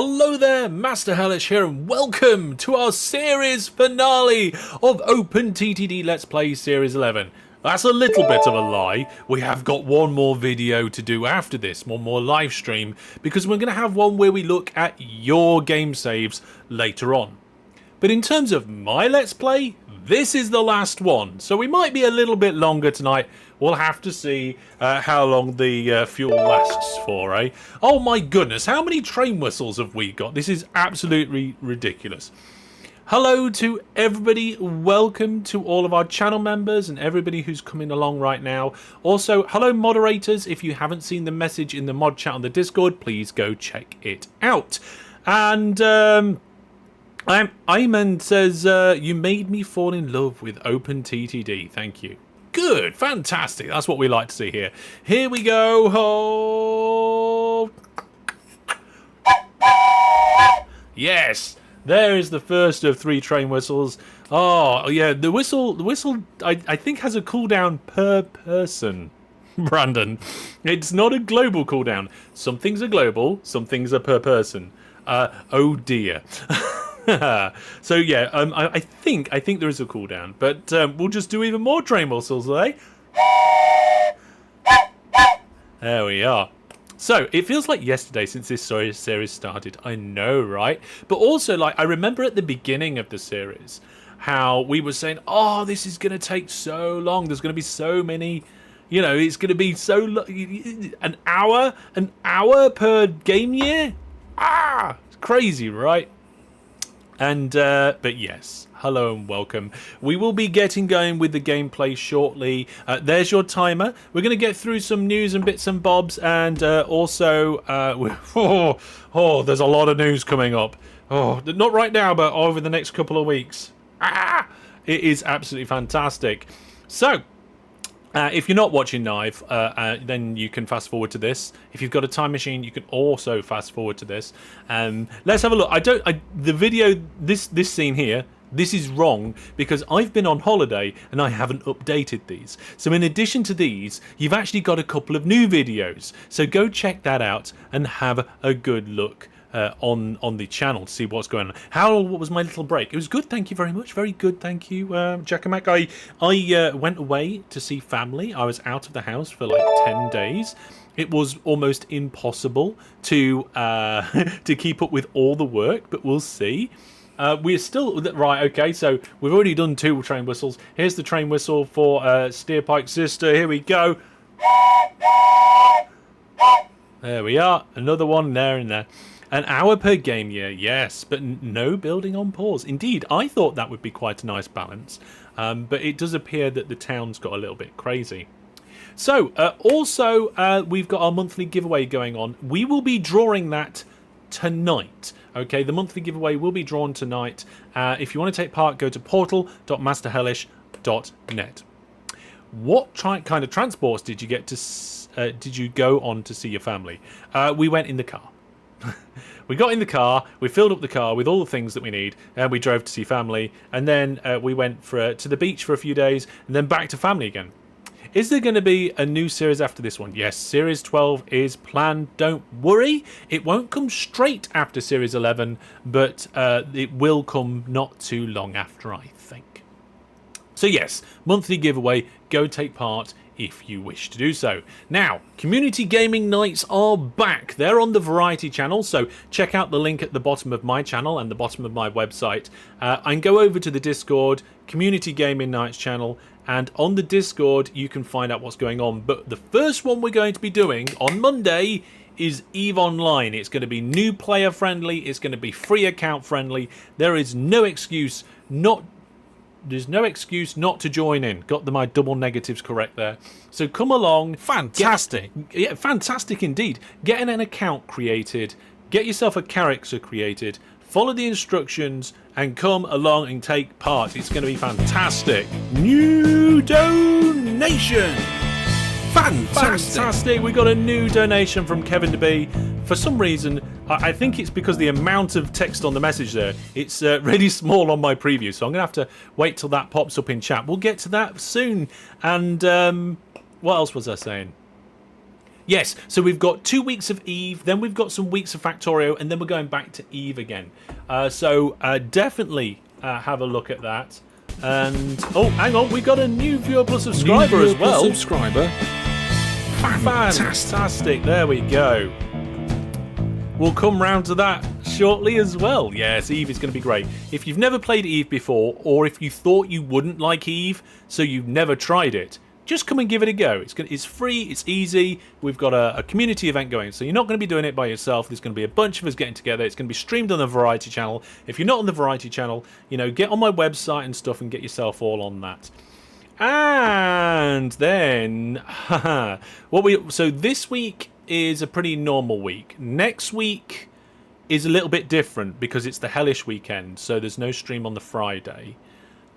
Hello there, Master Hellish here, and welcome to our series finale of OpenTTD Let's Play Series 11. That's a little bit of a lie. We have got one more video to do after this, one more live stream, because we're going to have one where we look at your game saves later on. But in terms of my Let's Play, this is the last one, so we might be a little bit longer tonight. We'll have to see how long the fuel lasts for, eh? Oh my goodness, how many train whistles have we got? This is absolutely ridiculous. Hello to everybody, welcome to all of our channel members and everybody who's coming along right now. Also, hello moderators, if you haven't seen the message in the mod chat on the Discord, please go check it out. And Ayman says, you made me fall in love with OpenTTD, thank you. Good, fantastic. That's what we like to see here. Here we go. Oh. Yes, there is the first of 3 train whistles. Oh, yeah, the whistle I think has a cooldown per person, Brandon. It's not a global cooldown. Some things are global, some things are per person. Oh dear. So yeah, I think there is a cooldown, but we'll just do even more train whistles, eh? There we are. So it feels like yesterday since this series started. I know, right? But also, like, I remember at the beginning of the series how we were saying, "Oh, this is going to take so long. There's going to be so many." You know, it's going to be so an hour per game year. It's crazy, right? And but yes, hello and welcome. We will be getting going with the gameplay shortly. There's your timer. We're going to get through some news and bits and bobs, and also there's a lot of news coming up. Oh, not right now, but over the next couple of weeks. It is absolutely fantastic. So if you're not watching live, then you can fast forward to this. If you've got a time machine, you can also fast forward to this. Let's have a look. The video, this scene here, this is wrong because I've been on holiday and I haven't updated these. So in addition to these, you've actually got a couple of new videos. So go check that out and have a good look on the channel to see what's going on. What was my little break? It was good, thank you very much. Very good, thank you, Jack and Mac. I went away to see family. I was out of the house for like 10 days. It was almost impossible to to keep up with all the work, but we'll see. We're still right. Okay, so we've already done 2 train whistles. Here's the train whistle for Steerpike Sister. Here we go. There we are. Another one there and there. An hour per game year, yes, but no building on pause. Indeed, I thought that would be quite a nice balance, but it does appear that the town's got a little bit crazy. So, also, we've got our monthly giveaway going on. We will be drawing that tonight. Okay, the monthly giveaway will be drawn tonight. If you want to take part, go to portal.masterhellish.net. What kind of transports did you get to? Did you go on to see your family? We went in the car. We got in the car, we filled up the car with all the things that we need, and we drove to see family, and then we went to the beach for a few days, and then back to family again. Is there going to be a new series after this one? Yes, Series 12 is planned. Don't worry, it won't come straight after Series 11, but it will come not too long after, I think. So yes, monthly giveaway, go take part if you wish to do so. Now, community gaming nights are back. They're on the Variety channel, so check out the link at the bottom of my channel and the bottom of my website. And go over to the Discord, community gaming nights channel, and on the Discord you can find out what's going on. But the first one we're going to be doing on Monday is EVE Online. It's going to be new player friendly, it's going to be free account friendly. There's no excuse not to join in. Got my double negatives correct there. So come along. Fantastic. Yeah, fantastic indeed. Get an account created. Get yourself a character created. Follow the instructions and come along and take part. It's going to be fantastic. New donation. Fantastic. We got a new donation from Kevin DeB. For some reason, I think it's because the amount of text on the message there, it's really small on my preview, so I'm going to have to wait till that pops up in chat. We'll get to that soon. And what else was I saying? Yes, so we've got 2 weeks of Eve, then we've got some weeks of Factorio, and then we're going back to Eve again. So definitely have a look at that. And oh, hang on, we got a new Viewer Plus subscriber as well. Subscriber. Fantastic. There we go. We'll come round to that shortly as well. Yes, Eve is going to be great. If you've never played Eve before, or if you thought you wouldn't like Eve, so you've never tried it, just come and give it a go. It's free, it's easy. We've got a community event going, so you're not going to be doing it by yourself. There's going to be a bunch of us getting together. It's going to be streamed on the Variety channel. If you're not on the Variety channel, get on my website and stuff and get yourself all on that. And then, so this week is a pretty normal week. Next week is a little bit different because it's the Hellish weekend, so there's no stream on the Friday.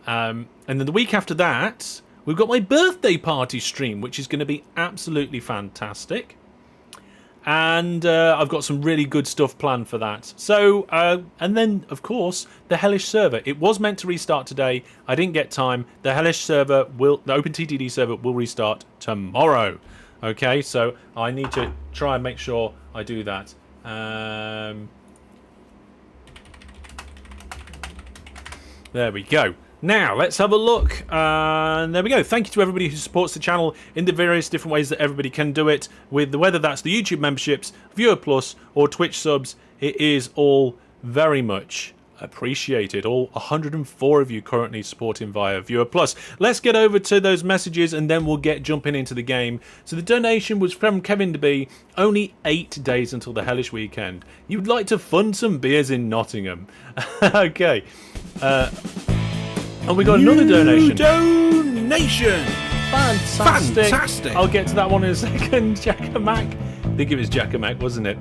And then the week after that, we've got my birthday party stream, which is going to be absolutely fantastic. And I've got some really good stuff planned for that. So, and then, of course, the Hellish server. It was meant to restart today. I didn't get time. The Hellish server the OpenTTD server will restart tomorrow. Okay, so I need to try and make sure I do that. There we go. Now, let's have a look. And there we go. Thank you to everybody who supports the channel in the various different ways that everybody can do it, with whether that's the YouTube memberships, Viewer Plus, or Twitch subs. It is all very much appreciated. All 104 of you currently supporting via Viewer Plus. Let's get over to those messages and then we'll get jumping into the game. So the donation was from Kevin DeB. Only 8 days until the Hellish weekend. You'd like to fund some beers in Nottingham. Okay. And we got another donation. Fantastic. I'll get to that one in a second. Jackamac. I think it was Jackamac, wasn't it?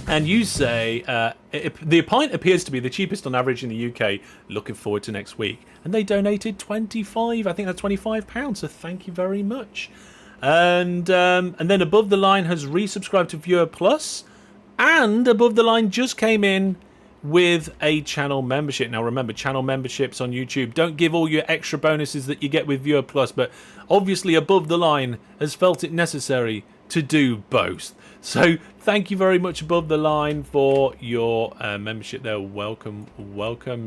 And you say, the pint appears to be the cheapest on average in the UK. Looking forward to next week. And they donated 25, I think that's £25, so thank you very much. And then Above the Line has resubscribed to Viewer Plus. And Above the Line just came in with a channel membership. Now remember, channel memberships on YouTube don't give all your extra bonuses that you get with Viewer Plus, but obviously Above the Line has felt it necessary to do both. So thank you very much, Above the Line, for your membership there. Welcome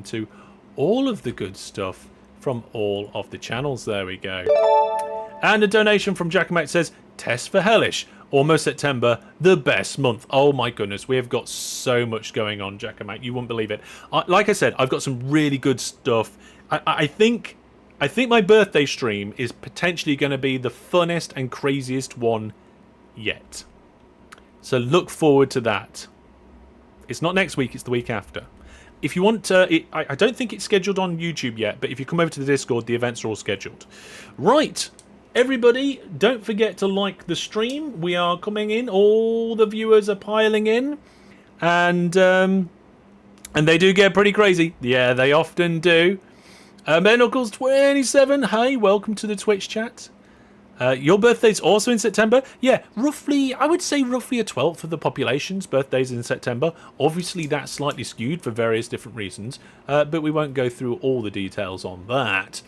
to all of the good stuff from all of the channels. There we go. And a donation from Jackamac says, test for Hellish. Almost September, the best month. Oh my goodness, we have got so much going on, Jackamac. You won't believe it. Like I said, I've got some really good stuff. I think my birthday stream is potentially going to be the funnest and craziest one yet. So look forward to that. It's not next week, it's the week after. If you want to, I don't think it's scheduled on YouTube yet, but if you come over to the Discord, the events are all scheduled. Right. Everybody, don't forget to like the stream. We are coming in. All the viewers are piling in. And they do get pretty crazy. Yeah, they often do. Knuckles27, hey, welcome to the Twitch chat. Your birthday's also in September? Yeah, roughly, I would say roughly a 12th of the population's birthday's in September. Obviously, that's slightly skewed for various different reasons. But we won't go through all the details on that.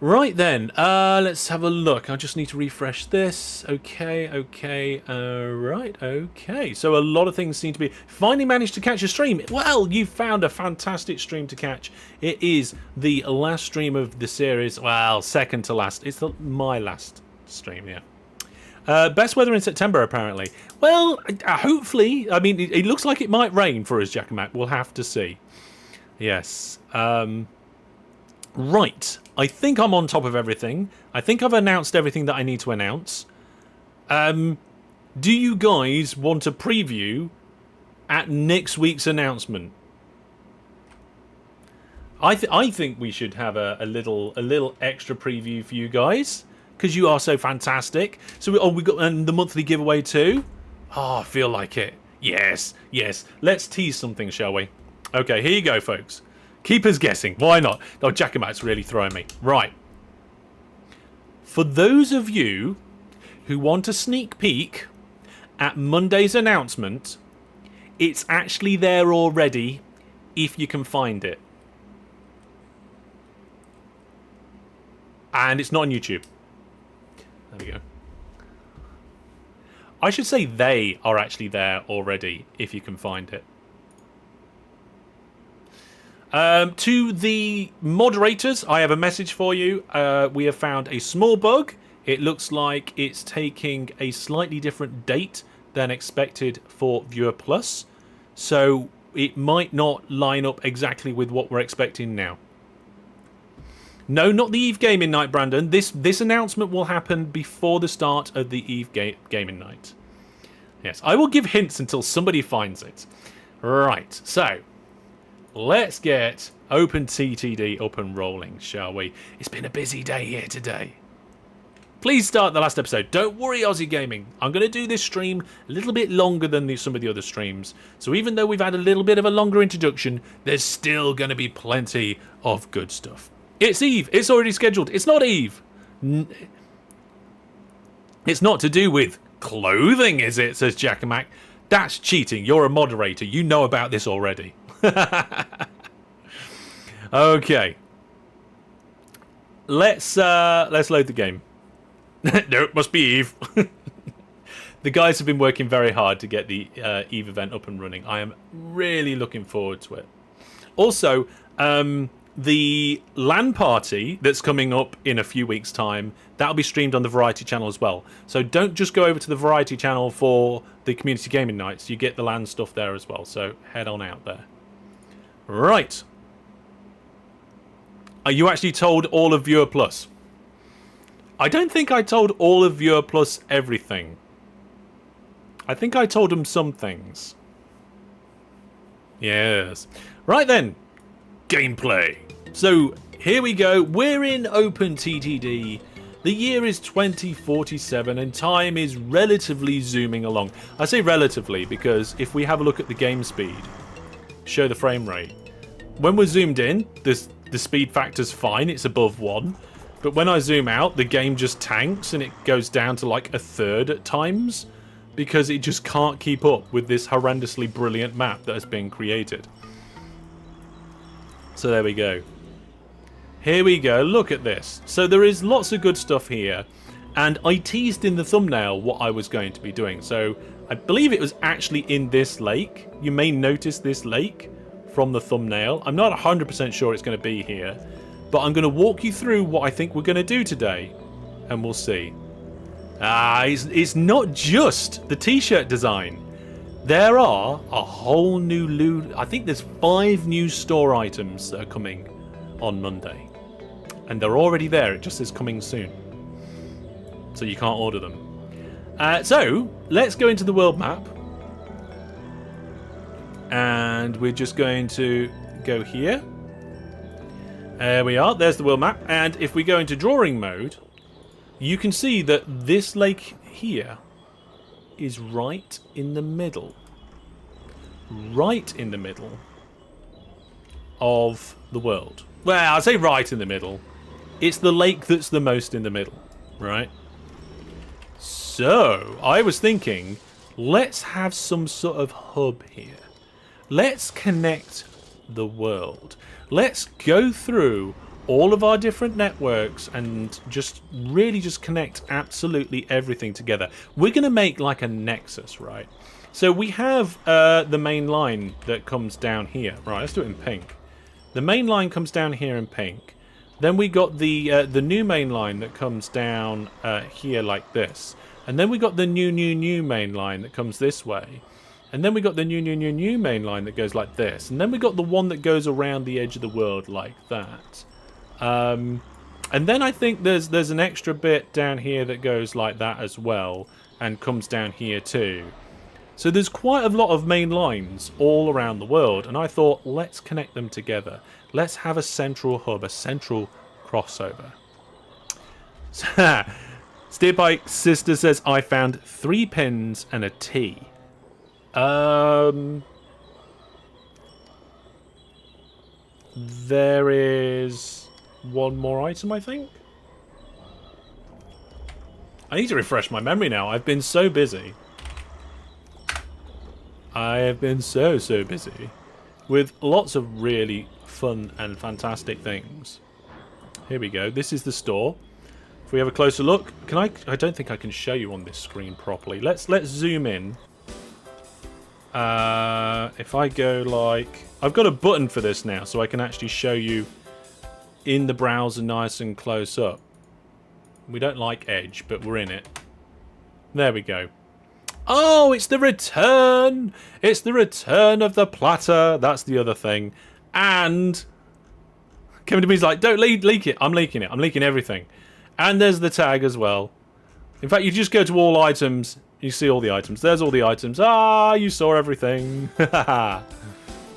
Right then, let's have a look. I just need to refresh this. Okay. Right, okay. So a lot of things seem to be... Finally managed to catch a stream. Well, you found a fantastic stream to catch. It is the last stream of the series. Well, second to last. It's my last stream, yeah. Best weather in September, apparently. Well, hopefully. I mean, it looks like it might rain for us, Jackamac. We'll have to see. Yes. Right. I think I'm on top of everything. I think I've announced everything that I need to announce. Do you guys want a preview at next week's announcement? I think we should have a little extra preview for you guys, because you are so fantastic. So we got the monthly giveaway too. Oh, I feel like it. Yes. Let's tease something, shall we? Okay, here you go, folks. Keep us guessing. Why not? Oh, Jackamac's really throwing me. Right. For those of you who want a sneak peek at Monday's announcement, it's actually there already if you can find it. And it's not on YouTube. There we go. I should say they are actually there already, if you can find it. To the moderators, I have a message for you. We have found a small bug. It looks like it's taking a slightly different date than expected for Viewer Plus. So it might not line up exactly with what we're expecting now. No, not the Eve Gaming Night, Brandon. This announcement will happen before the start of the Eve Gaming Night. Yes, I will give hints until somebody finds it. Right, so let's get OpenTTD up and rolling, shall we? It's been a busy day here today. Please start the last episode. Don't worry, Aussie Gaming. I'm going to do this stream a little bit longer than some of the other streams. So even though we've had a little bit of a longer introduction, there's still going to be plenty of good stuff. It's Eve. It's already scheduled. It's not Eve. It's not to do with clothing, is it? Says Jack and Mac. That's cheating. You're a moderator. You know about this already. Okay. Let's load the game. No, it must be Eve. The guys have been working very hard to get the Eve event up and running. I am really looking forward to it. Also, the LAN party that's coming up in a few weeks' time, that'll be streamed on the Variety channel as well. So don't just go over to the Variety channel for the community gaming nights. You get the LAN stuff there as well. So head on out there. Right. You actually told all of Viewer Plus. I don't think I told all of Viewer Plus everything. I think I told them some things. Yes. Right then. Gameplay. So here we go. We're in OpenTTD. The year is 2047 and time is relatively zooming along. I say relatively because if we have a look at the game speed, show the frame rate. When we're zoomed in, the speed factor's fine. It's above 1. But when I zoom out, the game just tanks and it goes down to like a third at times because it just can't keep up with this horrendously brilliant map that has been created. So there we go. Here we go. Look at this. So there is lots of good stuff here. And I teased in the thumbnail what I was going to be doing. So I believe it was actually in this lake. You may notice this lake from the thumbnail. I'm not 100% sure it's going to be here. But I'm going to walk you through what I think we're going to do today. And we'll see. It's not just the t-shirt design. There are a whole new I think there's 5 new store items that are coming on Monday. And they're already there. It just says coming soon. So you can't order them. So let's go into the world map. And we're just going to go here. There we are. There's the world map. And if we go into drawing mode, you can see that this lake here is right in the middle. Right in the middle of the world. Well, I'll say right in the middle. It's the lake that's the most in the middle, right? So, I was thinking, let's have some sort of hub here. Let's connect the world. Let's go through all of our different networks and just really just connect absolutely everything together. We're going to make like a nexus, right? So we have the main line that comes down here. Right, let's do it in pink. The main line comes down here in pink. Then we got the new main line that comes down here like this. And then we got the new main line that comes this way. And then we got the new main line that goes like this. And then we got the one that goes around the edge of the world like that. And then I think there's an extra bit down here that goes like that as well. And comes down here too. So there's quite a lot of main lines all around the world. And I thought, let's connect them together. Let's have a central hub, a central crossover. Steerbike Sister says, I found 3 pins and a T. There is one more item, I think. I need to refresh my memory now. I've been so busy. I have been so busy with lots of really fun and fantastic things. Here we go. This is the store. If we have a closer look, can I don't think I can show you on this screen properly. Let's zoom in. If I go like... I've got a button for this now, so I can actually show you in the browser nice and close up. We don't like Edge, but we're in it. There we go. Oh, it's the return! It's the return of the platter. That's the other thing. And Kevin DeBee's like, don't leak it. I'm leaking it. I'm leaking everything. And there's the tag as well. In fact, you just go to all items. You see all the items. There's all the items. Ah, you saw everything.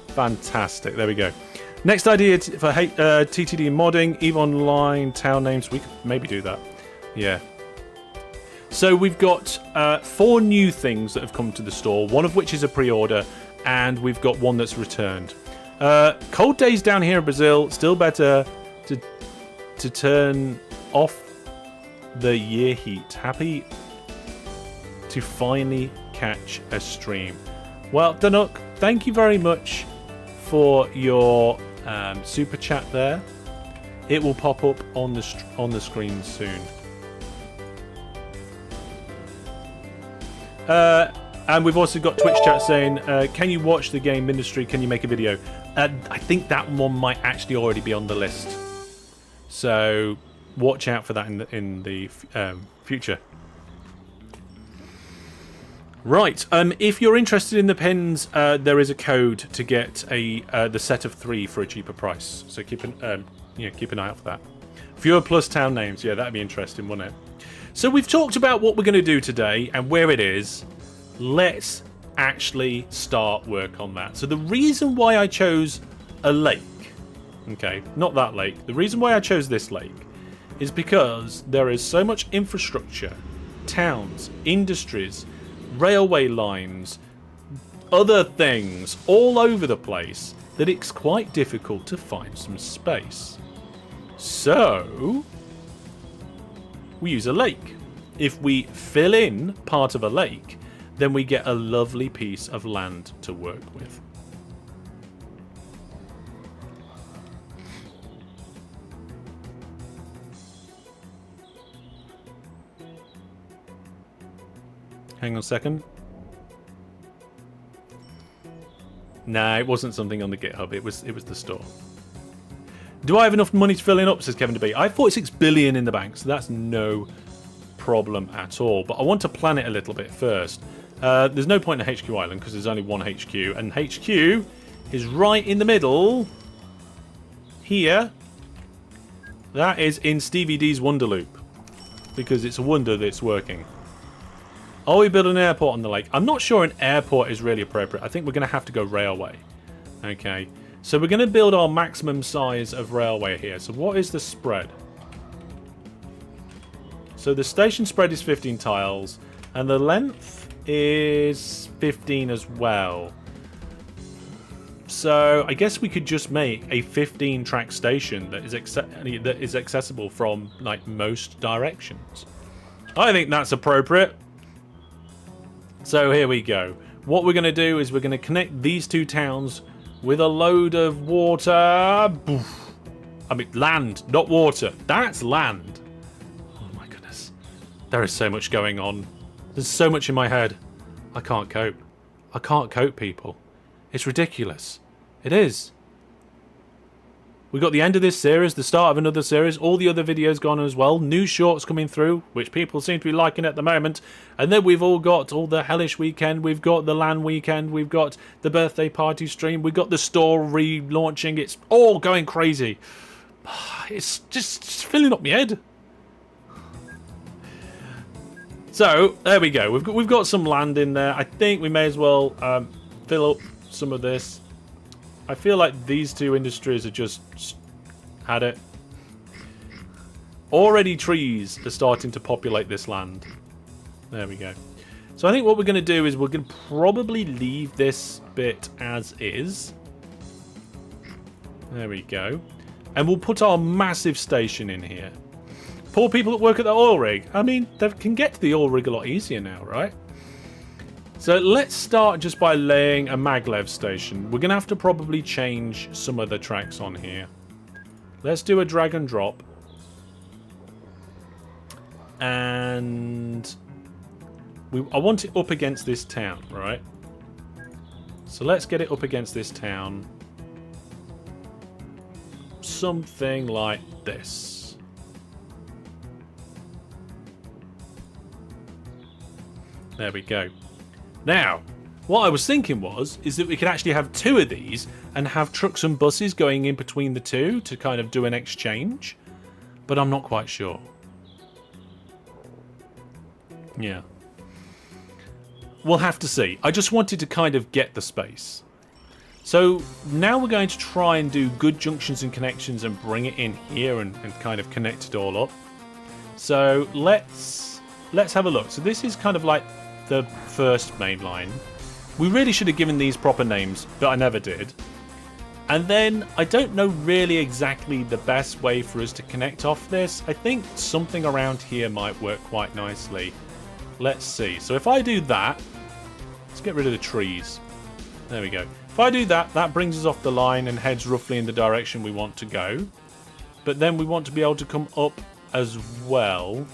Fantastic. There we go. Next idea for TTD modding, EVE Online town names. We could maybe do that. Yeah. So we've got 4 new things that have come to the store, one of which is a pre-order, and we've got one that's returned. Cold days down here in Brazil, still better to turn off the year heat. Happy to finally catch a stream. Well, Danuk, thank you very much for your super chat there. It will pop up on the screen soon. And we've also got Twitch chat saying, can you watch the game Ministry? Can you make a video? I think that one might actually already be on the list. So watch out for that in the future. Right. If you're interested in the pins, there is a code to get the set of 3 for a cheaper price. So keep an eye out for that. Fewer plus town names. Yeah, that'd be interesting, wouldn't it? So we've talked about what we're going to do today and where it is. Let's actually start work on that. So the reason why I chose a lake, okay, not that lake. The reason why I chose this lake is because there is so much infrastructure, towns, industries, railway lines, other things all over the place that it's quite difficult to find some space. So we use a lake. If we fill in part of a lake, then we get a lovely piece of land to work with. Hang on a second. Nah, it wasn't something on the GitHub. It was the store. Do I have enough money to fill it up, says Kevin DeBee. I have 46 billion in the bank, so that's no problem at all. But I want to plan it a little bit first. There's no point in HQ Island because there's only one HQ. And HQ is right in the middle. Here. That is in Stevie D's Wonder Loop. Because it's a wonder that it's working. Are we building an airport on the lake? I'm not sure an airport is really appropriate. I think we're going to have to go railway. Okay. So we're going to build our maximum size of railway here. So what is the spread? So the station spread is 15 tiles. And the length is 15 as well. So I guess we could just make a 15-track station that is accessible from like most directions. I think that's appropriate. So here we go. What we're going to do is we're going to connect these 2 towns with a load of water. I mean, land, not water. That's land. Oh my goodness. There is so much going on. There's so much in my head. I can't cope. I can't cope, people. It's ridiculous. It is. We've got the end of this series, the start of another series, all the other videos gone as well, new shorts coming through, which people seem to be liking at the moment, and then we've all got all the Hellish weekend, we've got the LAN weekend, we've got the birthday party stream, we've got the store relaunching, it's all going crazy. It's just filling up my head. So, there we go, we've got some land in there. I think we may as well fill up some of this. I feel like these 2 industries are just had it. Already trees are starting to populate this land. There we go. So I think what we're going to do is we're going to probably leave this bit as is. There we go. And we'll put our massive station in here. Poor people that work at the oil rig. I mean, they can get to the oil rig a lot easier now, right? So let's start just by laying a MacLeod station. We're going to have to probably change some of the tracks on here. Let's do a drag and drop. And I want it up against this town, right? So let's get it up against this town. Something like this. There we go. Now, what I was thinking is that we could actually have two of these and have trucks and buses going in between the two to kind of do an exchange. But I'm not quite sure. Yeah. We'll have to see. I just wanted to kind of get the space. So now we're going to try and do good junctions and connections and bring it in here and kind of connect it all up. So let's have a look. So this is kind of like the first main line. We really should have given these proper names, but I never did. And then I don't know really exactly the best way for us to connect off this. I think something around here might work quite nicely. Let's see. So if I do that, let's get rid of the trees. There we go. If I do that, that brings us off the line and heads roughly in the direction we want to go. But then we want to be able to come up as well.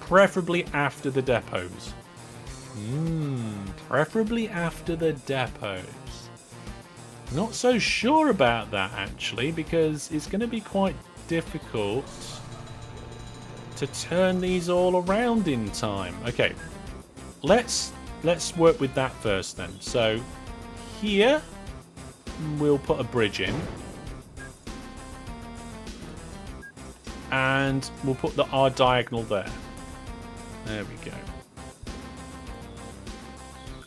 Preferably after the depots. Preferably after the depots. Not so sure about that actually, because it's going to be quite difficult to turn these all around in time. Okay, let's work with that first then. So here we'll put a bridge in, and we'll put our diagonal there. There we go.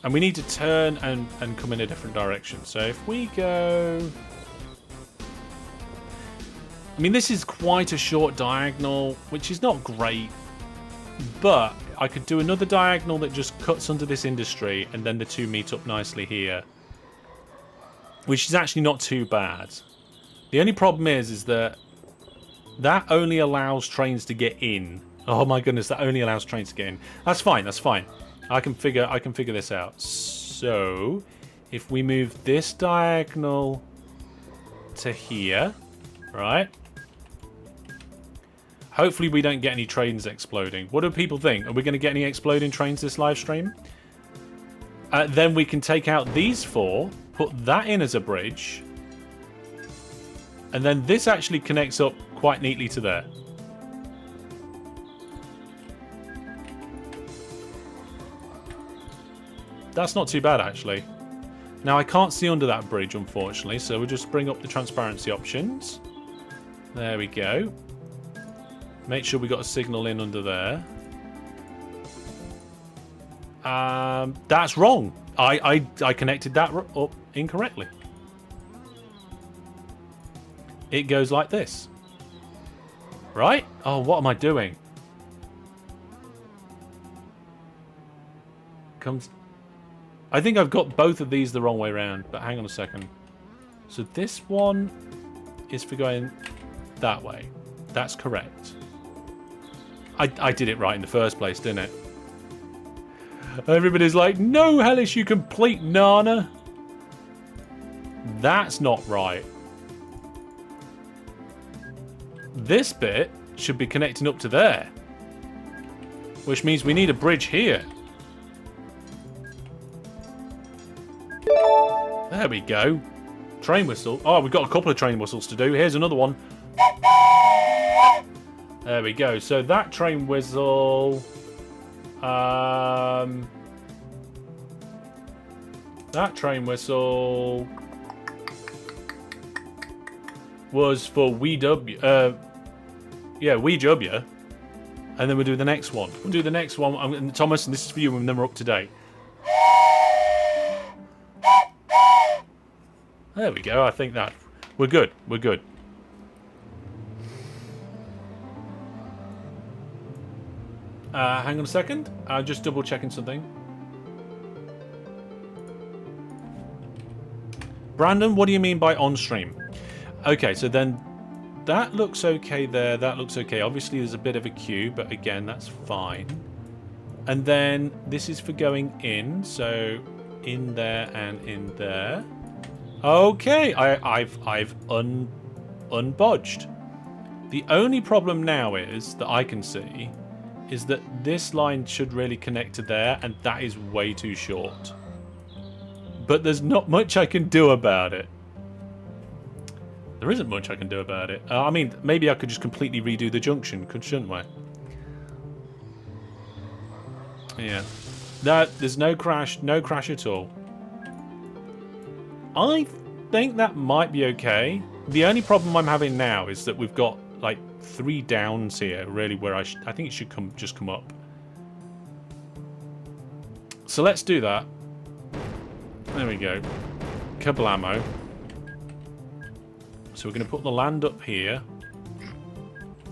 And we need to turn and come in a different direction. So if we go... I mean, this is quite a short diagonal, which is not great. But I could do another diagonal that just cuts under this industry, and then the two meet up nicely here. Which is actually not too bad. The only problem is that only allows trains to get in. Oh my goodness, that only allows trains to get in. That's fine, that's fine. I can figure this out. So, if we move this diagonal to here, right? Hopefully we don't get any trains exploding. What do people think? Are we going to get any exploding trains this live stream? Then we can take out these four, put that in as a bridge, and then this actually connects up quite neatly to there. That's not too bad, actually. Now, I can't see under that bridge, unfortunately, so we'll just bring up the transparency options. There we go. Make sure we got a signal in under there. That's wrong. I connected that up incorrectly. It goes like this. Right? Oh, what am I doing? I think I've got both of these the wrong way around, but hang on a second. So this one is for going that way. That's correct. I did it right in the first place, didn't it? Everybody's like, no, Hellish, you complete nana. That's not right. This bit should be connecting up to there. Which means we need a bridge here. There we go. Train whistle. Oh, we've got a couple of train whistles to do. Here's another one. There we go. So that train whistle... that train whistle... was for WW. Yeah, WW. And then we'll do the next one. We'll do the next one. Thomas, and this is for you, and then we're up to date. There we go. I think that... We're good. We're good. Hang on a second. I'm just double checking something. Brandon, what do you mean by on stream? Okay, so then that looks okay there. That looks okay. Obviously, there's a bit of a queue, but again, that's fine. And then this is for going in. So in there and in there. Okay, I've unbudged. The only problem now is, that I can see, is that this line should really connect to there, and that is way too short. But there's not much I can do about it. There isn't much I can do about it. I mean, maybe I could just completely redo the junction, shouldn't I? Yeah. No, there's no crash at all. I think that might be okay. The only problem I'm having now is that we've got like 3 downs here, really, where I think it should just come up. So let's do that. There we go. Kablamo. So we're going to put the land up here.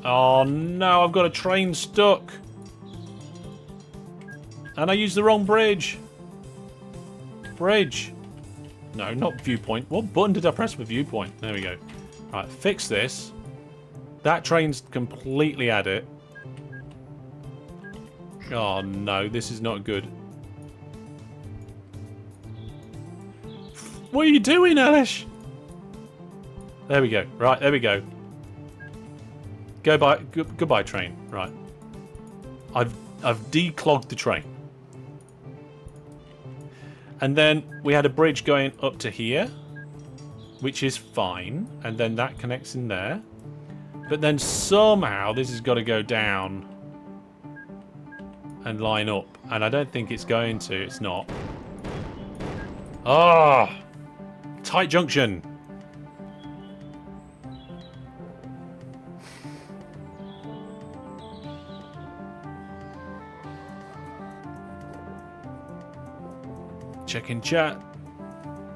Oh no, I've got a train stuck. And I used the wrong bridge. Bridge. No, not viewpoint. What button did I press for viewpoint? There we go. Right, fix this. That train's completely at it. Oh no, this is not good. What are you doing, Hellish? There we go. Right, there we go. Goodbye, train. Right. I've declogged the train. And then we had a bridge going up to here, which is fine. And then that connects in there. But then somehow this has got to go down and line up. And I don't think it's going to. It's not. Ah! Oh, tight junction. Check in chat.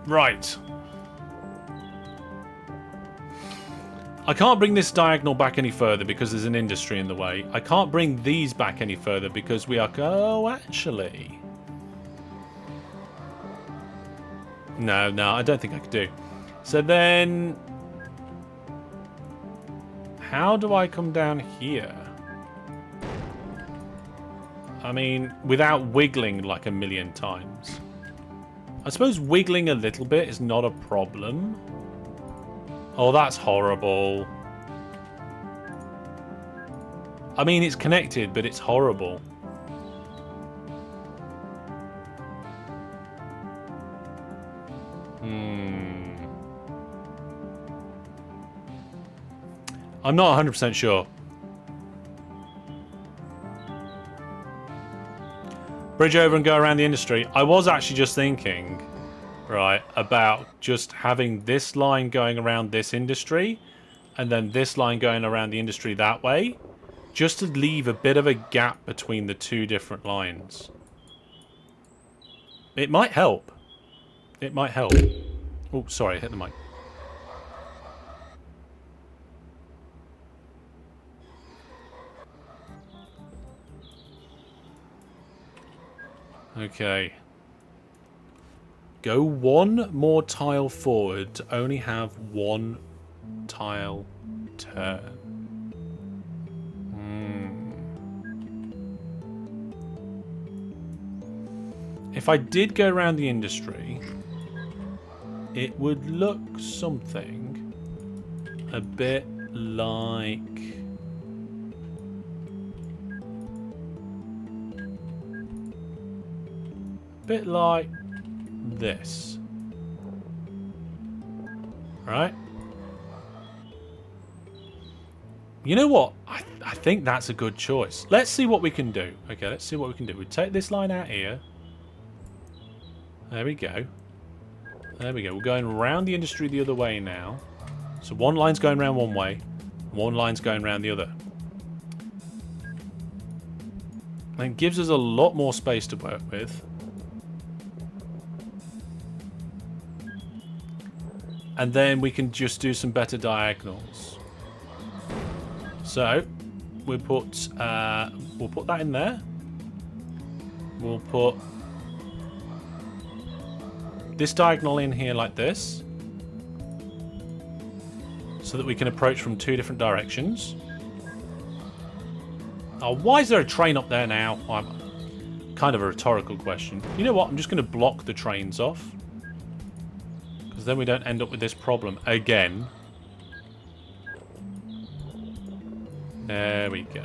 Right. I can't bring this diagonal back any further because there's an industry in the way. I can't bring these back any further because we are... Oh, actually. No, I don't think I could do. So then... How do I come down here? I mean, without wiggling like a million times. I suppose wiggling a little bit is not a problem. Oh, that's horrible. I mean, it's connected, but it's horrible. I'm not 100% sure. Bridge over and go around the industry. I was actually just thinking, right, about just having this line going around this industry and then this line going around the industry that way, just to leave a bit of a gap between the 2 different lines. It might help. It might help. Oh, sorry, I hit the mic. Okay. Go 1 more tile forward to only have 1 tile turn. If I did go around the industry, it would look something a bit like... bit like this. Right? You know what? I think that's a good choice. Let's see what we can do. Okay, let's see what we can do. We take this line out here. There we go. There we go. We're going around the industry the other way now. So 1 line's going around one way. 1 line's going around the other. And it gives us a lot more space to work with. And then we can just do some better diagonals. So we'll put that in there. We'll put this diagonal in here like this, so that we can approach from 2 different directions. Oh, why is there a train up there now? Kind of a rhetorical question. You know what? I'm just going to block the trains off. Because then we don't end up with this problem again. There we go.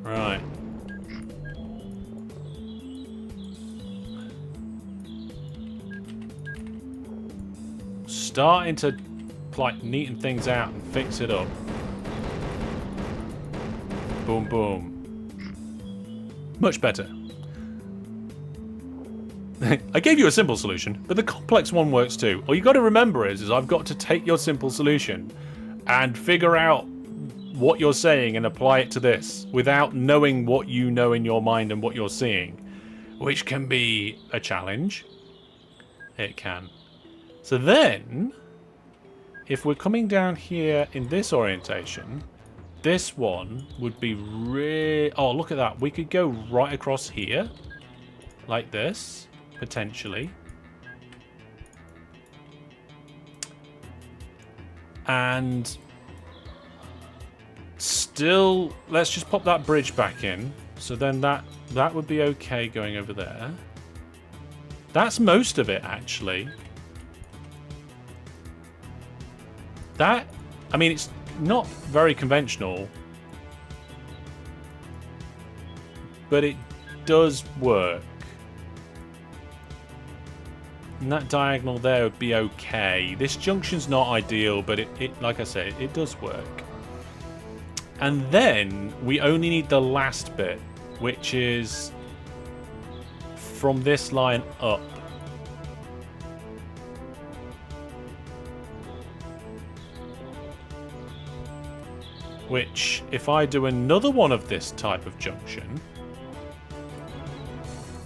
Right. Starting to like neaten things out and fix it up. Boom, boom. Much better. I gave you a simple solution, but the complex one works too. All you got to remember is I've got to take your simple solution and figure out what you're saying and apply it to this without knowing what you know in your mind and what you're seeing, which can be a challenge. It can. So then, if we're coming down here in this orientation, this one would be oh, look at that. We could go right across here, like this, potentially. And still, let's just pop that bridge back in. So then that would be okay going over there. That's most of it, actually. That, I mean, it's not very conventional, but it does work. And that diagonal there would be okay. This junction's not ideal, but it like I said, it does work. And then we only need the last bit, which is from this line up. Which, if I do another one of this type of junction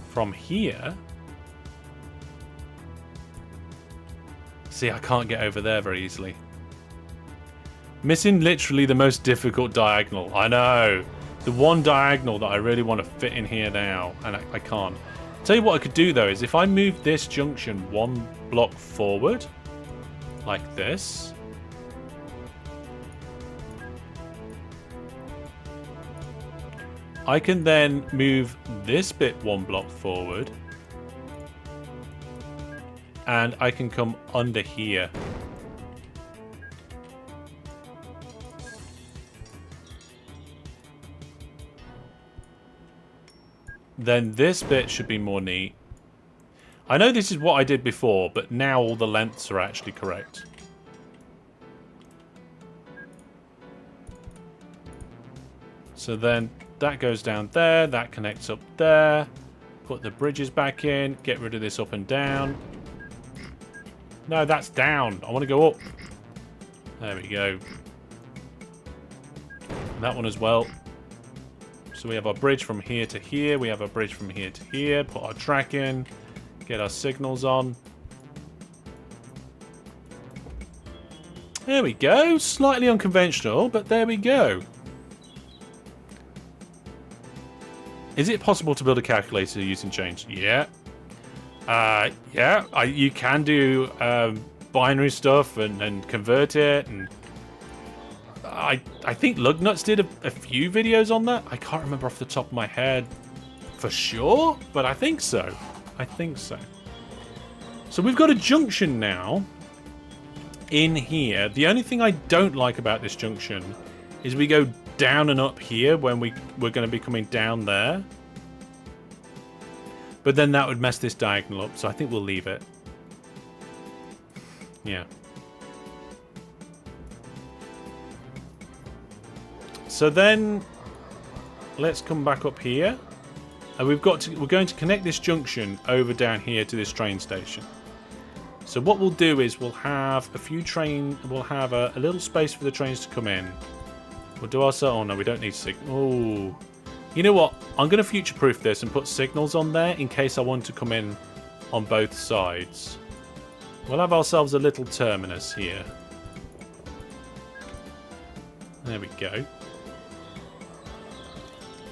from here... See, I can't get over there very easily. Missing literally the most difficult diagonal. I know. The one diagonal that I really want to fit in here now, and I can't. Tell you what I could do, though, is if I move this junction one block forward, like this... I can then move this bit one block forward. And I can come under here. Then this bit should be more neat. I know this is what I did before, but now all the lengths are actually correct. So then... that goes down there, that connects up there. Put the bridges back in, get rid of this up and down. No, that's down. I want to go up. There we go. And that one as well. So we have our bridge from here to here. We have our bridge from here to here. Put our track in. Get our signals on. There we go. Slightly unconventional, but there we go. Is it possible to build a calculator using change? Yeah. Yeah. You can do binary stuff and convert it. And I think Lugnuts did a few videos on that. I can't remember off the top of my head for sure, but I think so. I think so. So we've got a junction now in here. The only thing I don't like about this junction is we go down and up here when we're going to be coming down there. But then that would mess this diagonal up, so I think we'll leave it. Yeah. So then let's come back up here. And we're going to connect this junction over down here to this train station. So what we'll do is we'll have a little space for the trains to come in. We'll do ourselves. Oh no, we don't need signal. Oh, you know what? I'm going to future-proof this and put signals on there in case I want to come in on both sides. We'll have ourselves a little terminus here. There we go.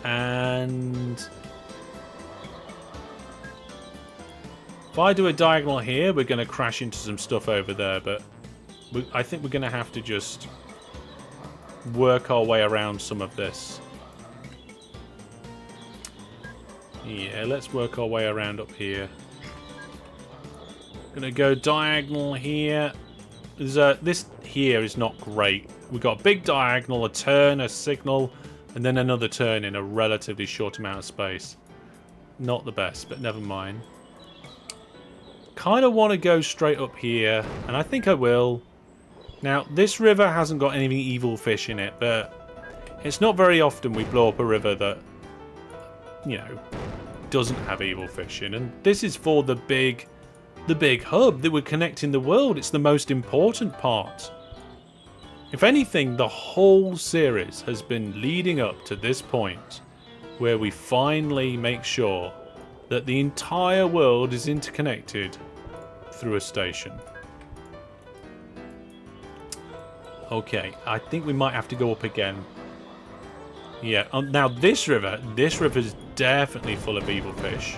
And if I do a diagonal here, we're going to crash into some stuff over there, but I think we're going to have to just work our way around some of this. Yeah, let's work our way around up here. Gonna go diagonal here. This here is not great we've got a big diagonal, a turn, a signal, and then another turn in a relatively short amount of space. Not the best, but never mind. Kind of want to go straight up here, and I think I will. Now, this river hasn't got any evil fish in it, but it's not very often we blow up a river that, you know, doesn't have evil fish in. And this is for the big hub that we're connecting the world. It's the most important part. If anything, the whole series has been leading up to this point where we finally make sure that the entire world is interconnected through a station. Okay, I think we might have to go up again. Yeah, now this river is definitely full of evil fish.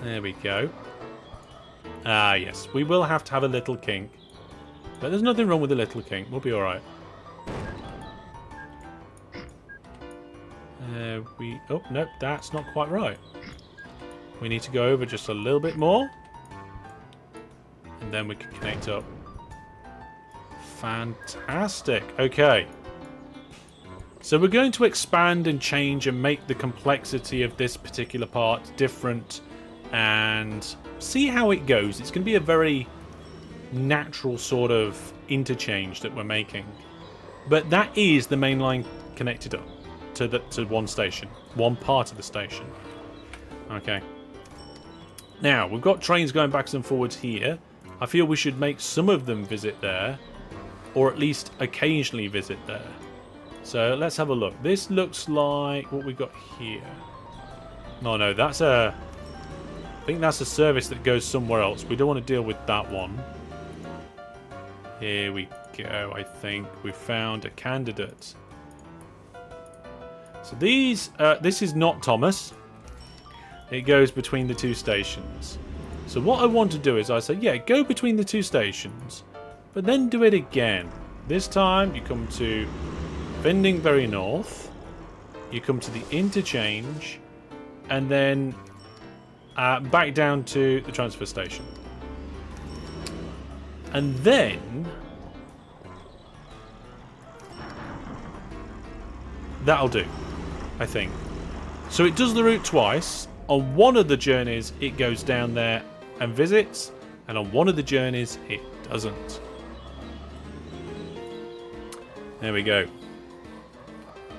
There we go. Ah, yes. We will have to have a little kink. But there's nothing wrong with a little kink. We'll be alright. Oh, no, that's not quite right. We need to go over just a little bit more. And then we can connect up. Fantastic. Okay. So we're going to expand and change and make the complexity of this particular part different and see how it goes. It's going to be a very natural sort of interchange that we're making. But that is the main line connected up to one station. One part of the station. Okay. Now, we've got trains going backwards and forwards here. I feel we should make some of them visit there. Or at least occasionally visit there. So let's have a look. This looks like what we've got here. No, that's a... I think that's a service that goes somewhere else. We don't want to deal with that one. Here we go. I think we found a candidate. So these... this is not Thomas. It goes between the two stations. So what I want to do is I say, yeah, go between the two stations. But then do it again. This time you come to Vending Very North. You come to the interchange. And then back down to the transfer station. And then that'll do, I think. So it does the route twice. On one of the journeys it goes down there and visits. And on one of the journeys it doesn't. There we go.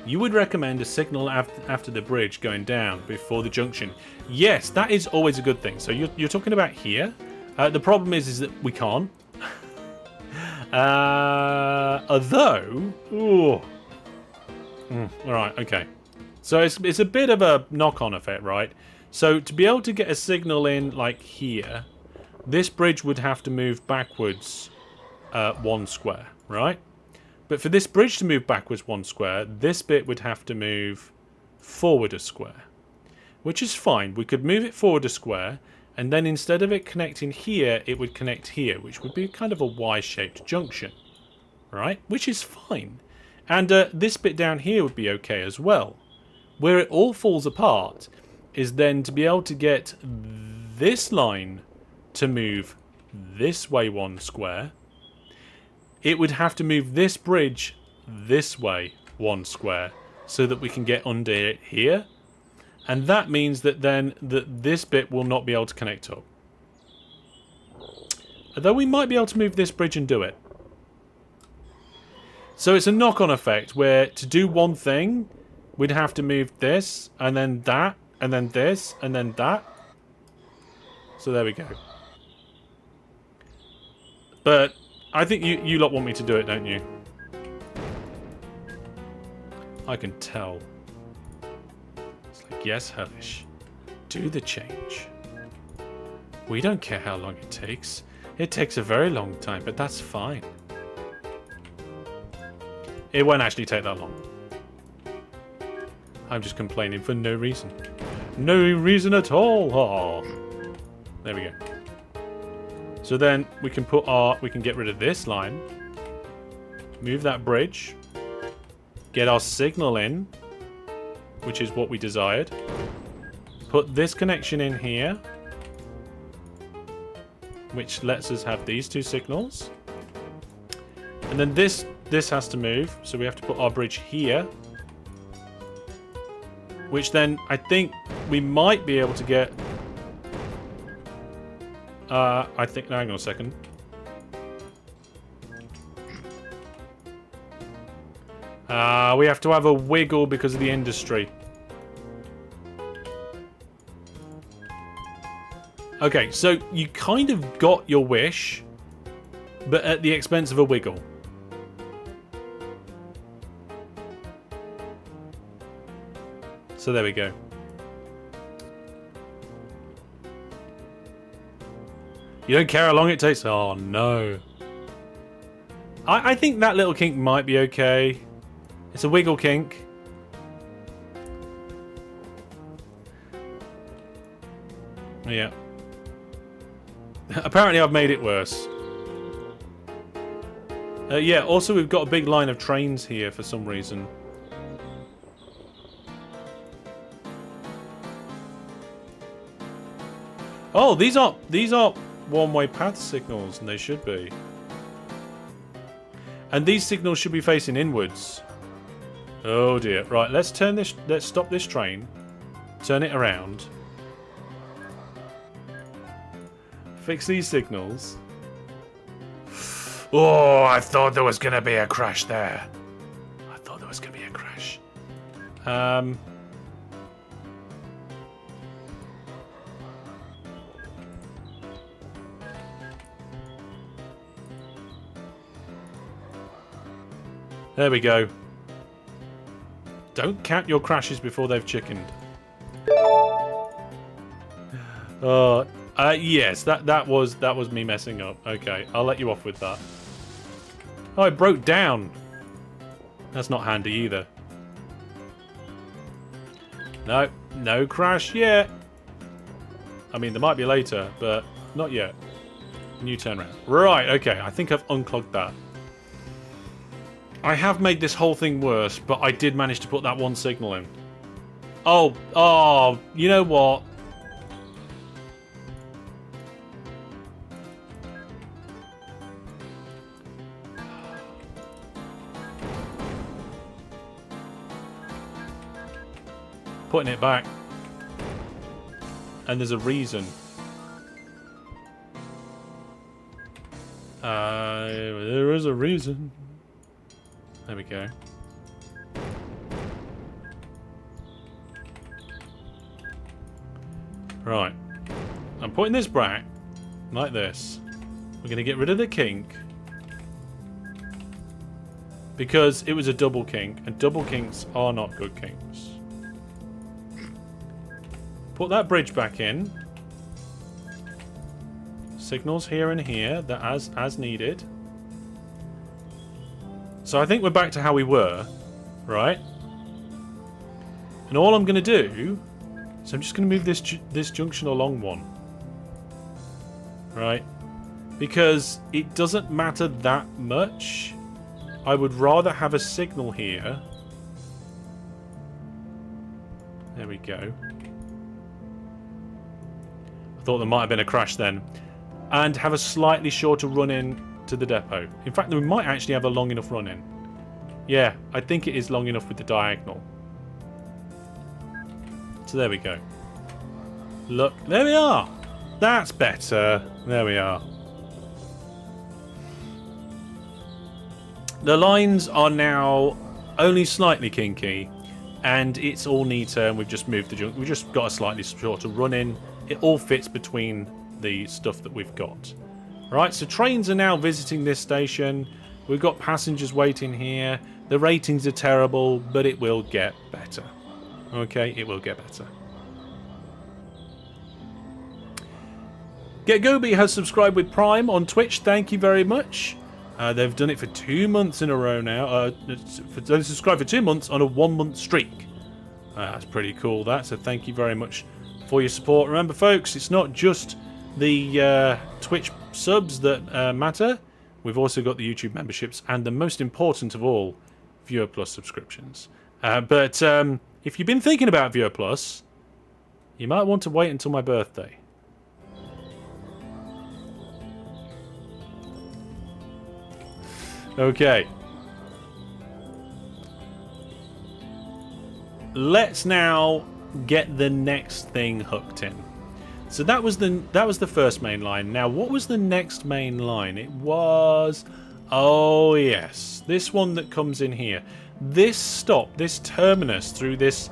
You would recommend a signal after the bridge going down before the junction. Yes, that is always a good thing. So you're talking about here. The problem is that we can't. Although... Ooh. Alright, okay. So it's a bit of a knock-on effect, right? So to be able to get a signal in like here, this bridge would have to move backwards 1 square, right? But for this bridge to move backwards 1 square, this bit would have to move forward a square. Which is fine. We could move it forward a square, and then instead of it connecting here, it would connect here, which would be kind of a Y-shaped junction. Right? Which is fine. And this bit down here would be okay as well. Where it all falls apart is then to be able to get this line to move this way 1 square. It would have to move this bridge this way 1 square so that we can get under it here. And that means that then this bit will not be able to connect up. Although we might be able to move this bridge and do it. So it's a knock-on effect where to do one thing, we'd have to move this, and then that, and then this, and then that. So there we go. But I think you lot want me to do it, don't you? I can tell. It's like, yes, Hellish. Do the change. We don't care how long it takes. It takes a very long time, but that's fine. It won't actually take that long. I'm just complaining for no reason. No reason at all. Oh. There we go. So then we can we can get rid of this line. Move that bridge. Get our signal in, which is what we desired. Put this connection in here. which lets us have these two signals. And then this has to move, so we have to put our bridge here. Which then, I think we might be able to get... hang on a second. We have to have a wiggle because of the industry. Okay, so you kind of got your wish, but at the expense of a wiggle. So there we go. You don't care how long it takes? Oh, no. I think that little kink might be okay. It's a wiggle kink. Yeah. Apparently I've made it worse. Yeah, also we've got a big line of trains here for some reason. Oh, these aren't one-way path signals, and they should be. And these signals should be facing inwards. Oh dear. Right, let's stop this train. Turn it around. Fix these signals. Oh, I thought there was gonna be a crash there. I thought there was gonna be a crash. There we go. Don't count your crashes before they've chickened. Yes, that was me messing up. Okay, I'll let you off with that. Oh, it broke down. That's not handy either. No crash yet. I mean, there might be later, but not yet. New turnaround. Right, okay, I think I've unclogged that. I have made this whole thing worse, but I did manage to put that one signal in. Oh, you know what? Putting it back. And there's a reason. There is a reason. There we go. Right. I'm putting this back like this. We're going to get rid of the kink. Because it was a double kink, and double kinks are not good kinks. Put that bridge back in. Signals here and here, that as needed. So I think we're back to how we were, right? And all I'm going to do is I'm just going to move this junction along one. Right? Because it doesn't matter that much. I would rather have a signal here. There we go. I thought there might have been a crash then. And have a slightly shorter run-in to the depot. In fact, we might actually have a long enough run-in. Yeah, I think it is long enough with the diagonal. So there we go. Look, there we are. That's better. There we are. The lines are now only slightly kinky, and it's all neater, and we've just moved the junction. We've just got a slightly shorter run-in. It all fits between the stuff that we've got. Right, so trains are now visiting this station. We've got passengers waiting here. The ratings are terrible, but it will get better. Okay, it will get better. GetGoby has subscribed with Prime on Twitch. Thank you very much. They've done it for 2 months in a row now. They've subscribed for 2 months on a 1-month streak. That's pretty cool, that. So thank you very much for your support. Remember, folks, it's not just the Twitch subs that matter. We've also got the YouTube memberships and the most important of all, Viewer Plus subscriptions. But if you've been thinking about Viewer Plus, you might want to wait until my birthday. Okay. Let's now get the next thing hooked in. So that was the first main line. Now, what was the next main line? It was, oh yes, this one that comes in here. This stop, this terminus through this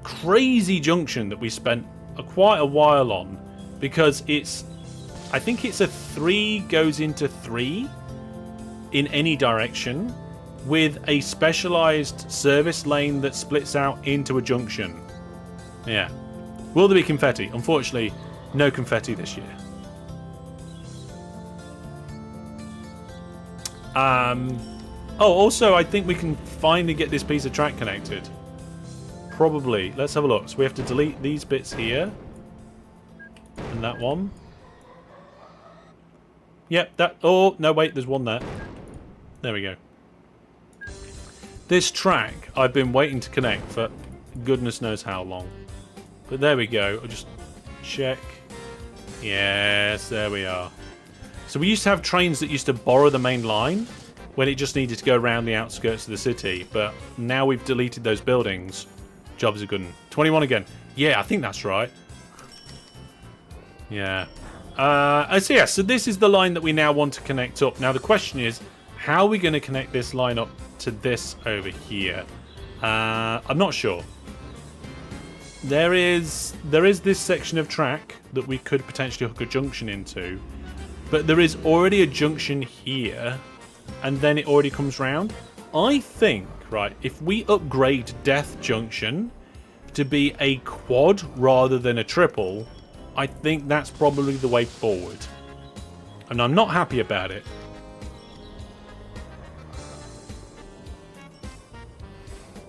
crazy junction that we spent quite a while on, because I think it's a 3 goes into 3 in any direction with a specialized service lane that splits out into a junction. Yeah. Will there be confetti? Unfortunately, no confetti this year. Oh, also, I think we can finally get this piece of track connected. Probably. Let's have a look. So we have to delete these bits here. And that one. Yep, that... Oh, no, wait, there's one there. There we go. This track, I've been waiting to connect for goodness knows how long. But there we go. I'll just check. Yes, there we are. So we used to have trains that used to borrow the main line when it just needed to go around the outskirts of the city. But now we've deleted those buildings. Job's a good one. 21 again. Yeah, I think that's right. Yeah. So this is the line that we now want to connect up. Now the question is, how are we going to connect this line up to this over here? I'm not sure. There is this section of track that we could potentially hook a junction into, but there is already a junction here, and then it already comes round. I think, right, if we upgrade Death Junction to be a quad rather than a triple, I think that's probably the way forward. And I'm not happy about it.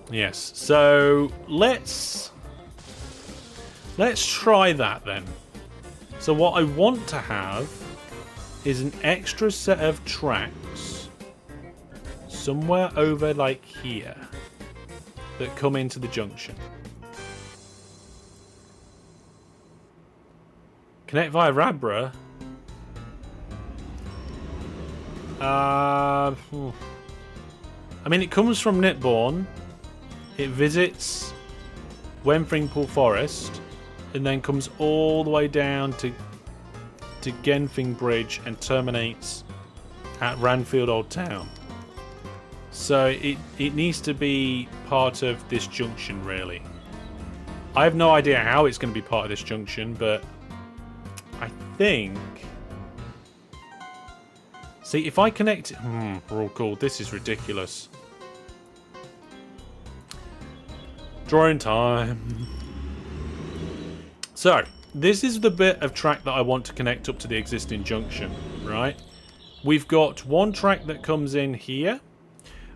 Yes, so let's try that then. So what I want to have is an extra set of tracks somewhere over like here that come into the junction. Connect via Rabra. I mean, it comes from Nitbourne. It visits Wenfringpool Forest, and then comes all the way down to Genfing Bridge and terminates at Ranfield Old Town. So it needs to be part of this junction, really. I have no idea how it's going to be part of this junction, but I think... See, if I connect... Roll call. This is ridiculous. Drawing time. So, this is the bit of track that I want to connect up to the existing junction, right? We've got one track that comes in here.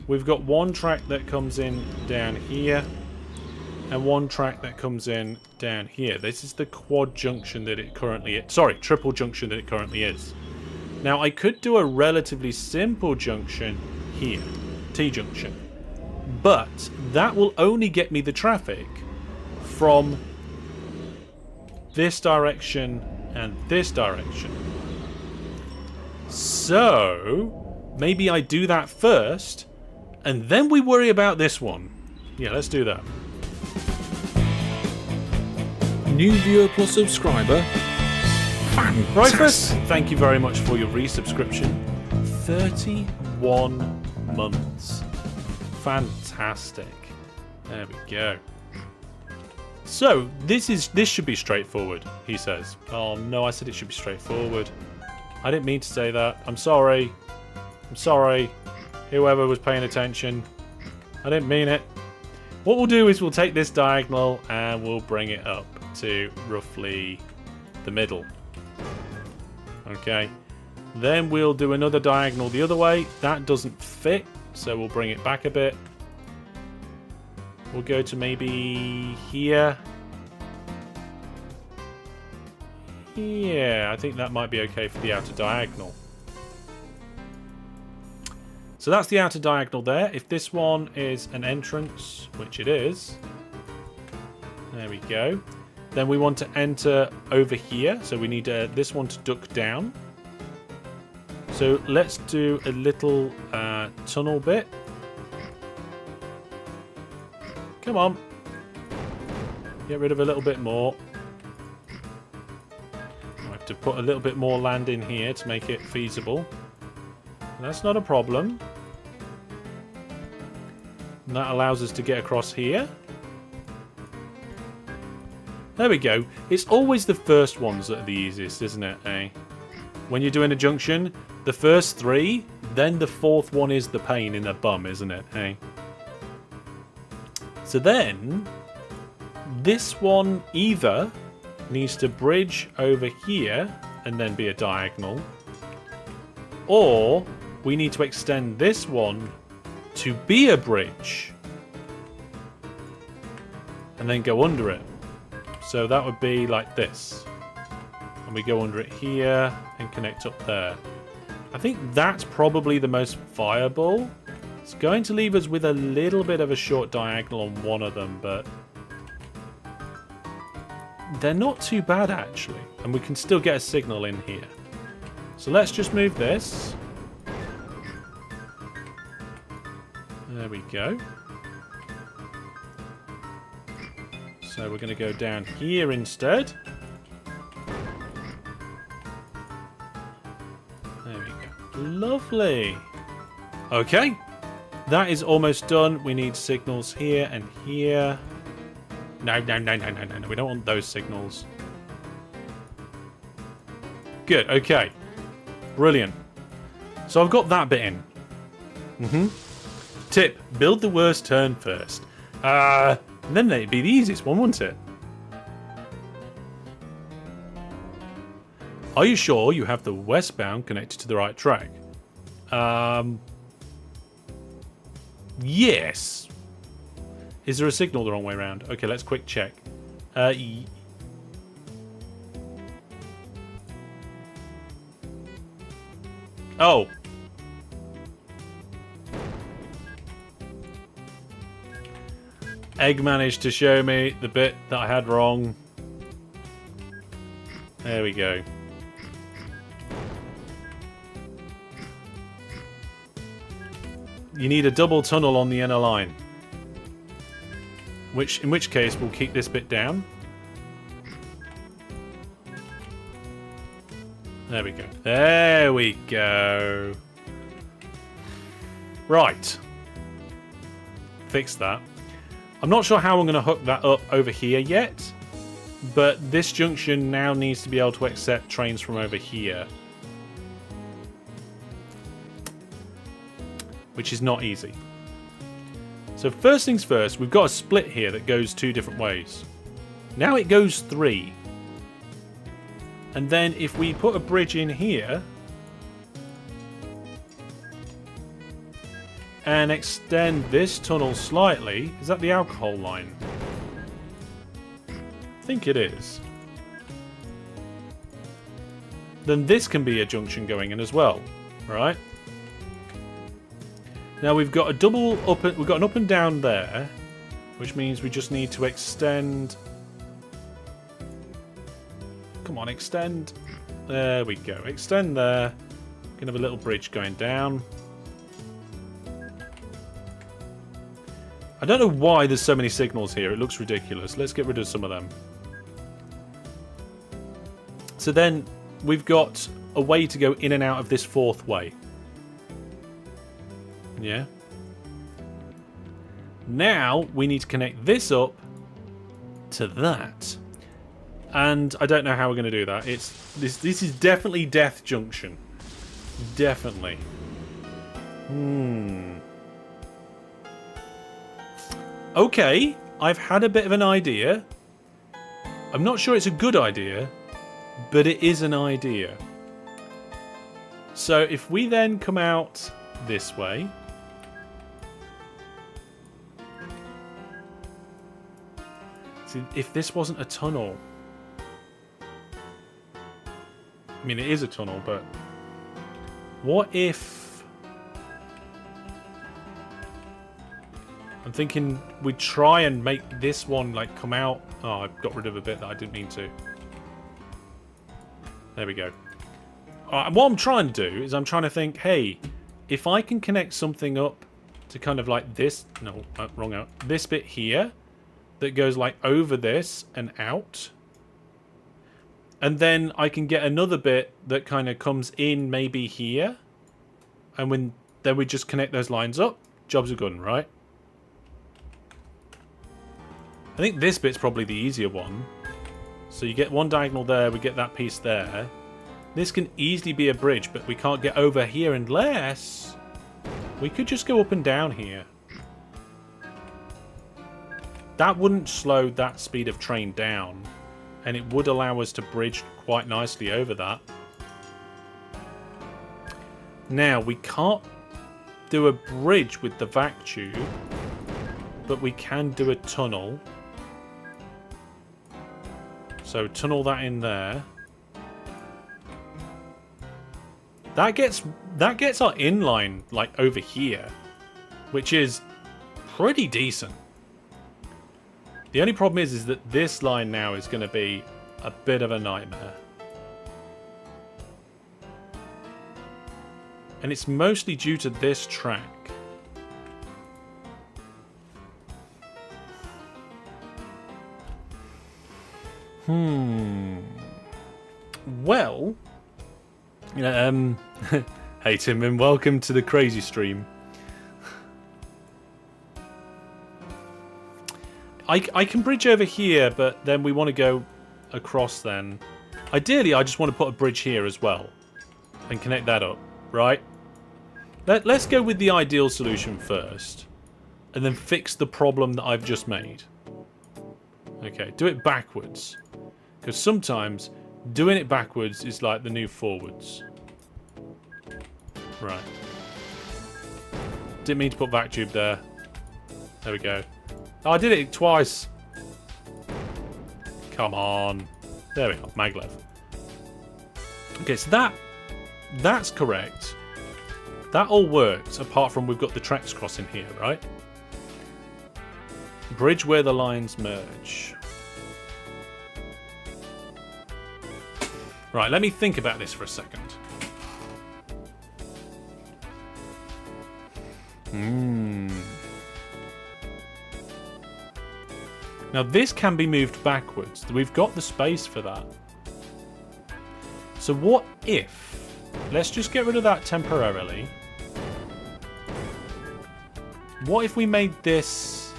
We've got one track that comes in down here. And one track that comes in down here. This is the quad junction that it currently is. Sorry, triple junction that it currently is. Now, I could do a relatively simple junction here. T-junction. But that will only get me the traffic from this direction and this direction. So maybe I do that first and then we worry about this one. Yeah, let's do that. New viewer plus subscriber. Fantastic. Right, first, thank you very much for your resubscription. 31 months. Fantastic. There we go. So, this should be straightforward, he says. Oh no, I said it should be straightforward. I didn't mean to say that. I'm sorry. I'm sorry. Whoever was paying attention. I didn't mean it. What we'll do is we'll take this diagonal and we'll bring it up to roughly the middle. Okay. Then we'll do another diagonal the other way. That doesn't fit, so we'll bring it back a bit. We'll go to maybe here. Yeah, I think that might be okay for the outer diagonal. So that's the outer diagonal there. If this one is an entrance, which it is, there we go. Then we want to enter over here, so we need this one to duck down. So let's do a little tunnel bit. Come on. Get rid of a little bit more. I have to put a little bit more land in here to make it feasible. That's not a problem. And that allows us to get across here. There we go. It's always the first ones that are the easiest, isn't it? Eh? When you're doing a junction, the first three, then the fourth one is the pain in the bum, isn't it? Eh? So then, this one either needs to bridge over here and then be a diagonal, or we need to extend this one to be a bridge and then go under it. So that would be like this. And we go under it here and connect up there. I think that's probably the most viable. It's going to leave us with a little bit of a short diagonal on one of them, but they're not too bad actually. And we can still get a signal in here. So let's just move this. There we go. So we're going to go down here instead. There we go. Lovely. Okay. That is almost done. We need signals here and here. No. We don't want those signals. Good. Okay. Brilliant. So I've got that bit in. Tip. Build the worst turn first. Then it'd be the easiest one, wouldn't it? Are you sure you have the westbound connected to the right track? Yes. Is there a signal the wrong way around? Okay, let's quick check. Oh. Egg managed to show me the bit that I had wrong. There we go. You need a double tunnel on the inner line. In which case we'll keep this bit down. There we go. There we go. Right. Fix that. I'm not sure how I'm going to hook that up over here yet, but this junction now needs to be able to accept trains from over here, which is not easy. So first things first, we've got a split here that goes two different ways. Now it goes three. And then if we put a bridge in here and extend this tunnel slightly, is that the alcohol line? I think it is. Then this can be a junction going in as well, right? Now we've got a double up, we've got an up and down there, which means we just need to extend. Come on, extend. There we go. Extend there. We can have a little bridge going down. I don't know why there's so many signals here. It looks ridiculous. Let's get rid of some of them. So then we've got a way to go in and out of this fourth way. Yeah. Now we need to connect this up to that. And I don't know how we're going to do that. This is definitely Death Junction. Definitely. Okay, I've had a bit of an idea. I'm not sure it's a good idea, but it is an idea. So if we then come out this way. See, if this wasn't a tunnel. I mean, it is a tunnel, but what if... I'm thinking we'd try and make this one like come out. Oh, I got rid of a bit that I didn't mean to. There we go. what I'm trying to do is I'm trying to think, hey, if I can connect something up to kind of like this, no, wrong out, this bit here that goes like over this and out, and then I can get another bit that kind of comes in maybe here, and then we just connect those lines up, jobs are good, right? I think this bit's probably the easier one. So you get one diagonal there, we get that piece there. This can easily be a bridge, but we can't get over here unless we could just go up and down here. That wouldn't slow that speed of train down, and it would allow us to bridge quite nicely over that. Now, we can't do a bridge with the vac tube, but we can do a tunnel. So tunnel that in there. That gets our inline like over here, which is pretty decent. The only problem is that this line now is going to be a bit of a nightmare. And it's mostly due to this track. Well, you know, hey Tim, and welcome to the crazy stream. I can bridge over here, but then we want to go across then. Ideally, I just want to put a bridge here as well and connect that up, right? Let's go with the ideal solution first and then fix the problem that I've just made. Okay, do it backwards. Because sometimes doing it backwards is like the new forwards. Right. Didn't mean to put vac tube there. There we go. Oh, I did it twice. Come on. There we go. MacLeod. Okay, so that's correct. That all works, apart from we've got the tracks crossing here, right? Bridge where the lines merge. Right, let me think about this for a second. Now this can be moved backwards. We've got the space for that. So what if... Let's just get rid of that temporarily. What if we made this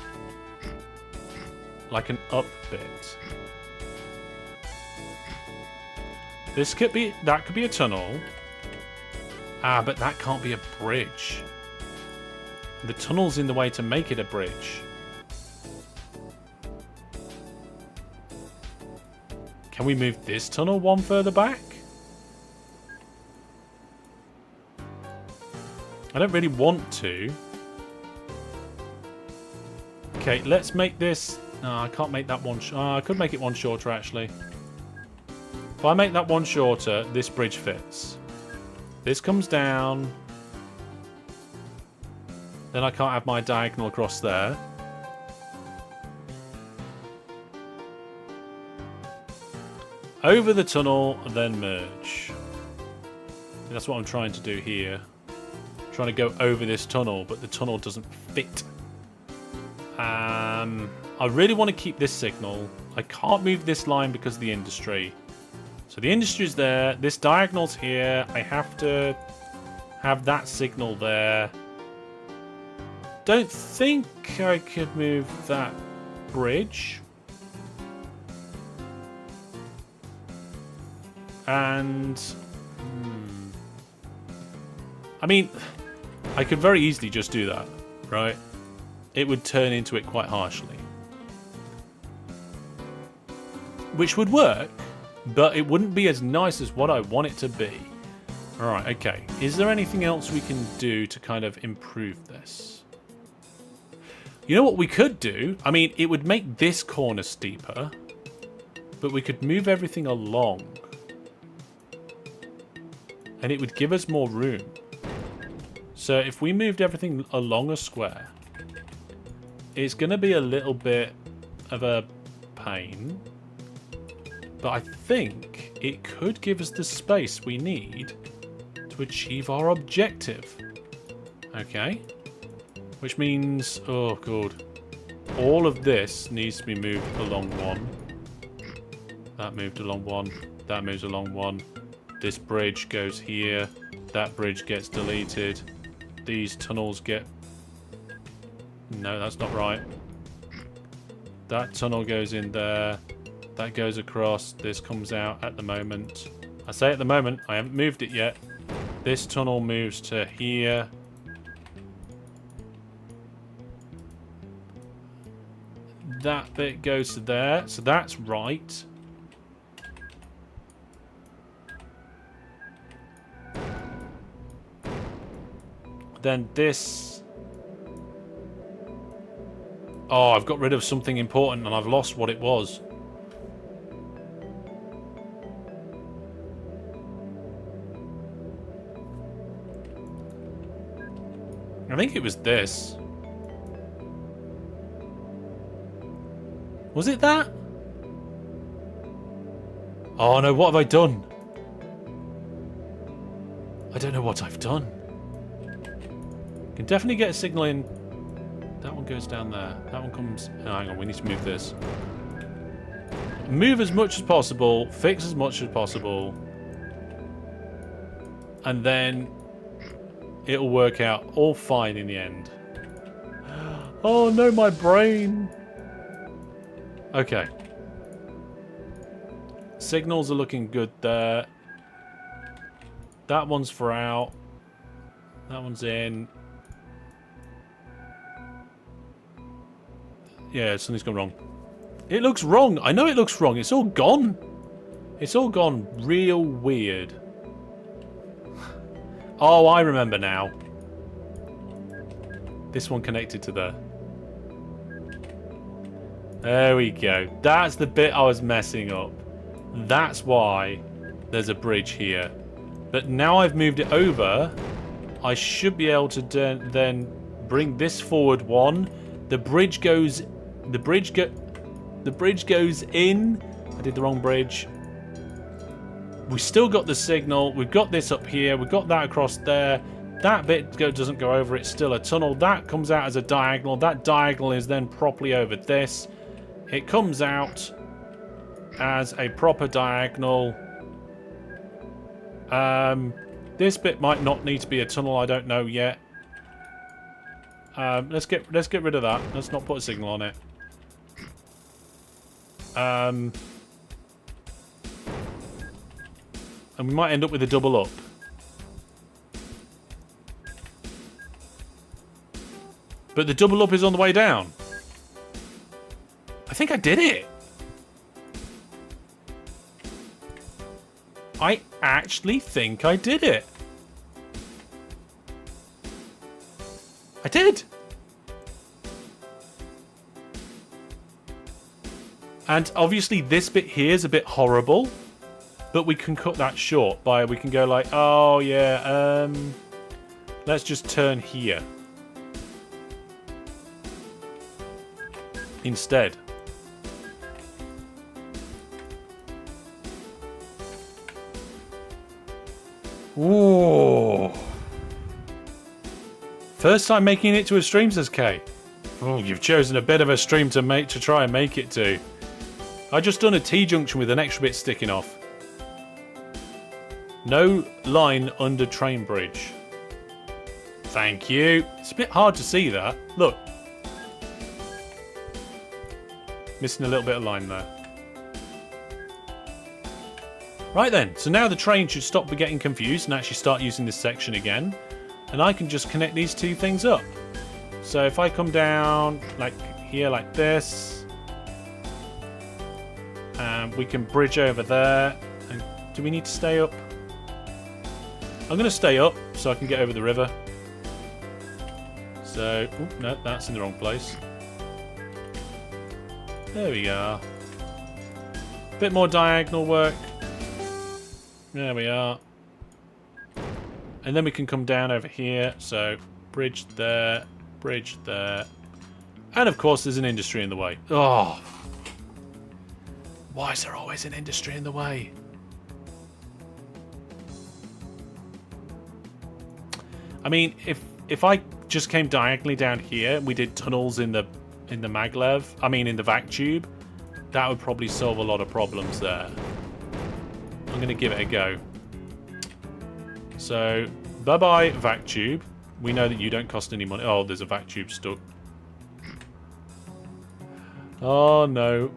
like an up bit? This could be... That could be a tunnel. Ah, but that can't be a bridge. The tunnel's in the way to make it a bridge. Can we move this tunnel one further back? I don't really want to. Okay, let's make this... No, I can't make that one... I could make it one shorter, actually. If I make that one shorter, this bridge fits. This comes down. Then I can't have my diagonal across there. Over the tunnel, then merge. That's what I'm trying to do here. I'm trying to go over this tunnel, but the tunnel doesn't fit. I really want to keep this signal. I can't move this line because of the industry. So the industry's there. This diagonal's here. I have to have that signal there. Don't think I could move that bridge. And... I mean, I could very easily just do that, right? It would turn into it quite harshly. Which would work, but it wouldn't be as nice as what I want it to be. Alright, okay. Is there anything else we can do to kind of improve this? You know what we could do? I mean, it would make this corner steeper, but we could move everything along. And it would give us more room. So if we moved everything along a square, it's going to be a little bit of a pain. But I think it could give us the space we need to achieve our objective. Okay. Which means, oh god, all of this needs to be moved along one. That moved along one. That moves along one. This bridge goes here. That bridge gets deleted. These tunnels get... No, that's not right. That tunnel goes in there. That goes across. This comes out at the moment. I say at the moment, I haven't moved it yet. This tunnel moves to here. That bit goes to there. So that's right. Then this... Oh, I've got rid of something important and I've lost what it was. I think it was this. Was it that? Oh no, what have I done? I don't know what I've done. Can definitely get a signal in. That one goes down there. That one comes... Oh, hang on, we need to move this. Move as much as possible. Fix as much as possible. And then it'll work out all fine in the end. Oh no, my brain. Okay. Signals are looking good there. That one's for out. That one's in. Yeah, something's gone wrong. It looks wrong. I know it looks wrong. It's all gone. It's all gone real weird. Oh, I remember now. This one connected to there. There we go. That's the bit I was messing up. That's why there's a bridge here. But now I've moved it over, I should be able to then bring this forward one. The bridge goes in. I did the wrong bridge. We still got the signal. We've got this up here. We've got that across there. That bit doesn't go over. It's still a tunnel. That comes out as a diagonal. That diagonal is then properly over this. It comes out as a proper diagonal. This bit might not need to be a tunnel. I don't know yet. Let's get rid of that. Let's not put a signal on it. And we might end up with a double up. But the double up is on the way down. I think I did it. I actually think I did it. I did. And obviously this bit here is a bit horrible, but we can cut that short by, we can go like, oh yeah, let's just turn here instead. Ooh. First time making it to a stream, says Kay. Oh, you've chosen a bit of a stream to try and make it to. I just done a T-junction with an extra bit sticking off. No line under train bridge. Thank you. It's a bit hard to see that. Look. Missing a little bit of line there. Right then, so now the train should stop getting confused and actually start using this section again. And I can just connect these two things up. So if I come down like here like this, we can bridge over there. And do we need to stay up? I'm going to stay up so I can get over the river. So, no, that's in the wrong place. There we are. Bit more diagonal work. There we are. And then we can come down over here. So, bridge there, bridge there. And of course, there's an industry in the way. Oh. Why is there always an industry in the way? I mean, if I just came diagonally down here, and we did tunnels in the maglev. I mean, in the vac tube, that would probably solve a lot of problems there. I'm going to give it a go. So, bye-bye, vac tube. We know that you don't cost any money. Oh, there's a vac tube stuck. Oh, no.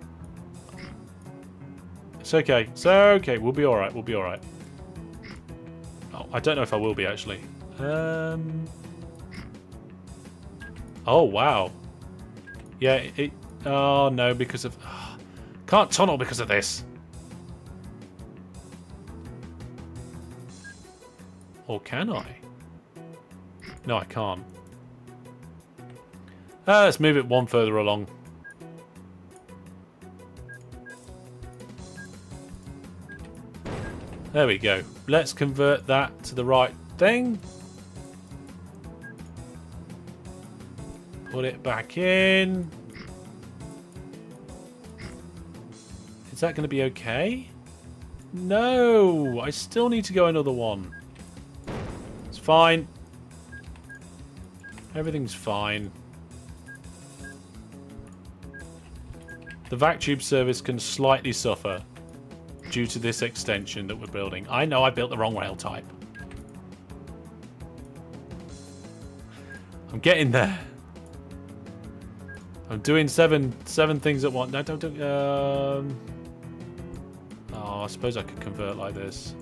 It's okay. It's okay. We'll be alright. We'll be alright. Oh, I don't know if I will be, actually. Oh, wow. Yeah, it... Oh, no, because of... Can't tunnel because of this. Or can I? No, I can't. Let's move it one further along. There we go. Let's convert that to the right thing. Put it back in. Is that going to be okay? No, I still need to go another one. It's fine. Everything's fine. The vac tube service can slightly suffer due to this extension that we're building. I know I built the wrong rail type. I'm getting there. I'm doing seven things at once. No, don't do. Oh, I suppose I could convert like this.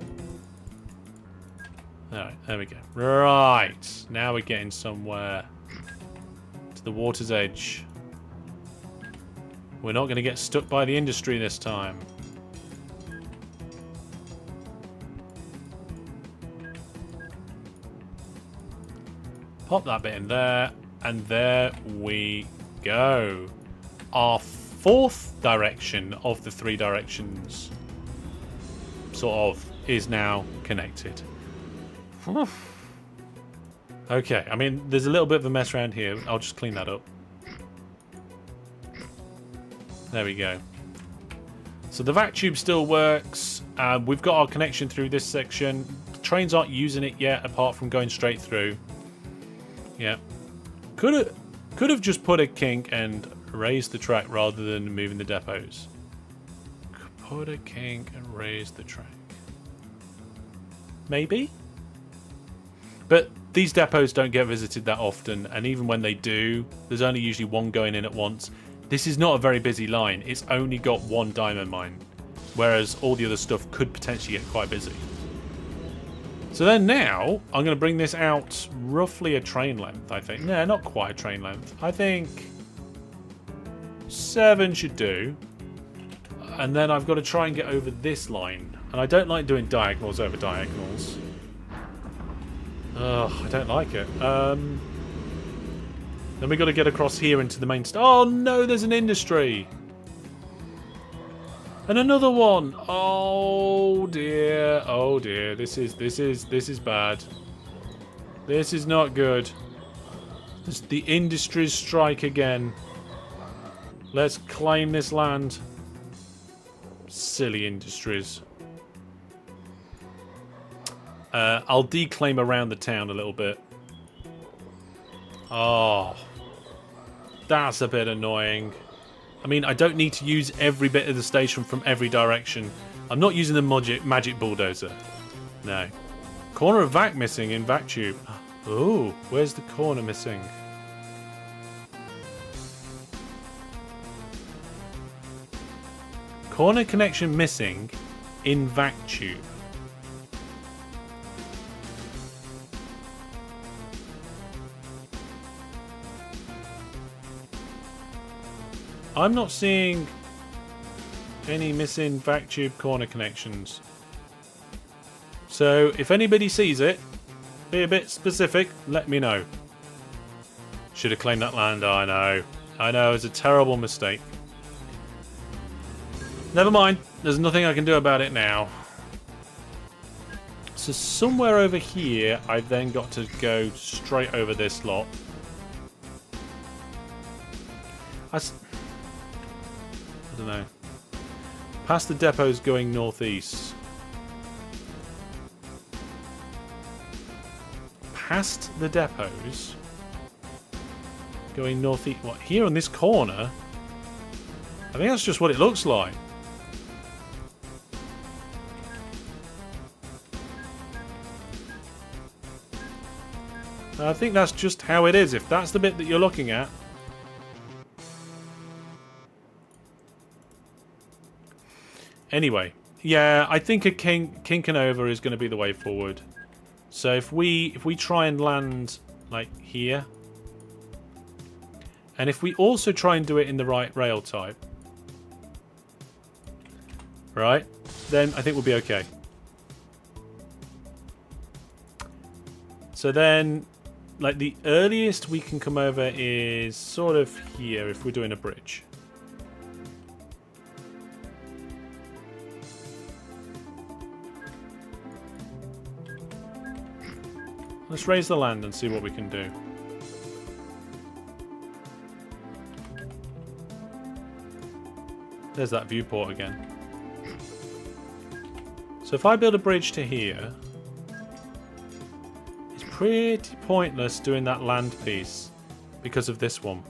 Alright, there we go. Right. Now we're getting somewhere. To the water's edge. We're not going to get stuck by the industry this time. Pop that bit in there. And there we go. Our fourth direction of the three directions sort of is now connected. Okay, I mean, there's a little bit of a mess around here. I'll just clean that up. There we go. So the vac tube still works. We've got our connection through this section. The trains aren't using it yet, apart from going straight through. Yeah. Could have just put a kink and raised the track rather than moving the depots. Put a kink and raise the track. Maybe? But these depots don't get visited that often, and even when they do, there's only usually one going in at once. This is not a very busy line. It's only got one diamond mine, whereas all the other stuff could potentially get quite busy. So then now, I'm going to bring this out roughly a train length, I think. No, not quite a train length. I think 7 should do. And then I've got to try and get over this line. And I don't like doing diagonals over diagonals. Ugh, I don't like it. Then we've got to get across here into the main... Oh no, there's an industry! And another one! Oh dear, oh dear. This is bad. This is not good. The industries strike again. Let's claim this land. Silly industries. I'll declaim around the town a little bit. Oh. That's a bit annoying. I mean, I don't need to use every bit of the station from every direction. I'm not using the magic bulldozer. No. Corner of vac missing in vac tube. Oh, where's the corner missing? Corner connection missing in vac tube. I'm not seeing any missing vac tube corner connections. So if anybody sees it, be a bit specific, let me know. Should have claimed that land. I know. I know, it's a terrible mistake. Never mind. There's nothing I can do about it now. So somewhere over here, I've then got to go straight over this lot. I don't know. Past the depots going northeast. past the depots, going northeast. What, here on this corner? I think that's just what it looks like. I think that's just how it is, if that's the bit that you're looking at. Anyway, yeah, I think a kink and over is going to be the way forward. So if we try and land like here, and if we also try and do it in the right rail type, right, then I think we'll be okay. So then, like, the earliest we can come over is sort of here if we're doing a bridge. Let's raise the land and see what we can do. There's that viewport again. So if I build a bridge to here, it's pretty pointless doing that land piece because of this one.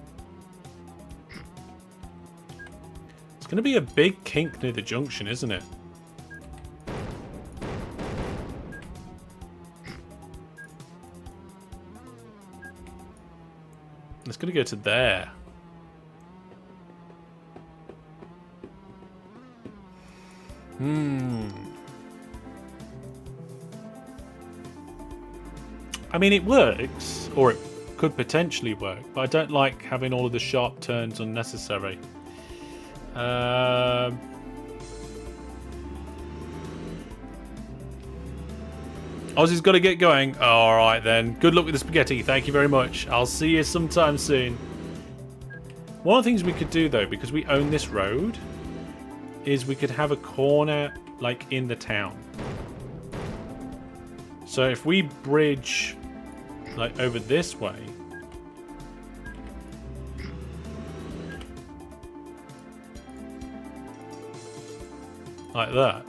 It's going to be a big kink near the junction, isn't it? It's going to go to there. I mean, it works, or it could potentially work, but I don't like having all of the sharp turns unnecessary. Ozzy's got to get going. All right, then. Good luck with the spaghetti. Thank you very much. I'll see you sometime soon. One of the things we could do, though, because we own this road, is we could have a corner, like, in the town. So if we bridge, like, over this way, like that,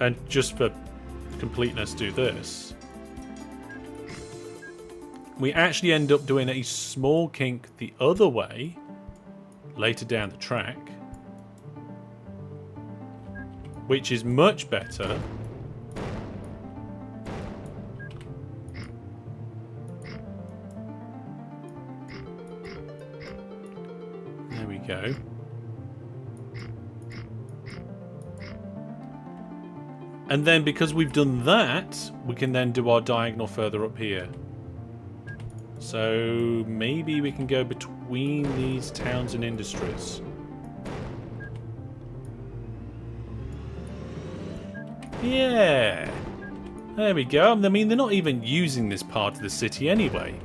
and just for completeness do this, we actually end up doing a small kink the other way later down the track, which is much better. There we go. And then because we've done that, we can then do our diagonal further up here. So maybe we can go between these towns and industries. Yeah. There we go. I mean, they're not even using this part of the city anyway.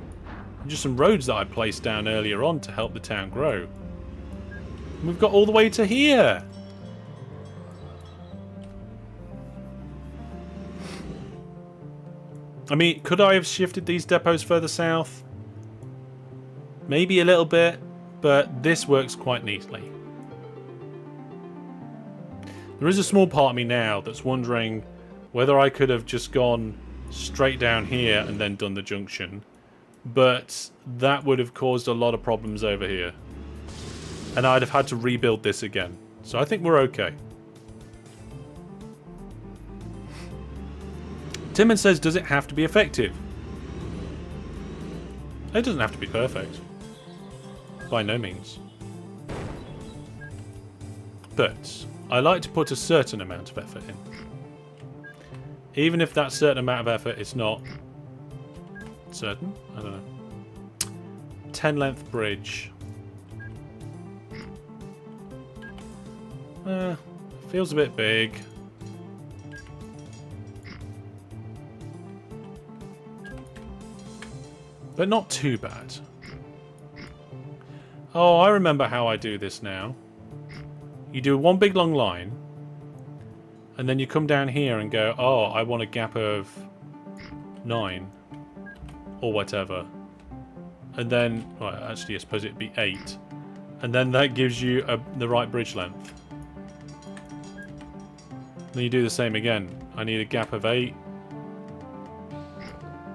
Just some roads that I placed down earlier on to help the town grow. And we've got all the way to here. I mean, could I have shifted these depots further south? Maybe a little bit, but this works quite neatly. There is a small part of me now that's wondering whether I could have just gone straight down here and then done the junction, but that would have caused a lot of problems over here. And I'd have had to rebuild this again. So I think we're okay. Timon says, does it have to be effective? It doesn't have to be perfect. By no means. But I like to put a certain amount of effort in. Even if that certain amount of effort is not certain. I don't know. 10 length bridge. Feels a bit big. But not too bad. Oh, I remember how I do this now. You do one big long line, and then you come down here and go, oh, I want a gap of 9, or whatever. And then, well, actually, I suppose it'd be 8. And then that gives you the right bridge length. Then you do the same again. I need a gap of 8.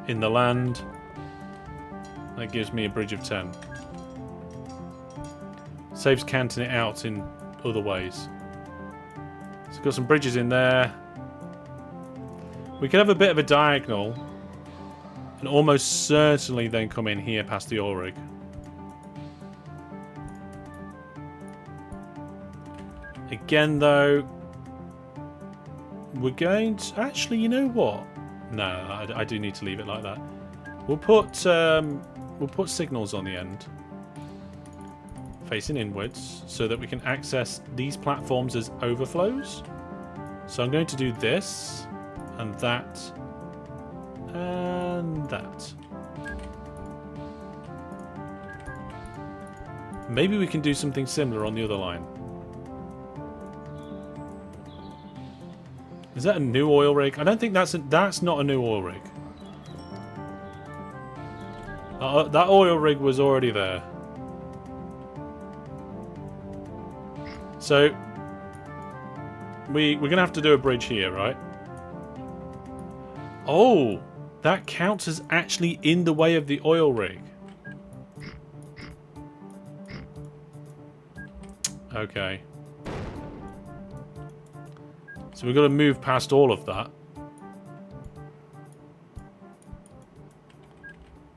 in the land. That gives me a bridge of 10. Saves canting it out in other ways. So we've got some bridges in there. We could have a bit of a diagonal and almost certainly then come in here past the oil rig. Again, though, we're going to... Actually, you know what? No, I do need to leave it like that. We'll put signals on the end, facing inwards, so that we can access these platforms as overflows. So I'm going to do this, and that, and that. Maybe we can do something similar on the other line. Is that a new oil rig? I don't think that's not a new oil rig. That oil rig was already there. So we're gonna have to do a bridge here, right? Oh, that counts as actually in the way of the oil rig. Okay. So we've got to move past all of that.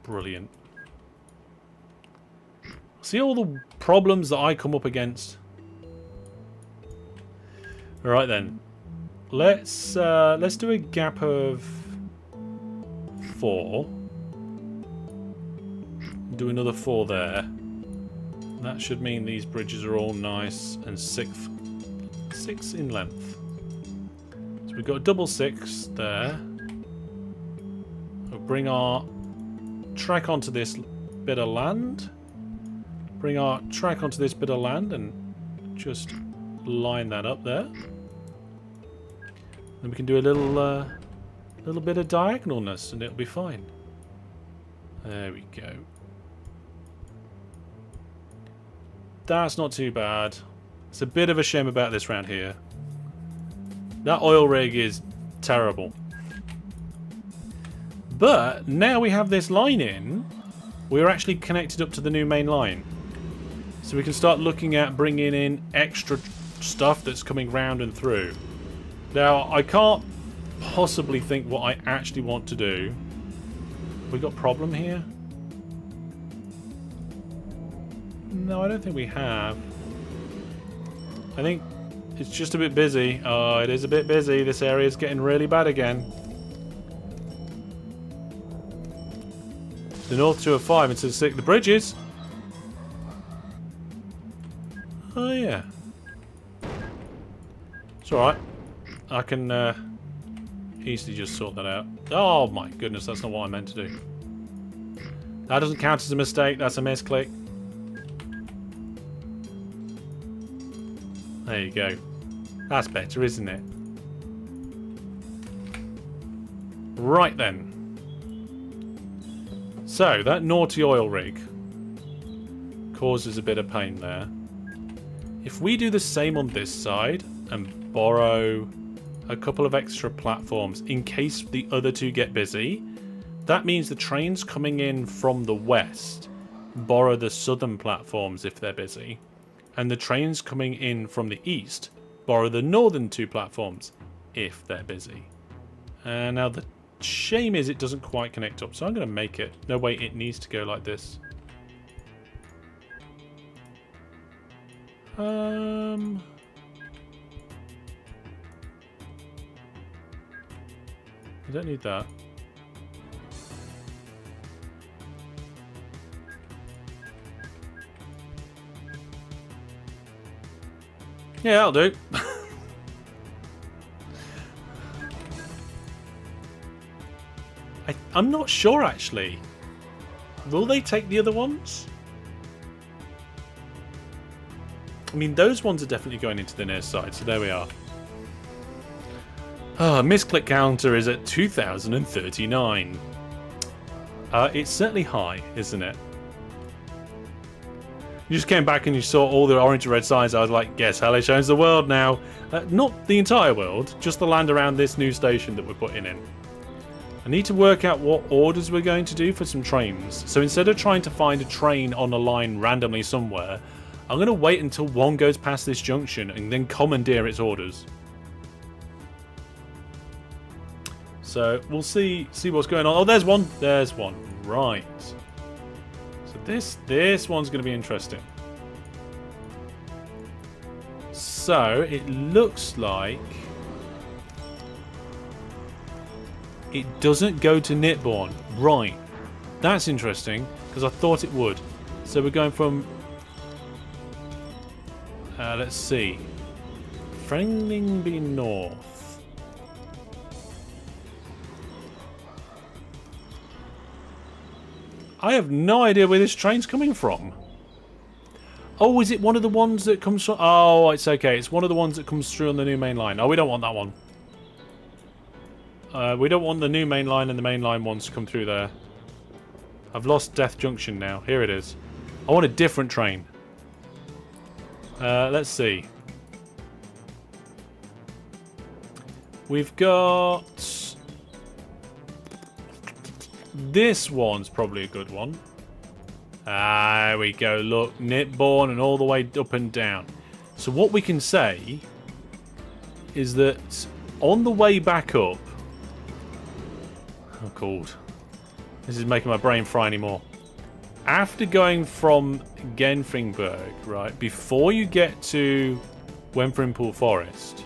Brilliant. See all the problems that I come up against. All right then. Let's do a gap of 4. Do another 4 there. That should mean these bridges are all nice and 6 in length. So we've got a double 6 there. We'll bring our track onto this bit of land. Bring our track onto this bit of land and just line that up there. Then we can do a little bit of diagonalness and it'll be fine. There we go. That's not too bad. It's a bit of a shame about this round here. That oil rig is terrible. But now we have this line in, we're actually connected up to the new main line. So we can start looking at bringing in extra stuff that's coming round and through. Now, I can't possibly think what I actually want to do. We got a problem here? No, I don't think we have. I think it's just a bit busy. Oh, it is a bit busy. This area is getting really bad again. The north 205 instead of 6. The bridges. Oh, yeah. It's alright. I can easily just sort that out. Oh, my goodness. That's not what I meant to do. That doesn't count as a mistake. That's a misclick. There you go. That's better, isn't it? Right then. So, that naughty oil rig causes a bit of pain there. If we do the same on this side and borrow a couple of extra platforms in case the other two get busy, that means the trains coming in from the west borrow the southern platforms if they're busy. And the trains coming in from the east borrow the northern 2 platforms if they're busy. Now the shame is it doesn't quite connect up, so I'm going to make it. No way, it needs to go like this. I don't need that. Yeah, that'll do. I'm not sure, actually. Will they take the other ones? I mean, those ones are definitely going into the near side, so there we are. Misclick counter is at 2039. It's certainly high, isn't it? You just came back and you saw all the orange and red signs. I was like, yes, Hellish owns the world now. Not the entire world, just the land around this new station that we're putting in. I need to work out what orders we're going to do for some trains. So instead of trying to find a train on a line randomly somewhere, I'm going to wait until one goes past this junction and then commandeer its orders. So we'll see what's going on. Oh, there's one. There's one. Right. So this one's going to be interesting. So it looks like it doesn't go to Nitborn. Right. That's interesting because I thought it would. So we're going from... let's see. Frenlingby North. I have no idea where this train's coming from. Oh, is it one of the ones that comes from... Oh, it's okay. It's one of the ones that comes through on the new main line. Oh, we don't want that one. We don't want the new main line and the main line ones to come through there. I've lost Death Junction now. Here it is. I want a different train. Let's see. We've got... This one's probably a good one. There we go. Look, Nitborn and all the way up and down. So what we can say is that on the way back up... Oh, cold. This is making my brain fry anymore. After going from Genfringberg, right, before you get to Wemfrimpool Forest,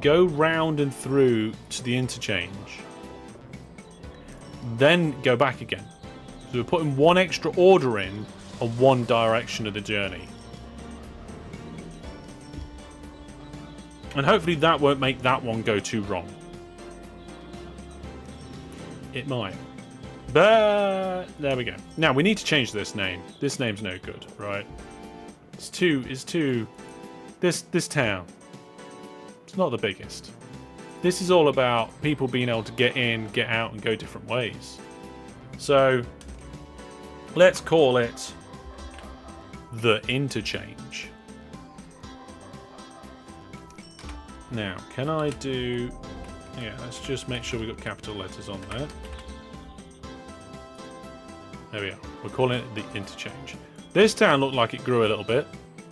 go round and through to the interchange. Then go back again. So we're putting one extra order in on one direction of the journey. And hopefully that won't make that one go too wrong. It might. But there we go. Now we need to change this name. This name's no good, right? It's too this town. It's not the biggest. This is all about people being able to get in, get out, and go different ways. So let's call it the interchange. Now, can I do... Yeah, let's just make sure we've got capital letters on there. There we are. We're calling it the interchange. This town looked like it grew a little bit.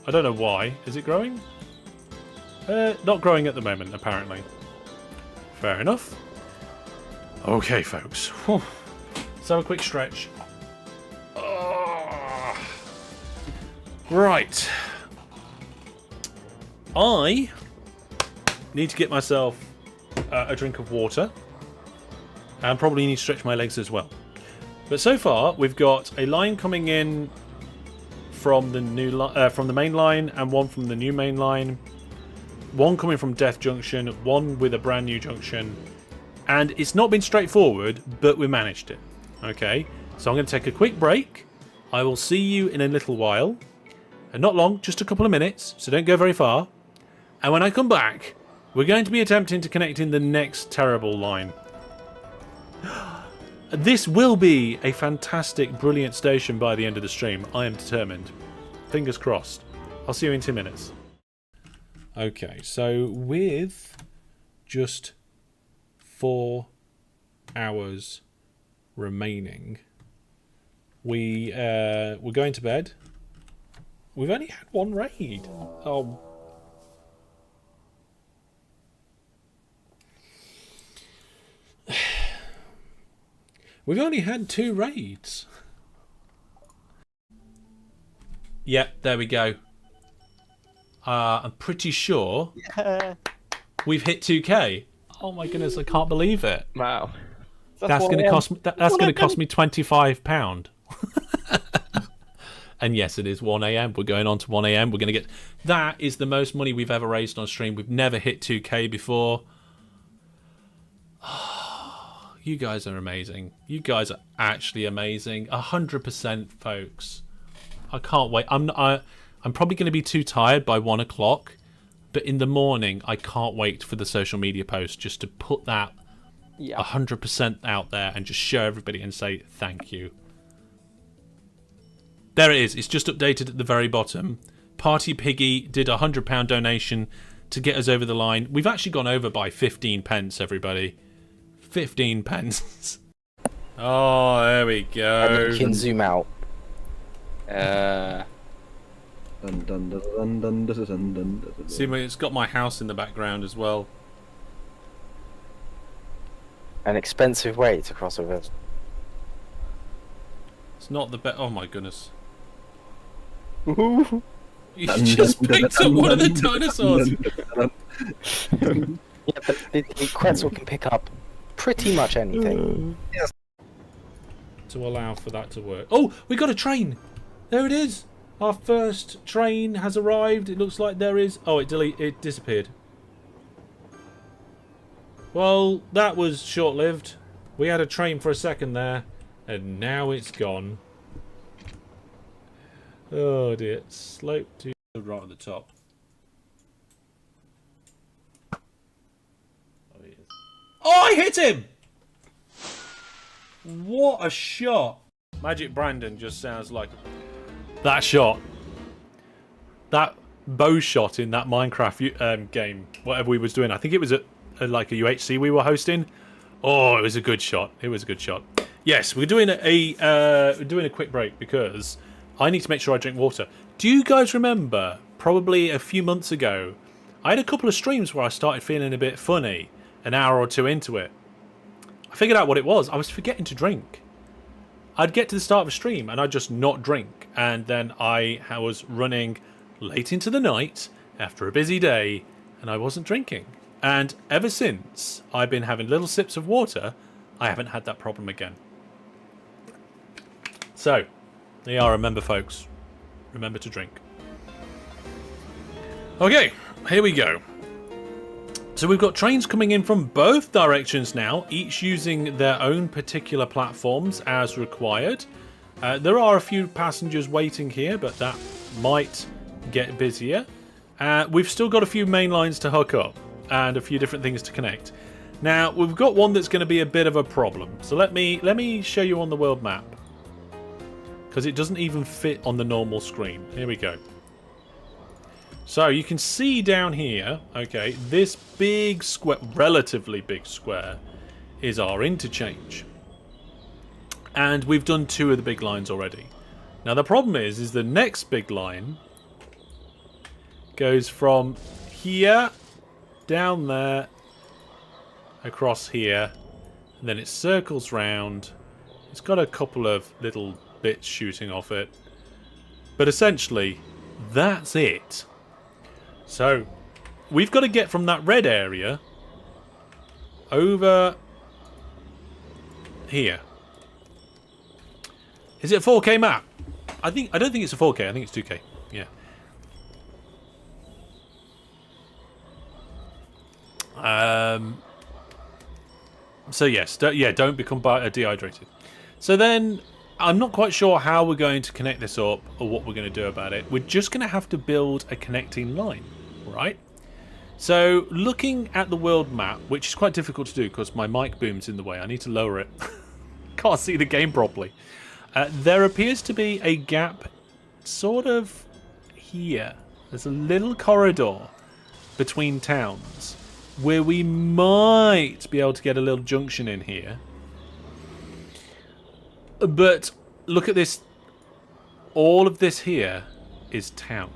I don't know why. Is it growing? Not growing at the moment, apparently. Fair enough. Okay, folks. Whew. Let's have a quick stretch. Right. I need to get myself a drink of water. And probably need to stretch my legs as well. But so far, we've got a line coming in from the new from the main line, and one from the new main line. One coming from Death Junction, one with a brand new junction. And it's not been straightforward, but we managed it. Okay, so I'm going to take a quick break. I will see you in a little while. And not long, just a couple of minutes, so don't go very far. And when I come back, we're going to be attempting to connect in the next terrible line. This will be a fantastic, brilliant station by the end of the stream. I am determined. Fingers crossed. I'll see you in 2 minutes. Okay, so with just 4 hours remaining, we're going to bed. We've only had one raid. Oh. We've only had 2 raids. Yep, there we go. I'm pretty sure we've hit 2k. Oh my goodness, I can't believe it. Wow. That's going to cost me. That's going to cost me £25. And yes, it is 1 a.m. We're going on to 1 a.m. We're going to get... That is the most money we've ever raised on stream. We've never hit 2k before. You guys are amazing. You guys are actually amazing. 100%, folks. I can't wait. I'm probably going to be too tired by 1 o'clock, but in the morning, I can't wait for the social media post just to put that 100% out there and just show everybody and say thank you. There it is. It's just updated at the very bottom. Party Piggy did a £100 donation to get us over the line. We've actually gone over by 15 pence, everybody. 15 pence. Oh, there we go. And then you can zoom out. See, it's got my house in the background as well. An expensive way to cross a river. It's not the best. Oh my goodness. You just picked up one of the dinosaurs. Yeah, but the Quetzal can pick up pretty much anything. To allow for that to work. Oh, we got a train. There it is. Our first train has arrived. It looks like there is. Oh, it disappeared. Well, that was short-lived. We had a train for a second there, and now it's gone. Oh dear. Slope to right at the top. Oh, he is. Oh, I hit him! What a shot! Magic Brandon just sounds like that shot. That bow shot in that Minecraft game, whatever we was doing. I think it was like a UHC we were hosting. Oh, it was a good shot. It was a good shot. Yes, we're doing a quick break because I need to make sure I drink water. Do you guys remember, probably a few months ago, I had a couple of streams where I started feeling a bit funny an hour or two into it. I figured out what it was. I was forgetting to drink. I'd get to the start of a stream and I'd just not drink. And then I was running late into the night after a busy day and I wasn't drinking. And ever since I've been having little sips of water, I haven't had that problem again. So, there you are. Remember, folks. Remember to drink. Okay, here we go. So we've got trains coming in from both directions now, each using their own particular platforms as required. There are a few passengers waiting here, but that might get busier. We've still got a few main lines to hook up and a few different things to connect. Now, we've got one that's going to be a bit of a problem. So let me show you on the world map, because it doesn't even fit on the normal screen. Here we go. So you can see down here, okay, this big square, relatively big square, is our interchange. And we've done 2 of the big lines already. Now the problem is the next big line goes from here, down there, across here, and then it circles round. It's got a couple of little bits shooting off it. But essentially, that's it. So, we've got to get from that red area over here. Is it a 4K map? I don't think it's a 4K. I think it's 2K. Yeah. So yes, don't become dehydrated. So then, I'm not quite sure how we're going to connect this up or what we're going to do about it. We're just going to have to build a connecting line, right? So looking at the world map, which is quite difficult to do because my mic boom's in the way. I need to lower it. Can't see the game properly. There appears to be a gap sort of here. There's a little corridor between towns where we might be able to get a little junction in here. But look at this. All of this here is town.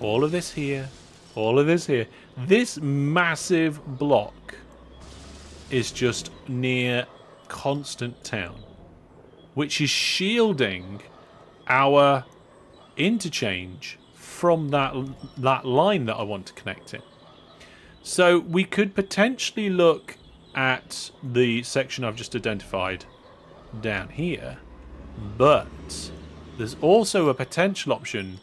All of this here. All of this here. This massive block is just near constant town, which is shielding our interchange from that line that I want to connect it. So we could potentially look at the section I've just identified down here, but there's also a potential option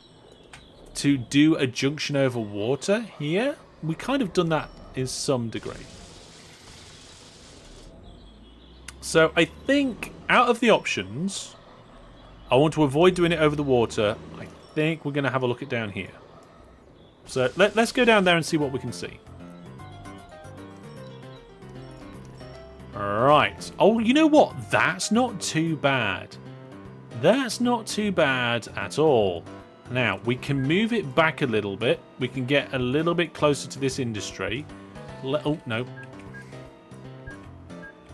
to do a junction over water here. We kind of done that in some degree. So I think out of the options, I want to avoid doing it over the water. I think we're going to have a look at down here. So let's go down there and see what we can see. Right. Oh, you know what? That's not too bad. That's not too bad at all. Now, we can move it back a little bit. We can get a little bit closer to this industry. Oh, no.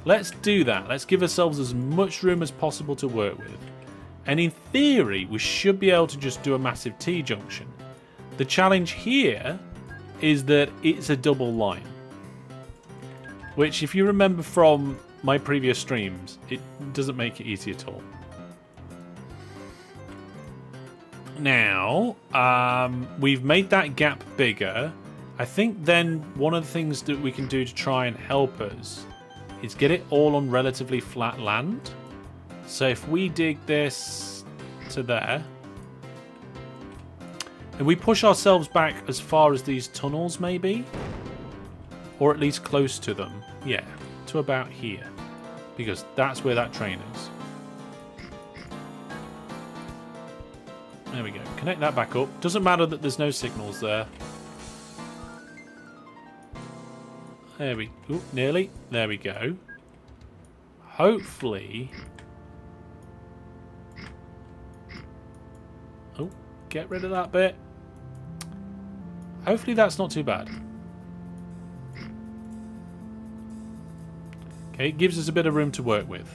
Let's do that. Let's give ourselves as much room as possible to work with. And in theory, we should be able to just do a massive T-junction. The challenge here is that it's a double line. Which, if you remember from my previous streams, it doesn't make it easy at all. Now, we've made that gap bigger. I think then one of the things that we can do to try and help us is get it all on relatively flat land. So if we dig this to there, and we push ourselves back as far as these tunnels maybe, or at least close to them, yeah, to about here, because that's where that train is. There we go. Connect that back up. Doesn't matter that there's no signals there. There we... Ooh, nearly. There we go. Hopefully... Oh, get rid of that bit. Hopefully that's not too bad. Okay, it gives us a bit of room to work with.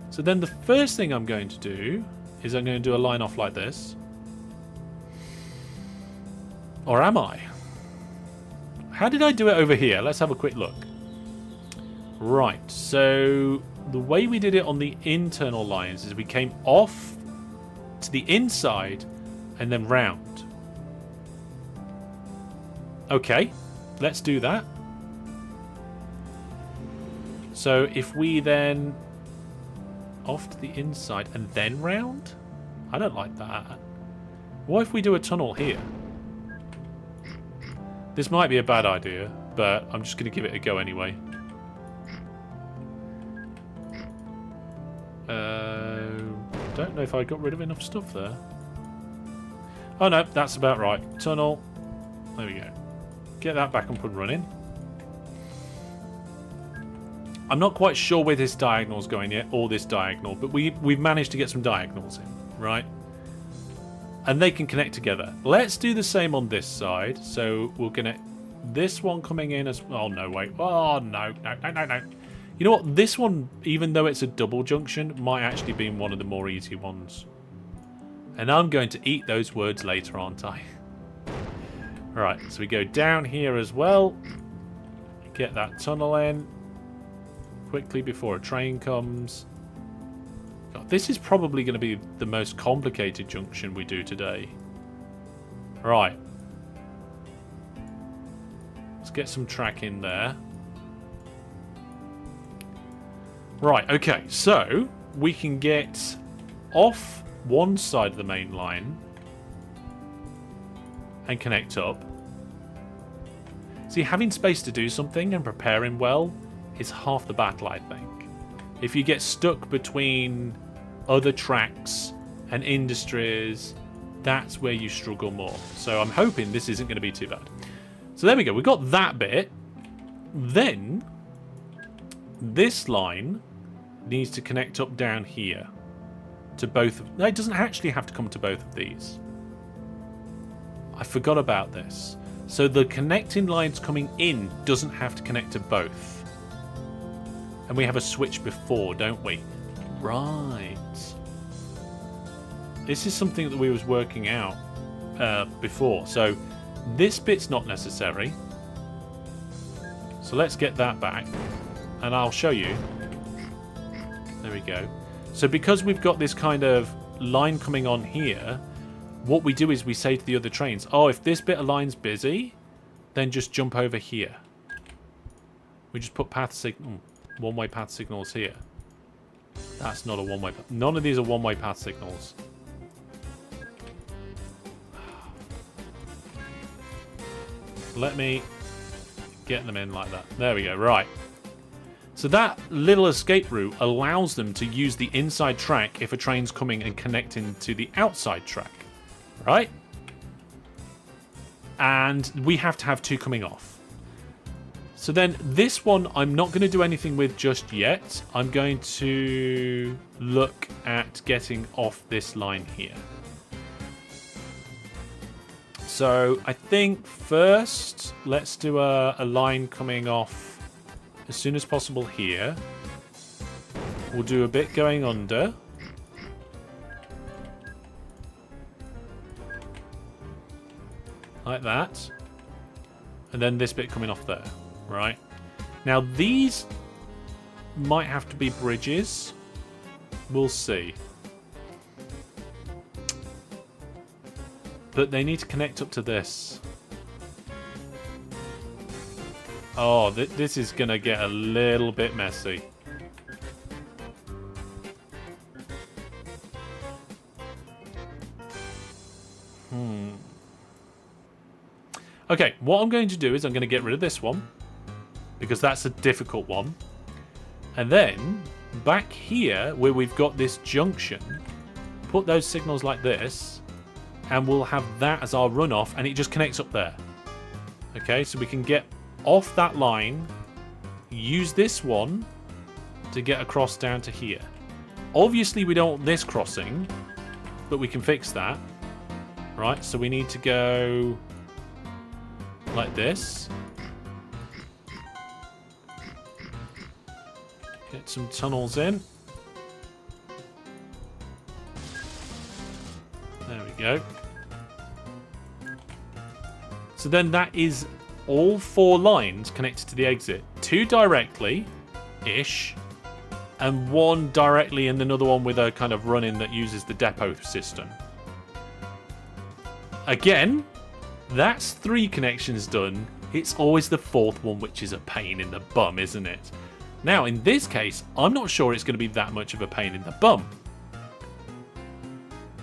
So then the first thing I'm going to do is I'm going to do a line off like this. Or am I? How did I do it over here? Let's have a quick look. Right, so the way we did it on the internal lines is we came off to the inside and then round. Okay, let's do that. So if we then off to the inside and then round? I don't like that. What if we do a tunnel here? This might be a bad idea, but I'm just going to give it a go anyway. Don't know if I got rid of enough stuff there. Oh no, that's about right. Tunnel. There we go. Get that back up and running. I'm not quite sure where this diagonal's going yet, or this diagonal, but we've managed to get some diagonals in, right? And they can connect together. Let's do the same on this side. So we'll connect this one coming in as... Oh, no, wait. Oh, no. You know what? This one, even though it's a double junction, might actually be one of the more easy ones. And I'm going to eat those words later, aren't I? Right, so we go down here as well. Get that tunnel in quickly before a train comes. God, this is probably going to be the most complicated junction we do today. Right. Let's get some track in there. Right, okay, so we can get off one side of the main line and connect up. See, having space to do something and preparing well is half the battle, I think. If you get stuck between other tracks and industries, that's where you struggle more. So I'm hoping this isn't going to be too bad. So there we go. We've got that bit. Then this line needs to connect up down here to both of... No, it doesn't actually have to come to both of these. I forgot about this. So the connecting lines coming in doesn't have to connect to both. And we have a switch before, don't we? Right. This is something that we was working out before. So this bit's not necessary. So let's get that back. And I'll show you. There we go. So because we've got this kind of line coming on here, what we do is we say to the other trains, oh, if this bit of line's busy, then just jump over here. We just put path signal, one-way path signals here. That's not a one-way. None of these are one-way path signals. Let me get them in like that. There we go. Right. So that little escape route allows them to use the inside track if a train's coming and connecting to the outside track. Right? And we have to have two coming off. So then this one I'm not going to do anything with just yet. I'm going to look at getting off this line here. So I think first let's do a line coming off as soon as possible here. We'll do a bit going under. Like that. And then this bit coming off there. Right. Now these might have to be bridges. We'll see. But they need to connect up to this. Oh, this is going to get a little bit messy. Okay, what I'm going to do is I'm going to get rid of this one, because that's a difficult one. And then, back here, where we've got this junction, put those signals like this, and we'll have that as our runoff, and it just connects up there. Okay, so we can get off that line, use this one to get across down to here. Obviously, we don't want this crossing, but we can fix that. Right, so we need to go like this. Get some tunnels in. There we go. So then that is all 4 lines connected to the exit. 2 directly-ish, and 1 directly and another one with a kind of run-in that uses the depot system. Again, that's 3 connections done. It's always the 4th one which is a pain in the bum, isn't it? Now, in this case, I'm not sure it's going to be that much of a pain in the bum.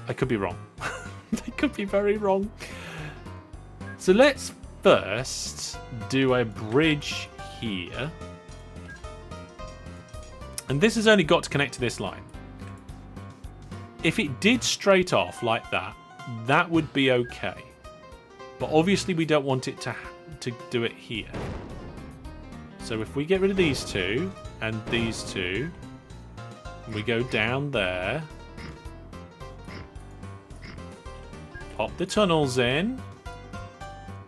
I could be wrong. I could be very wrong. So let's first do a bridge here. And this has only got to connect to this line. If it did straight off like that, that would be okay. But obviously we don't want it to do it here. So if we get rid of these 2 and these 2, and we go down there, pop the tunnels in,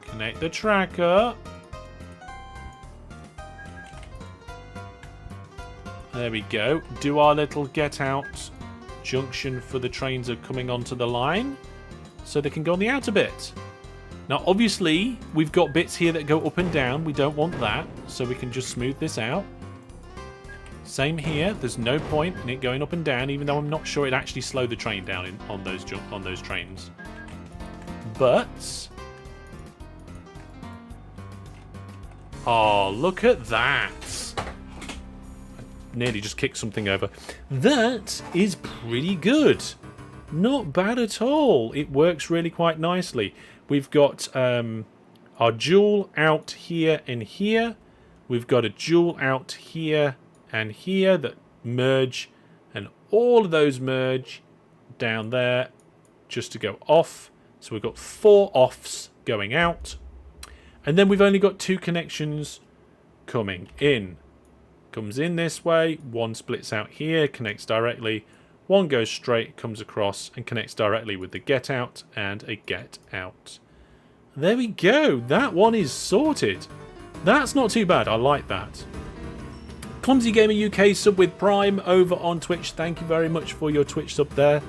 connect the track up. There we go. Do our little get out junction for the trains are coming onto the line, so they can go on the outer bit. Now, obviously, we've got bits here that go up and down. We don't want that, so we can just smooth this out. Same here. There's no point in it going up and down, even though I'm not sure it actually slowed the train down on those trains. But oh, look at that! I nearly just kicked something over. That is pretty good. Not bad at all. It works really quite nicely. We've got our jewel out here and here. We've got a jewel out here and here that merge, and all of those merge down there just to go off. So we've got 4 offs going out. And then we've only got 2 connections coming in. Comes in this way, 1 splits out here, connects directly. 1 goes straight, comes across, and connects directly with the get out and a get out. There we go. That one is sorted. That's not too bad. I like that. Clumsy Gamer UK sub with Prime over on Twitch. Thank you very much for your Twitch sub there.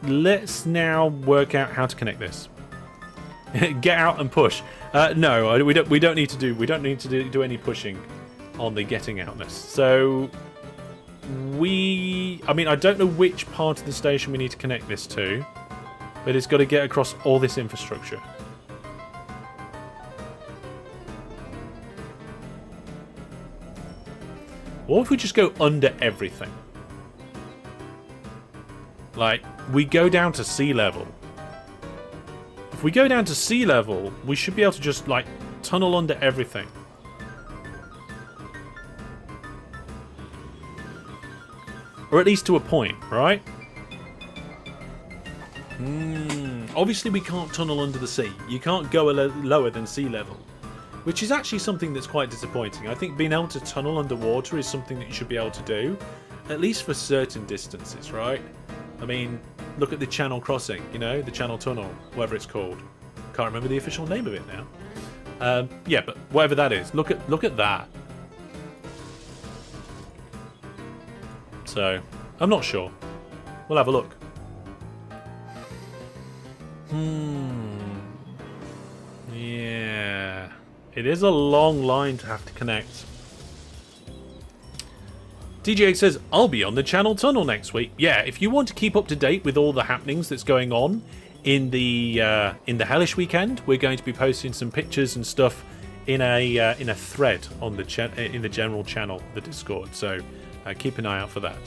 Let's now work out how to connect this. Get out and push. No, we don't need to do any pushing on the getting outness. So I mean, I don't know which part of the station we need to connect this to, but it's got to get across all this infrastructure. What if we just go under everything? Like, we go down to sea level. If we go down to sea level, we should be able to just, like, tunnel under everything. Or at least to a point, right? Obviously, we can't tunnel under the sea. You can't go lower than sea level, which is actually something that's quite disappointing. I think being able to tunnel underwater is something that you should be able to do, at least for certain distances, right? I mean, look at the Channel Crossing, you know, the Channel Tunnel, whatever it's called. Can't remember the official name of it now. Yeah, but whatever that is, look at that. So, I'm not sure. We'll have a look. Yeah. It is a long line to have to connect. DJ says, I'll be on the Channel Tunnel next week. Yeah, if you want to keep up to date with all the happenings that's going on in the Hellish weekend, we're going to be posting some pictures and stuff in a thread on the in the general channel, the Discord. So keep an eye out for that.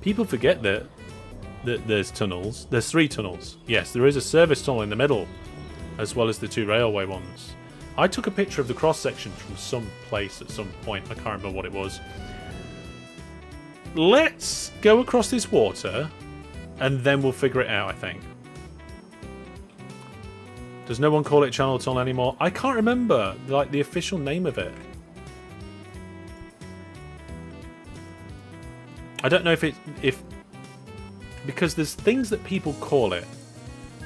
People forget that there's tunnels. There's 3 tunnels. Yes, there is a service tunnel in the middle, as well as the 2 railway ones. I took a picture of the cross section from some place at some point. I can't remember what it was. Let's go across this water, and then we'll figure it out, I think. Does no one call it Channel Tunnel anymore? I can't remember, like, the official name of it. I don't know if because there's things that people call it,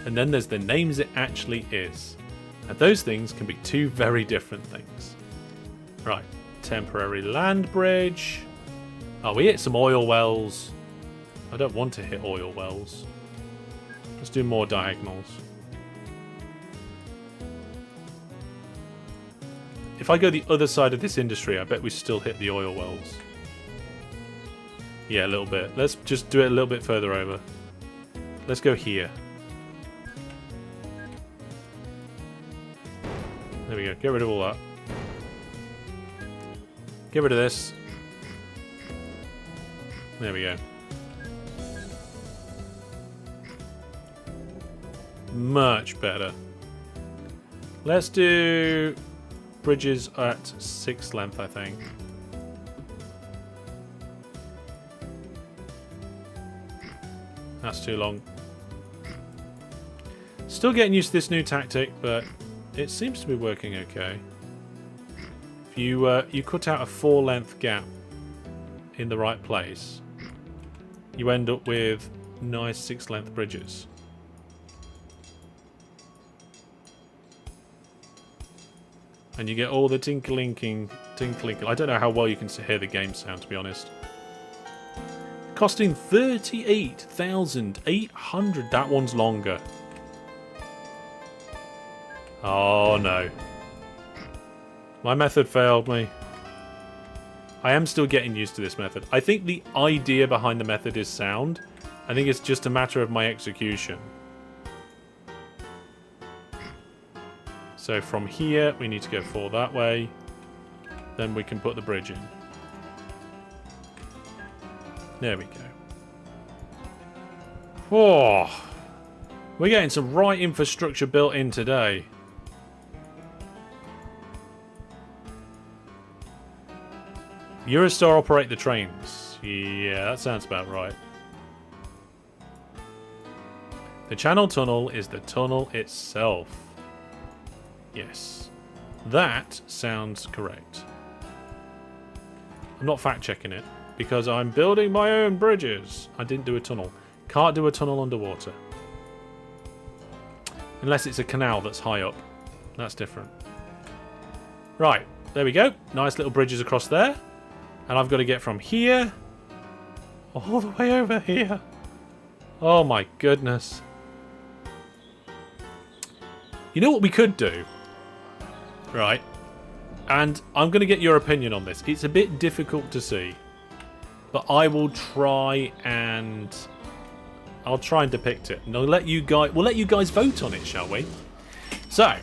and then there's the names it actually is. And those things can be 2 very different things. Right, temporary land bridge. Oh, we hit some oil wells. I don't want to hit oil wells. Let's do more diagonals. If I go the other side of this industry, I bet we still hit the oil wells. Yeah, a little bit. Let's just do it a little bit further over. Let's go here. There we go. Get rid of all that. Get rid of this. There we go. Much better. Let's do bridges at 6 length, I think. That's too long. Still getting used to this new tactic, but it seems to be working okay. If you cut out a 4 length gap in the right place, you end up with nice 6 length bridges. And you get all the tinkling. I don't know how well you can hear the game sound, to be honest. Costing 38,800. That one's longer. Oh no. My method failed me. I am still getting used to this method. I think the idea behind the method is sound. I think it's just a matter of my execution. So from here, we need to go 4 that way. Then we can put the bridge in. There we go. Oh, we're getting some right infrastructure built in today. Eurostar operate the trains. Yeah, that sounds about right. The Channel Tunnel is the tunnel itself. Yes. That sounds correct. I'm not fact-checking it, because I'm building my own bridges. I didn't do a tunnel. Can't do a tunnel underwater. Unless it's a canal that's high up. That's different. Right, there we go. Nice little bridges across there. And I've got to get from here all the way over here. Oh my goodness. You know what we could do? Right. And I'm going to get your opinion on this. It's a bit difficult to see. But I will try and... I'll try and depict it. And we'll let you guys vote on it, shall we? So,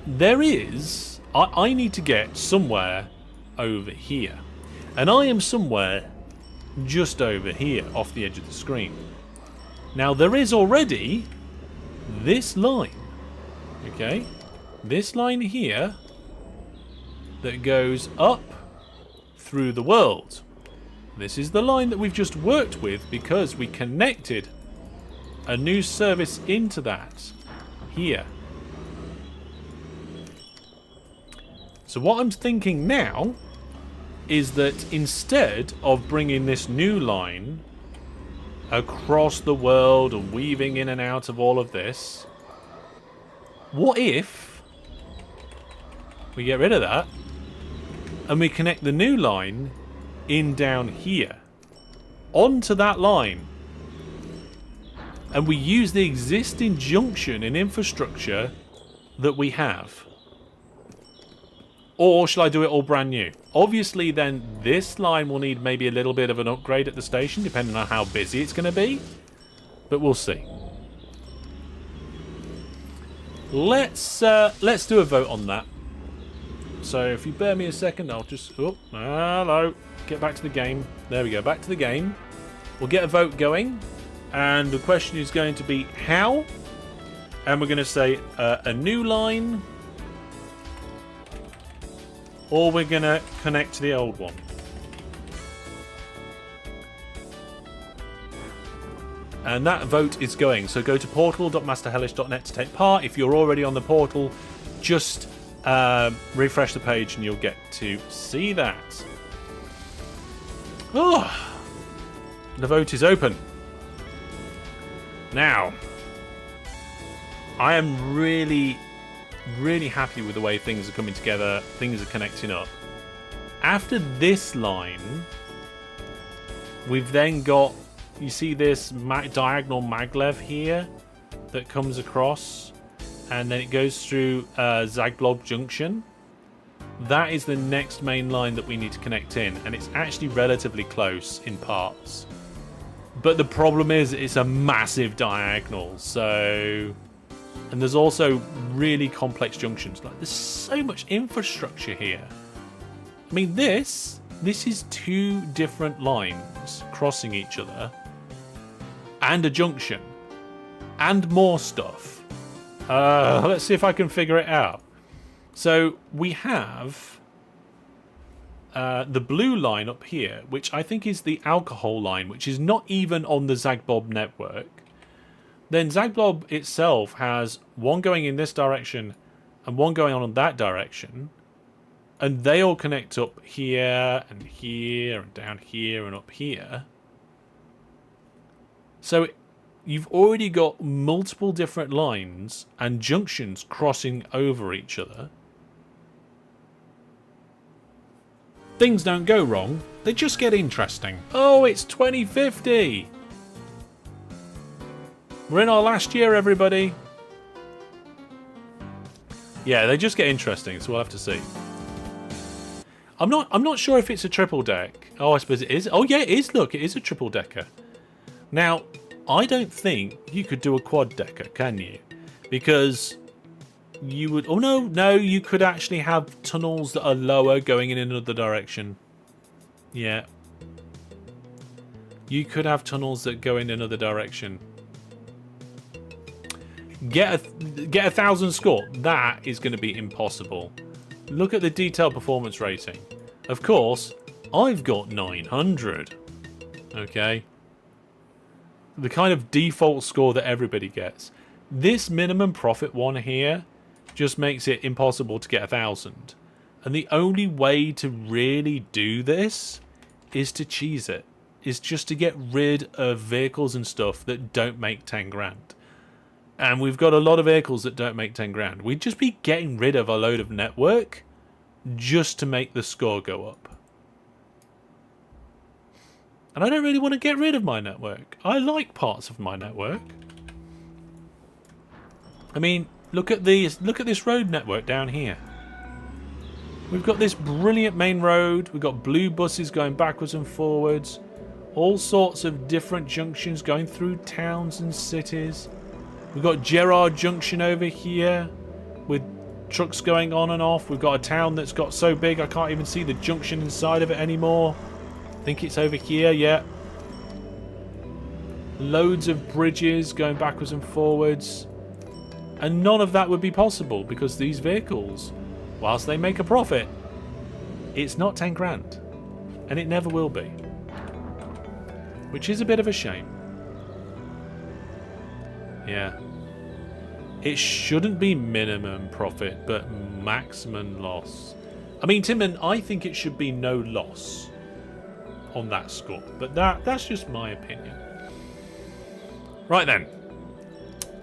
there is... I need to get somewhere over here. And I am somewhere just over here, off the edge of the screen. Now, there is already this line. Okay? This line here that goes up through the world. This is the line that we've just worked with because we connected a new service into that here. So what I'm thinking now is that instead of bringing this new line across the world and weaving in and out of all of this, what if We get rid of that. And we connect the new line in down here. Onto that line. And we use the existing junction and infrastructure that we have. Or shall I do it all brand new? Obviously, then, this line will need maybe a little bit of an upgrade at the station, depending on how busy it's going to be. But we'll see. Let's do a vote on that. So, if you bear me a second, I'll just... Oh, hello. Get back to the game. There we go, back to the game. We'll get a vote going. And the question is going to be how? And we're going to say a new line... or we're going to connect to the old one. And that vote is going. So go to portal.masterhellish.net to take part. If you're already on the portal, just refresh the page and you'll get to see that. Oh, the vote is open. Now, I am really happy with the way things are coming together. Things are connecting up. After this line, we've then got, you see this diagonal maglev here that comes across, and then it goes through Zagblob Junction. That is the next main line that we need to connect in, and it's actually relatively close in parts. But the problem is it's a massive diagonal, so... And there's also really complex junctions. Like, there's so much infrastructure here. I mean, this is two different lines crossing each other. And a junction. And more stuff. Let's see if I can figure it out. So, we have the blue line up here, which I think is the alcohol line, which is not even on the Zagblob network. Then Zagblob itself has one going in this direction and one going on that direction. And they all connect up here and here and down here and up here. So you've already got multiple different lines and junctions crossing over each other. Things don't go wrong, they just get interesting. Oh, it's 2050! We're in our last year, everybody. Yeah, they just get interesting, so we'll have to see. I'm not sure if it's a triple deck. Oh, I suppose it is. Oh yeah, it is. Look, it is a triple decker. Now, I don't think you could do a quad decker, can you? Because you would... Oh no, you could actually have tunnels that are lower going in another direction. Yeah. You could have tunnels that go in another direction. Get a 1,000 score. That is going to be impossible. Look at the detailed performance rating. Of course, I've got 900. Okay. The kind of default score that everybody gets. This minimum profit one here just makes it impossible to get 1,000. And the only way to really do this is to cheese it. Is just to get rid of vehicles and stuff that don't make 10 grand. And we've got a lot of vehicles that don't make 10 grand. We'd just be getting rid of a load of network just to make the score go up. And I don't really want to get rid of my network. I like parts of my network. I mean, look at this road network down here. We've got this brilliant main road. We've got blue buses going backwards and forwards. All sorts of different junctions going through towns and cities. We've got Gerrard Junction over here with trucks going on and off. We've got a town that's got so big I can't even see the junction inside of it anymore. I think it's over here, yeah. Loads of bridges going backwards and forwards. And none of that would be possible because these vehicles, whilst they make a profit, it's not 10 grand. And it never will be. Which is a bit of a shame. Yeah. It shouldn't be minimum profit, but maximum loss. I mean, Timon, I think it should be no loss on that score. But that's just my opinion. Right then.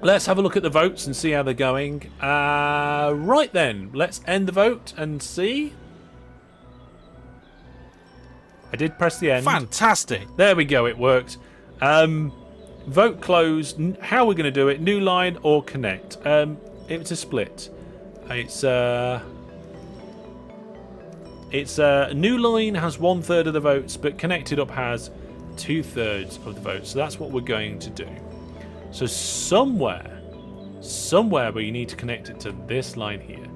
let's have a look at the votes and see how they're going. Right then, let's end the vote and see. I did press the end. Fantastic. There we go, it worked. Vote closed. How are we going to do it? New line or connect? It's a split. It's new line has 1/3 of the votes, but connected up has 2/3 of the votes. So that's what we're going to do. So somewhere we need to connect it to this line here.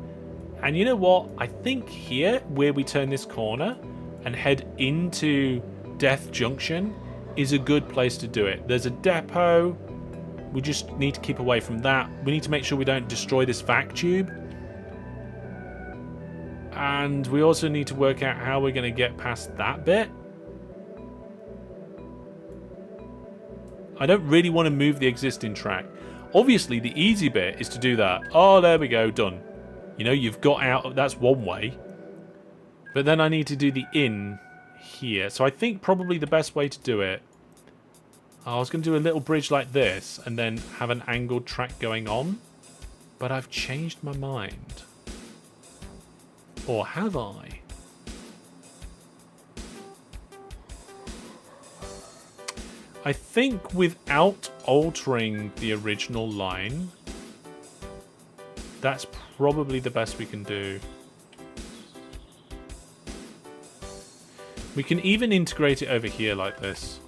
And you know what? I think here, where we turn this corner and head into Death Junction, is a good place to do it. There's a depot. We just need to keep away from that. We need to make sure we don't destroy this vac tube. And we also need to work out how we're going to get past that bit. I don't really want to move the existing track. Obviously, the easy bit is to do that. Oh, there we go, done. You know, you've got out. That's one way. But then I need to do the in here. So I think probably the best way to do it... I was going to do a little bridge like this and then have an angled track going on. But I've changed my mind. Or have I? I think without altering the original line, that's probably the best we can do. We can even integrate it over here like this.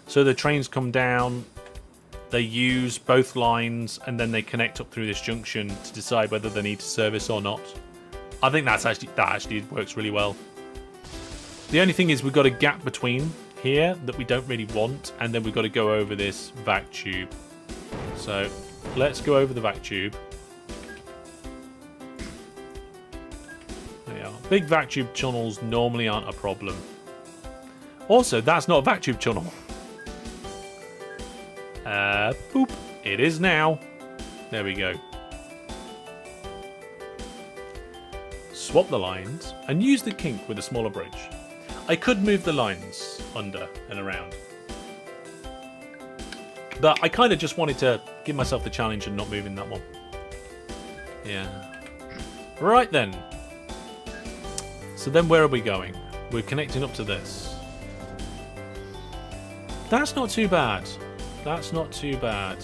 So the trains come down, they use both lines, and then they connect up through this junction to decide whether they need to service or not. I think that actually works really well. The only thing is we've got a gap between here that we don't really want, and then we've got to go over this vac tube. So let's go over the vac tube. There we are. Big vac tube tunnels normally aren't a problem. Also, that's not a vac tube tunnel. Boop. It is now. There we go. Swap the lines and use the kink with a smaller bridge. I could move the lines under and around. But I kind of just wanted to give myself the challenge and not moving that one. Yeah. Right then. So then where are we going? We're connecting up to this. That's not too bad. That's not too bad.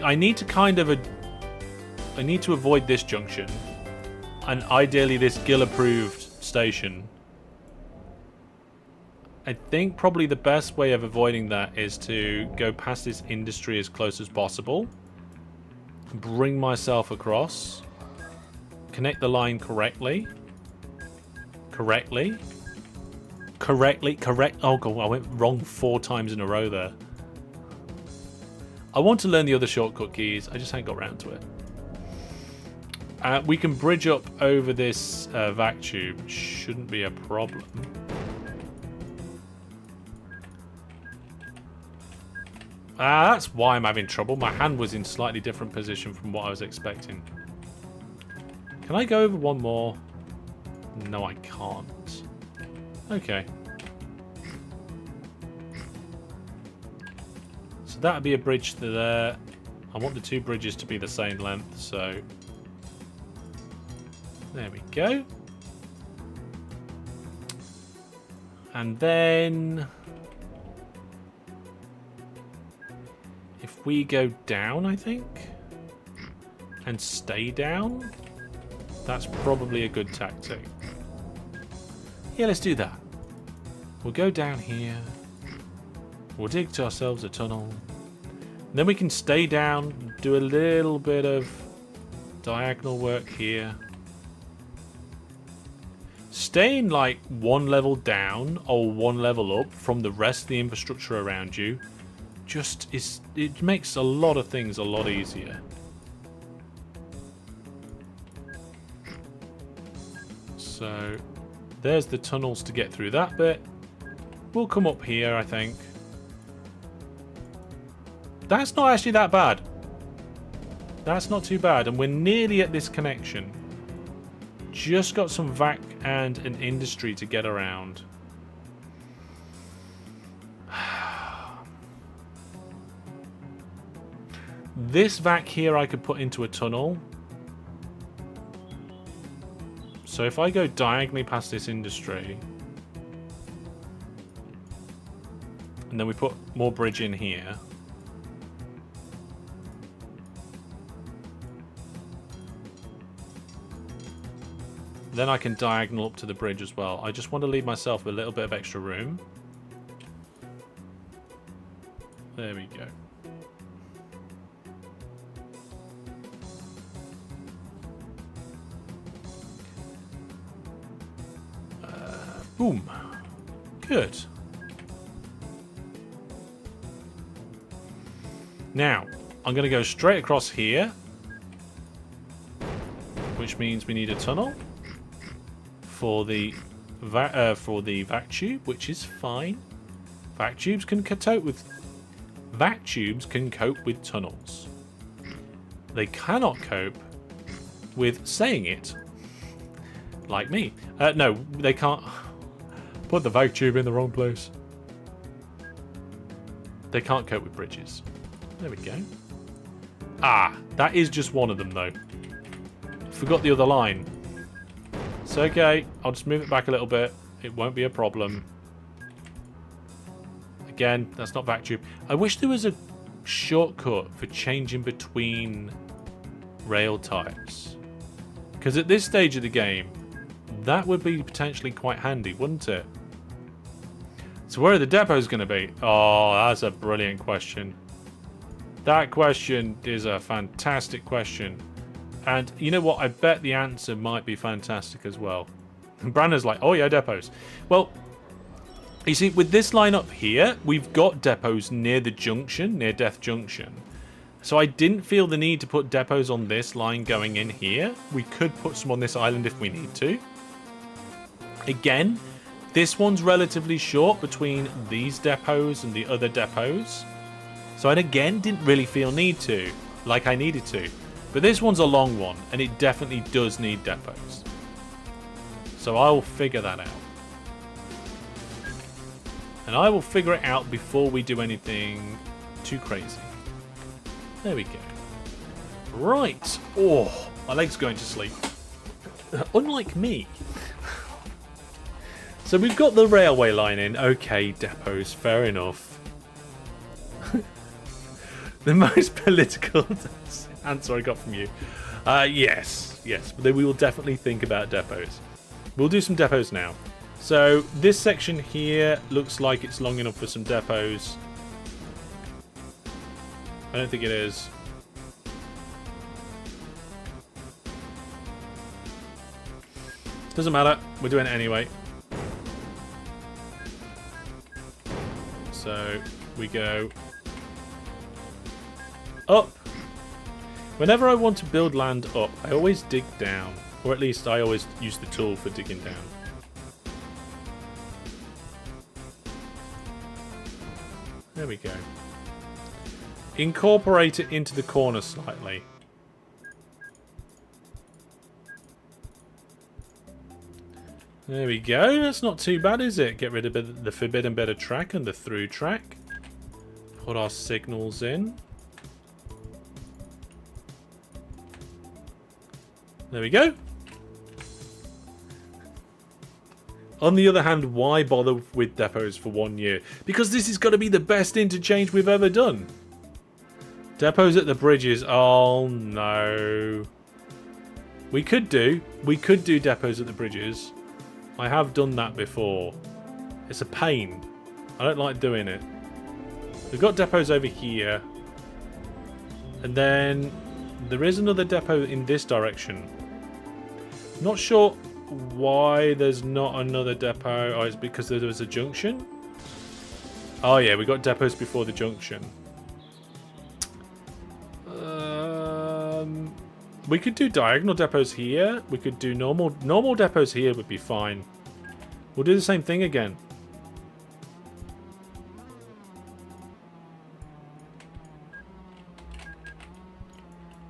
I need to kind of I need to avoid this junction, and ideally this Gill-approved station. I think probably the best way of avoiding that is to go past this industry as close as possible, bring myself across, connect the line correctly. Correct. Oh god, I went wrong 4 times in a row there. I want to learn the other shortcut keys. I just haven't got around to it. We can bridge up over this vac tube. Shouldn't be a problem. That's why I'm having trouble. My hand was in slightly different position from what I was expecting. Can I go over one more? No, I can't. Okay. So that would be a bridge to there. I want the 2 bridges to be the same length, so... There we go. And then... if we go down, I think, and stay down, that's probably a good tactic. Yeah, let's do that. We'll go down here. We'll dig to ourselves a tunnel. Then we can stay down, do a little bit of diagonal work here. Staying like 1 level down or 1 level up from the rest of the infrastructure around you just is, it makes a lot of things a lot easier. So there's the tunnels to get through that bit. We'll come up here, I think. That's not actually that bad. That's not too bad, and we're nearly at this connection. just got some vac and an industry to get around. This vac here I could put into a tunnel. So if I go diagonally past this industry, and then we put more bridge in here. Then I can diagonal up to the bridge as well. I just want to leave myself a little bit of extra room. There we go. Boom. Good. Now, I'm going to go straight across here, which means we need a tunnel for the vac tube, which is fine. Vac tubes can cope with tunnels. They cannot cope with saying it, like me. No, they can't. Put the vac tube in the wrong place. They can't cope with bridges. There we go. Ah, that is just one of them, though. Forgot the other line. It's okay. I'll just move it back a little bit. It won't be a problem. Again, that's not vac tube. I wish there was a shortcut for changing between rail types. Because at this stage of the game, that would be potentially quite handy, wouldn't it? So where are the depots going to be? Oh, that's a brilliant question. That question is a fantastic question. And you know what? I bet the answer might be fantastic as well. And Brandon's like, oh yeah, depots. Well, you see, with this line up here, we've got depots near the junction, near Death Junction. So I didn't feel the need to put depots on this line going in here. We could put some on this island if we need to. Again, this one's relatively short between these depots and the other depots. So I, again, didn't really feel need to, like I needed to. But this one's a long one, and it definitely does need depots. So I will figure that out. And I will figure it out before we do anything too crazy. There we go. Right. Oh, my leg's going to sleep. Unlike me. So we've got the railway line in. Okay, depots, fair enough. The most political answer I got from you. Yes, but we will definitely think about depots. We'll do some depots now. So this section here looks like it's long enough for some depots. I don't think it is. Doesn't matter. We're doing it anyway. So we go up. Whenever I want to build land up, I always dig down. Or at least I always use the tool for digging down. There we go. Incorporate it into the corner slightly. There we go. That's not too bad, is it? Get rid of the forbidden bed of track and the through track. Put our signals in. There we go. On the other hand, why bother with depots for 1 year? Because this is going to be the best interchange we've ever done. Depots at the bridges. Oh no. We could do depots at the bridges. I have done that before. It's a pain. I don't like doing it. We've got depots over here. And then there is another depot in this direction. Not sure why there's not another depot. Oh, it's because there was a junction? Oh yeah, we got depots before the junction. We could do diagonal depots here. We could do normal depots here would be fine. We'll do the same thing again.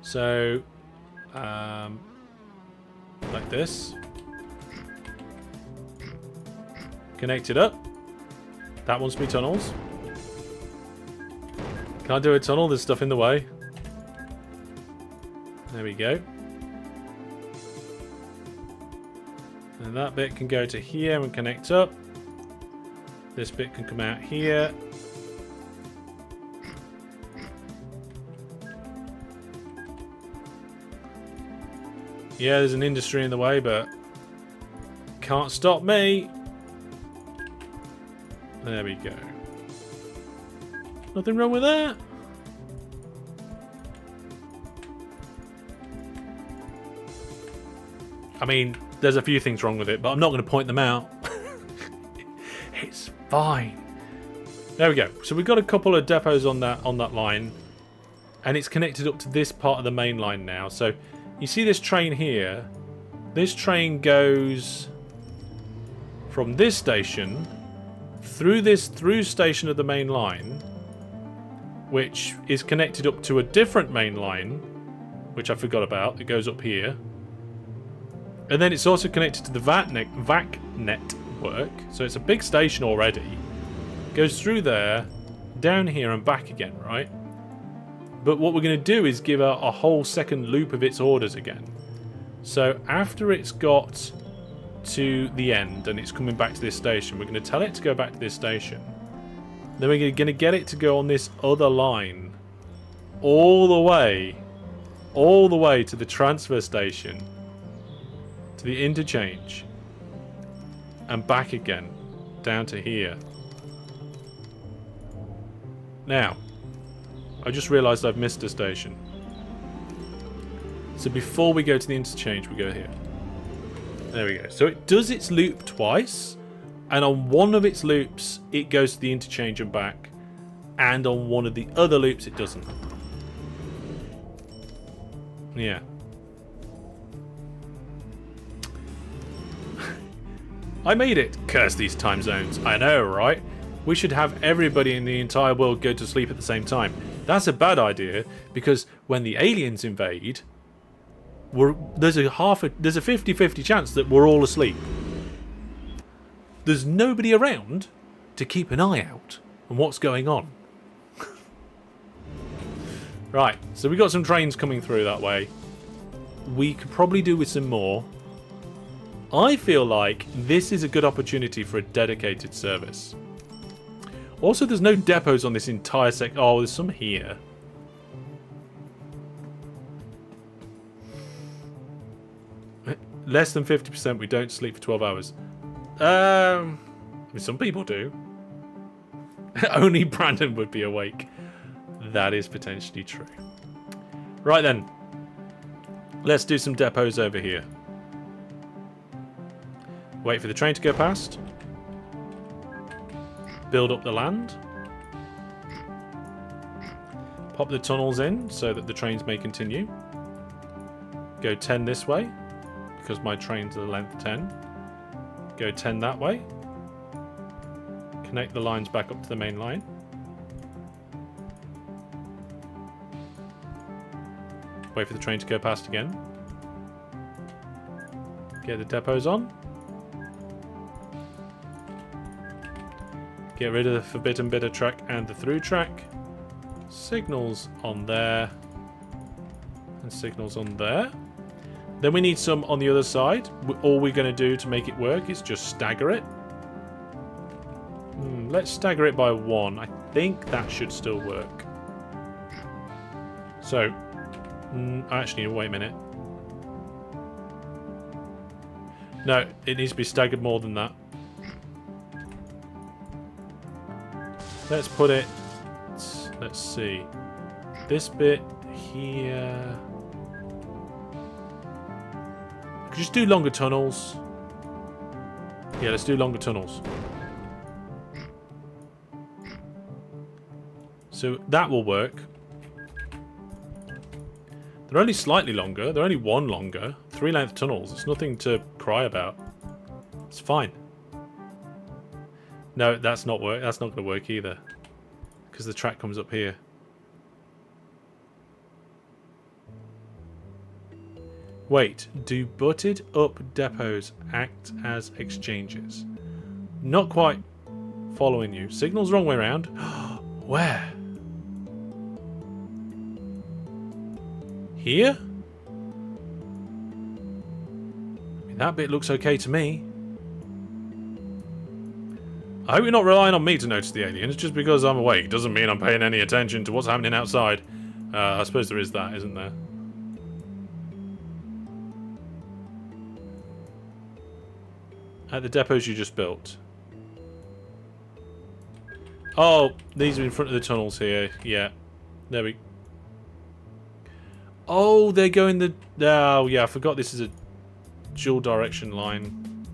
So, Like this. Connect it up. That wants to be tunnels. Can't do a tunnel, there's stuff in the way. There we go. And that bit can go to here and connect up. This bit can come out here. Yeah, there's an industry in the way, but can't stop me. There we go. Nothing wrong with that. I mean, there's a few things wrong with it, but I'm not going to point them out. It's fine. There we go. So we've got a couple of depots on that line, and it's connected up to this part of the main line now. So you see this train here. This train goes from this station through this through station of the main line, which is connected up to a different main line, which I forgot about. It goes up here. And then it's also connected to the VAC network. So it's a big station already. Goes through there, down here and back again, right? But what we're going to do is give a whole second loop of its orders again. So after it's got to the end and it's coming back to this station, we're going to tell it to go back to this station. Then we're going to get it to go on this other line all the way to the transfer station, to the interchange, and back again down to here. Now, I just realised I've missed a station. So before we go to the interchange, we go here. There we go. So it does its loop twice, and on one of its loops, it goes to the interchange and back, and on one of the other loops, it doesn't. Yeah. I made it. Curse these time zones. I know, right? We should have everybody in the entire world go to sleep at the same time. That's a bad idea, because when the aliens invade, there's a 50-50 chance that we're all asleep. There's nobody around to keep an eye out on what's going on. Right, so we got some trains coming through that way. We could probably do with some more. I feel like this is a good opportunity for a dedicated service. Also, there's no depots on this entire Oh, there's some here. Less than 50%, we don't sleep for 12 hours. I mean, some people do. Only Brandon would be awake. That is potentially true. Right then. Let's do some depots over here. Wait for the train to go past. Build up the land. Pop the tunnels in so that the trains may continue. Go 10 this way, because my train's the length 10. Go 10 that way. Connect the lines back up to the main line. Wait for the train to go past again. Get the depots on. Get rid of the forbidden bidder track and the through track. Signals on there. And signals on there. Then we need some on the other side. All we're going to do to make it work is just stagger it. Let's stagger it by 1. I think that should still work. So, actually, wait a minute. No, it needs to be staggered more than that. Let's put it, let's see, this bit here. Could just do longer tunnels. Yeah, let's do longer tunnels. So that will work. They're only slightly longer. They're only 1 longer. 3-length tunnels. It's nothing to cry about. It's fine. No, that's not work. That's not going to work either, because the track comes up here. Wait, do butted up depots act as exchanges? Not quite following you. Signal's wrong way around. Where? Here? I mean, that bit looks okay to me. I hope you're not relying on me to notice the aliens. Just because I'm awake doesn't mean I'm paying any attention to what's happening outside. I suppose there is that, isn't there? At the depots you just built. Oh, these are in front of the tunnels here. Yeah. There we... Oh, they're going the... Oh, yeah, I forgot this is a dual direction line.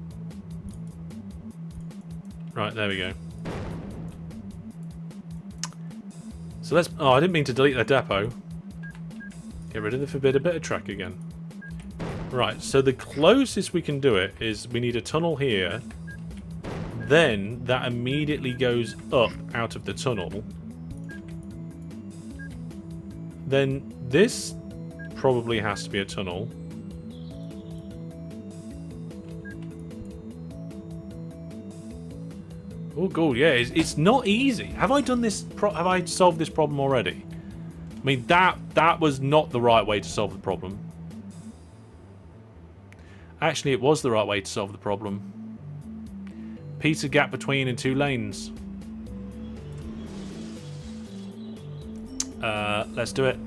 Right, there we go. So let's... Oh, I didn't mean to delete that depot. Get rid of the forbidden bit of track again. Right, so the closest we can do it is we need a tunnel here. Then that immediately goes up out of the tunnel. Then this probably has to be a tunnel. Oh, God, yeah, it's not easy. Have I done this? Have I solved this problem already? I mean, that was not the right way to solve the problem. Actually, it was the right way to solve the problem. Piece of gap between and 2 lanes. Let's do it.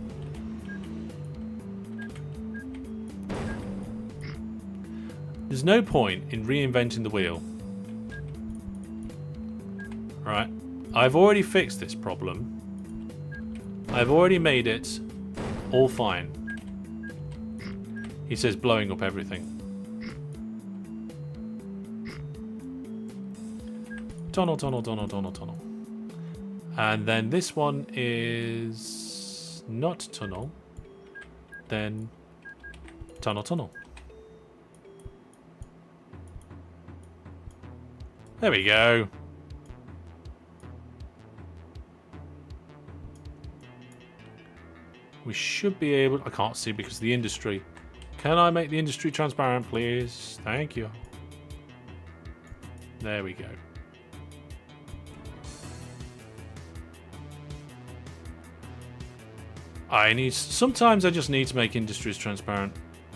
There's no point in reinventing the wheel. Right. I've already fixed this problem. I've already made it all fine. He says blowing up everything. Tunnel, tunnel, tunnel, tunnel, tunnel. And then this one is not tunnel. Then tunnel, tunnel. There we go. We should be able... I can't see because of the industry. Can I make the industry transparent, please? Thank you. There we go. Sometimes I just need to make industries transparent.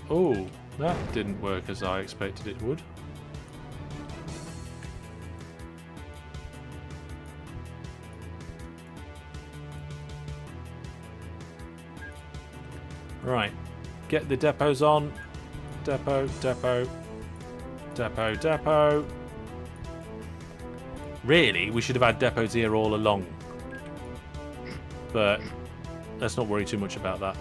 Oh, that didn't work as I expected it would. Right. Get the depots on. Depot, depot. Depot, depot. Really, we should have had depots here all along. But let's not worry too much about that.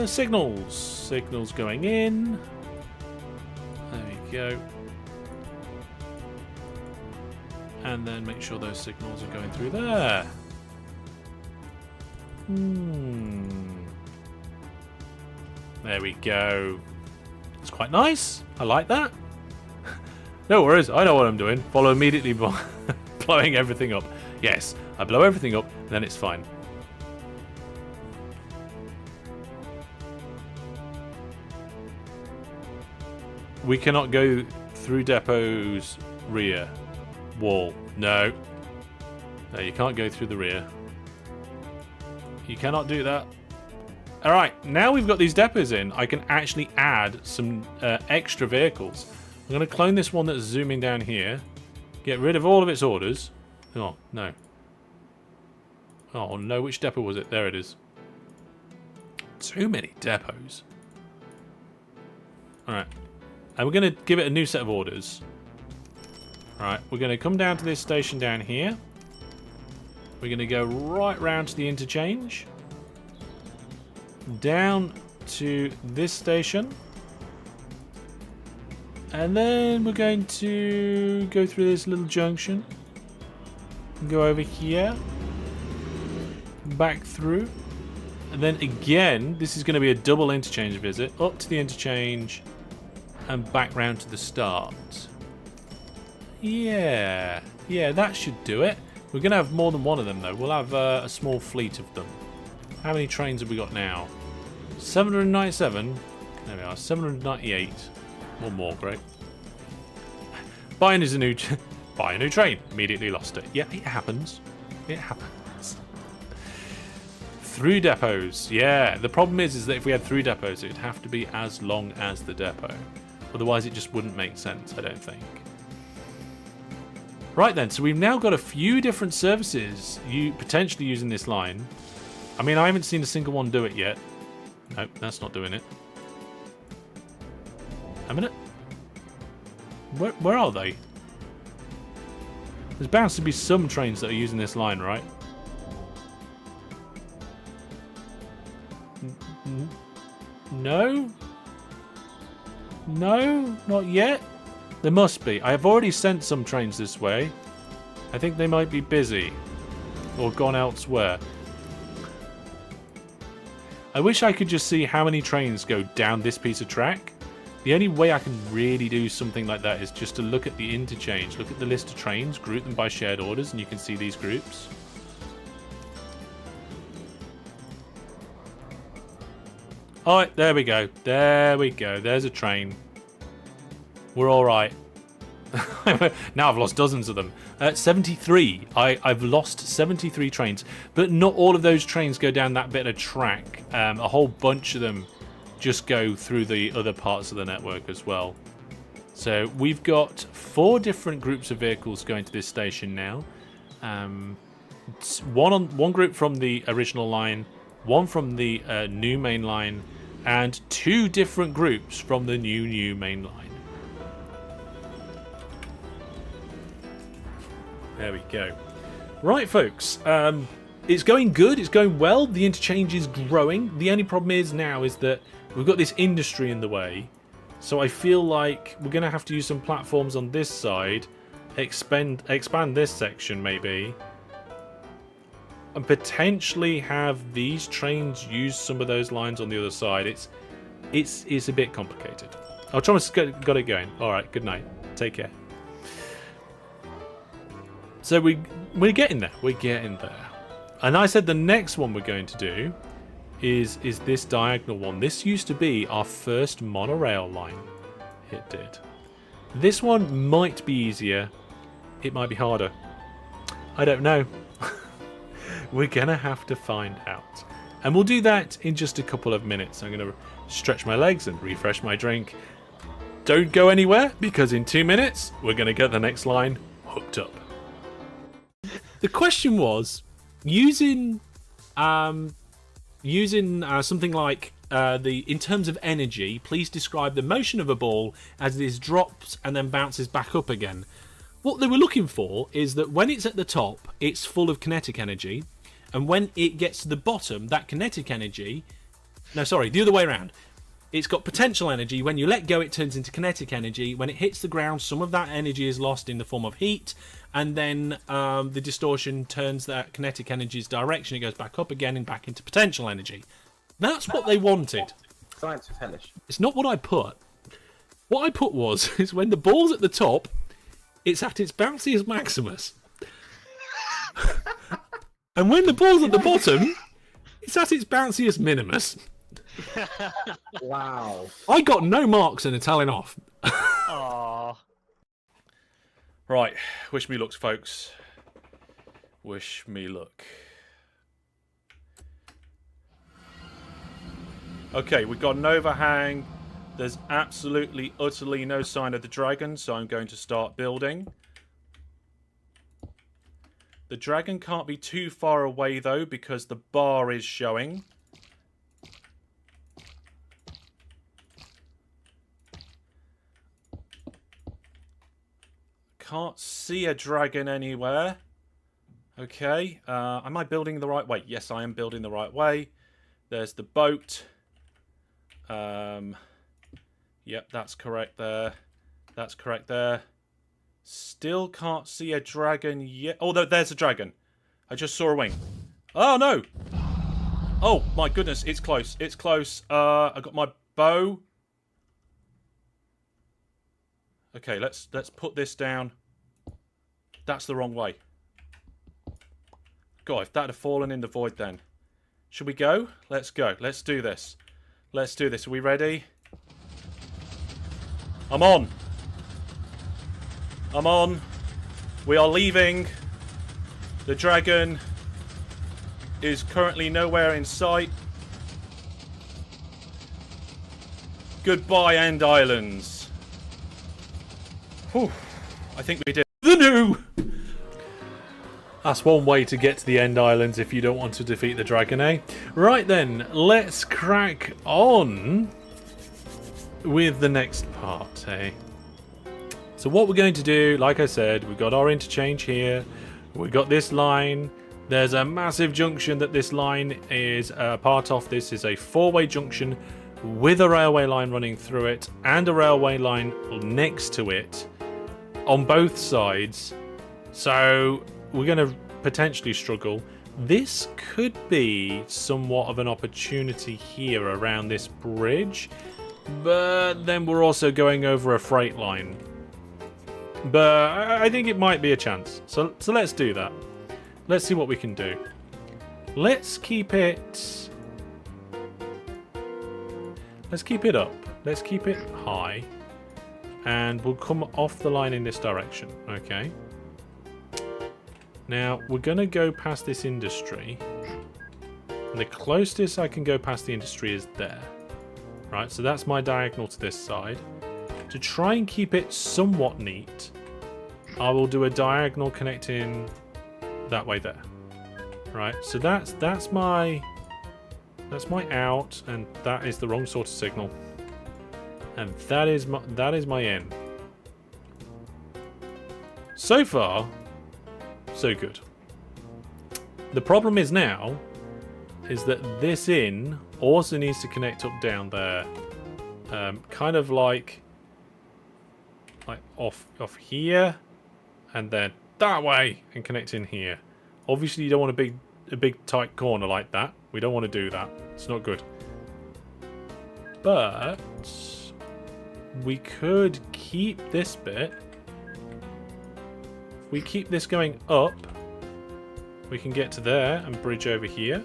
Signals. Signals going in. There we go. And then make sure those signals are going through there. There we go. It's quite nice. I like that. No worries. I know what I'm doing. Follow immediately blowing everything up. Yes, I blow everything up, then it's fine. We cannot go through depot's rear wall. No. No, you can't go through the rear. You cannot do that. Alright, now we've got these depots in, I can actually add some extra vehicles. I'm going to clone this one that's zooming down here. Get rid of all of its orders. Oh, no. Oh, no, which depot was it? There it is. Too many depots. Alright. And we're going to give it a new set of orders. Alright, we're going to come down to this station down here. We're going to go right round to the interchange. Down to this station. And then we're going to go through this little junction. Go over here. Back through. And then again, this is going to be a double interchange visit. Up to the interchange. And back round to the start. Yeah. Yeah, that should do it. We're going to have more than one of them, though. We'll have a small fleet of them. How many trains have we got now? 797. There we are. 798. One more, great. Buying a new train. Immediately lost it. Yeah, it happens. It happens. Through depots. Yeah, the problem is that if we had through depots, it'd have to be as long as the depot. Otherwise, it just wouldn't make sense, I don't think. Right then, so we've now got a few different services potentially using this line. I mean, I haven't seen a single one do it yet. Nope, that's not doing it. A minute. Where are they? There's bound to be some trains that are using this line, right? No? No? Not yet? There must be. I have already sent some trains this way. I think they might be busy. Or gone elsewhere. I wish I could just see how many trains go down this piece of track. The only way I can really do something like that is just to look at the interchange. Look at the list of trains, group them by shared orders, and you can see these groups. Alright, there we go. There we go. There's a train. We're alright. Now I've lost dozens of them. 73. I've lost 73 trains. But not all of those trains go down that bit of track. A whole bunch of them just go through the other parts of the network as well. So we've got 4 different groups of vehicles going to this station now. One group from the original line, one from the new main line, and 2 different groups from the new main line. There we go. Right, folks. It's going good. It's going well. The interchange is growing. The only problem is that we've got this industry in the way. So I feel like we're going to have to use some platforms on this side, expand this section maybe, and potentially have these trains use some of those lines on the other side. It's a bit complicated. I'll try to got it going. All right. Good night. Take care. So we're getting there. We're getting there. And I said the next one we're going to do is this diagonal one. This used to be our first monorail line. It did. This one might be easier. It might be harder. I don't know. We're going to have to find out. And we'll do that in just a couple of minutes. I'm going to stretch my legs and refresh my drink. Don't go anywhere, because in 2 minutes, we're going to get the next line hooked up. The question was, using something like in terms of energy, please describe the motion of a ball as it drops and then bounces back up again. What they were looking for is that when it's at the top, it's full of kinetic energy, and when it gets to the bottom, that kinetic energy... No, sorry, the other way around. It's got potential energy. When you let go, it turns into kinetic energy. When it hits the ground, some of that energy is lost in the form of heat, and then the distortion turns that kinetic energy's direction. It goes back up again and back into potential energy. That's what they wanted. Science of Hellish. It's not what I put. What I put was, is when the ball's at the top, it's at its bounciest maximus. And when the ball's at the bottom, it's at its bounciest minimus. Wow. I got no marks in a telling off. Aww. Right, wish me luck, folks. Wish me luck. Okay, we've got an overhang. There's absolutely, utterly no sign of the dragon, so I'm going to start building. The dragon can't be too far away, though, because the bar is showing. Can't see a dragon anywhere. Okay, am I building the right way? Yes, I am building the right way. There's the boat. Yep, that's correct there. That's correct there. Still can't see a dragon yet. Oh, there's a dragon. I just saw a wing. Oh, no. Oh, my goodness. It's close. It's close. I got my bow. Okay, let's put this down. That's the wrong way. God, if that had fallen in the void then. Should we go? Let's go. Let's do this. Let's do this. Are we ready? I'm on. I'm on. We are leaving. The dragon is currently nowhere in sight. Goodbye, End Islands. Whew. I think we did the new. That's one way to get to the End Islands if you don't want to defeat the dragon, eh? Right then, let's crack on with the next part, eh? So what we're going to do, like I said, we've got our interchange here. We've got this line. There's a massive junction that this line is a part of. This is a four-way junction with a railway line running through it and a railway line next to it on both sides. So we're going to potentially struggle. This could be somewhat of an opportunity here around this bridge, but then we're also going over a freight line. But I think it might be a chance. So let's do that. Let's see what we can do. Let's keep it... Let's keep it up. Let's keep it high. And we'll come off the line in this direction. Okay. Now, we're going to go past this industry. And the closest I can go past the industry is there. Right, so that's my diagonal to this side. To try and keep it somewhat neat, I will do a diagonal connecting that way there. Right, so that's my out, and that is the wrong sort of signal. And that is my in. So far, so good. The problem is now is that this in also needs to connect up down there, kind of like off here, and then that way, and connect in here. Obviously, you don't want a big tight corner like that. We don't want to do that. It's not good. But we could keep this bit. If we keep this going up, we can get to there and bridge over here.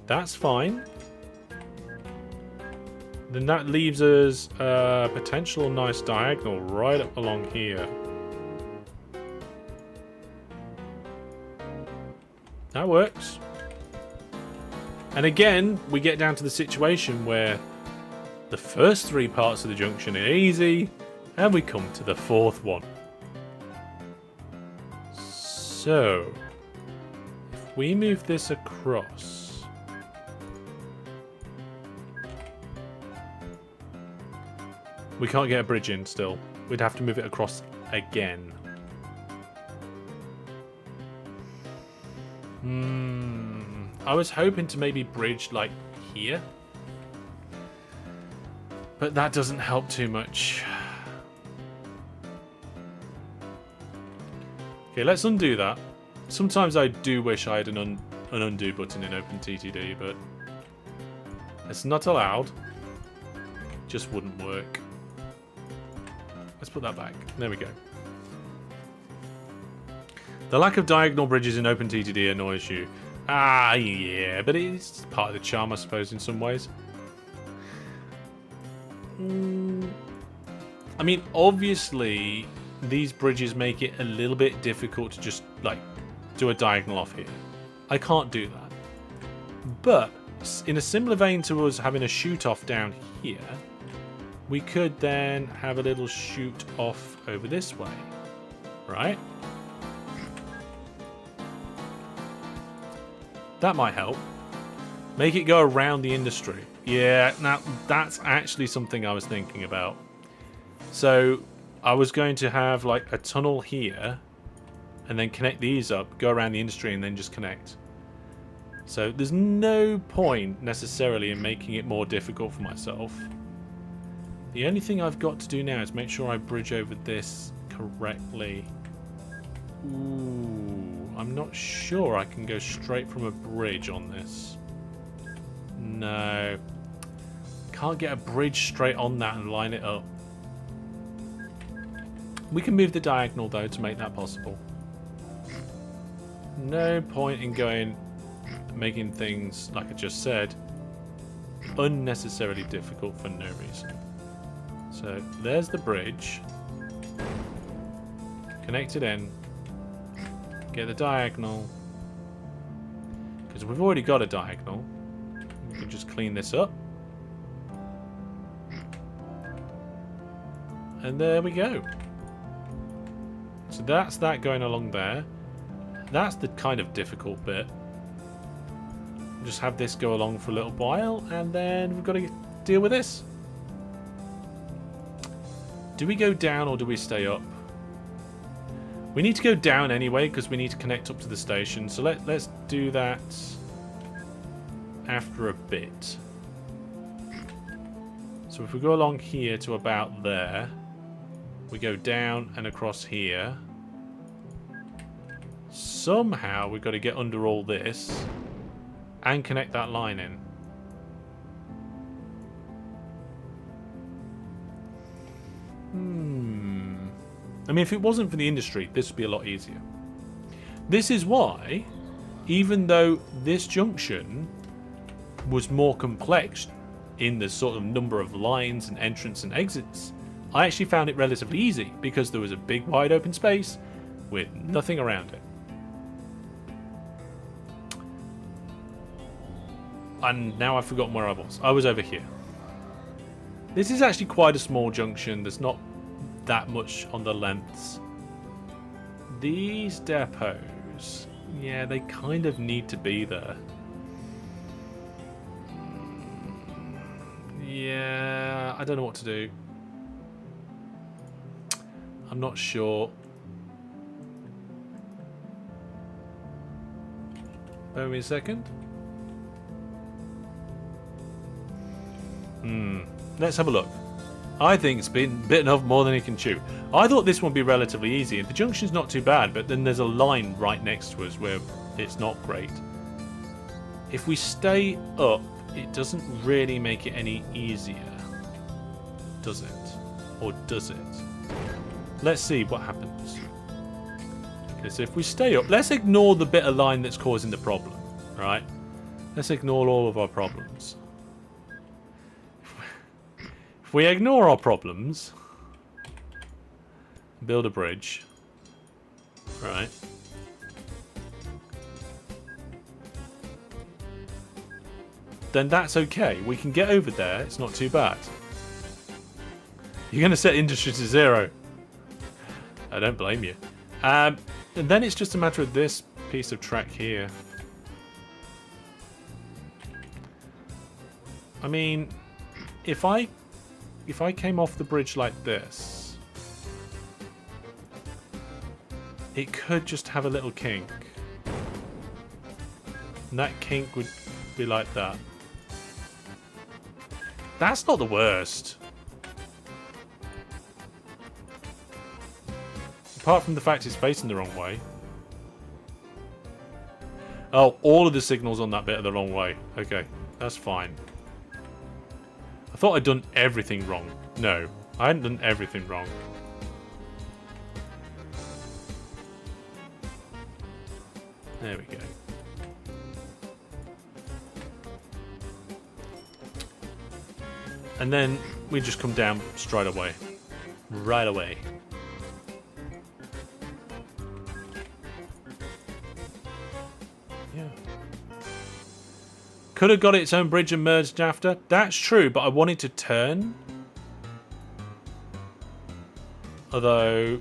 That's fine. Then that leaves us a potential nice diagonal right up along here. That works. And again, we get down to the situation where the first three parts of the junction are easy, and we come to the fourth one. So, if we move this across, we can't get a bridge in still. We'd have to move it across again. I was hoping to maybe bridge like here, but that doesn't help too much. Okay, let's undo that. Sometimes I do wish I had an undo button in OpenTTD, but it's not allowed. Just wouldn't work. Let's put that back. There we go. The lack of diagonal bridges in OpenTTD annoys you. Ah, yeah, but it's part of the charm, I suppose, in some ways. I mean, obviously, these bridges make it a little bit difficult to just, like, do a diagonal off here. I can't do that. But, in a similar vein to us having a shoot off down here, we could then have a little shoot off over this way. Right? That might help. Make it go around the industry. Yeah, now that's actually something I was thinking about. So I was going to have like a tunnel here and then connect these up, go around the industry and then just connect. So there's no point necessarily in making it more difficult for myself. The only thing I've got to do now is make sure I bridge over this correctly. Ooh. I'm not sure I can go straight from a bridge on this. No. Can't get a bridge straight on that and line it up. We can move the diagonal though to make that possible. No point in making things like I just said. unnecessarily difficult for no reason. So there's the bridge. Connect it in. Get the diagonal. Because we've already got a diagonal. We can just clean this up. And there we go. So that's that going along there. That's the kind of difficult bit. Just have this go along for a little while, and then we've got to deal with this. Do we go down or do we stay up? We need to go down anyway because we need to connect up to the station. So let's do that after a bit. So if we go along here to about there, we go down and across here. Somehow we've got to get under all this and connect that line in. I mean, if it wasn't for the industry, this would be a lot easier. This is why, even though this junction was more complex in the sort of number of lines and entrance and exits, I actually found it relatively easy because there was a big wide open space with nothing around it. And now I've forgotten where I was. I was over here. This is actually quite a small junction. There's not that much on the lengths. These depots, yeah, they kind of need to be there. Yeah, I don't know what to do. I'm not sure. Bear with me a second. Let's have a look. I think it's been bitten off more than it can chew. I thought this one would be relatively easy. The junction's not too bad, but then there's a line right next to us where it's not great. If we stay up, it doesn't really make it any easier. Does it? Or does it? Let's see what happens. Okay, so if we stay up, let's ignore the bit of line that's causing the problem. Right? Let's ignore all of our problems. If we ignore our problems, build a bridge, right? Then that's okay. We can get over there. It's not too bad. You're going to set industry to 0. I don't blame you. And then it's just a matter of this piece of track here. I mean, if I came off the bridge like this, it could just have a little kink. And that kink would be like that. That's not the worst. Apart from the fact it's facing the wrong way. Oh, all of the signals on that bit are the wrong way. Okay, that's fine. I thought I'd done everything wrong. No, I hadn't done everything wrong. There we go. And then we just come down straight away. Right away. Yeah. Could have got its own bridge and merged after. That's true, but I wanted to turn. Although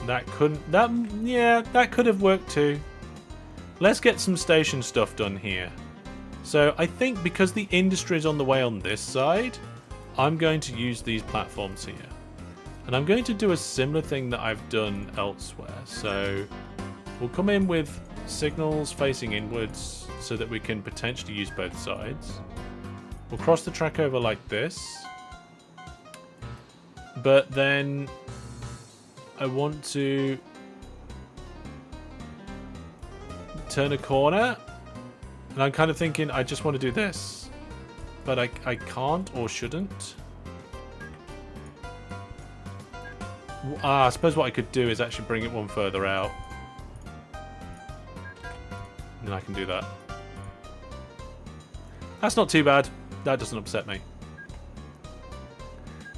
that couldn't. That could have worked too. Let's get some station stuff done here. So I think because the industry is on the way on this side, I'm going to use these platforms here. And I'm going to do a similar thing that I've done elsewhere. So we'll come in with signals facing inwards so that we can potentially use both sides. We'll cross the track over like this. But then I want to turn a corner. And I'm kind of thinking I just want to do this. But I can't or shouldn't. I suppose what I could do is actually bring it one further out. And then I can do that. That's not too bad. That doesn't upset me.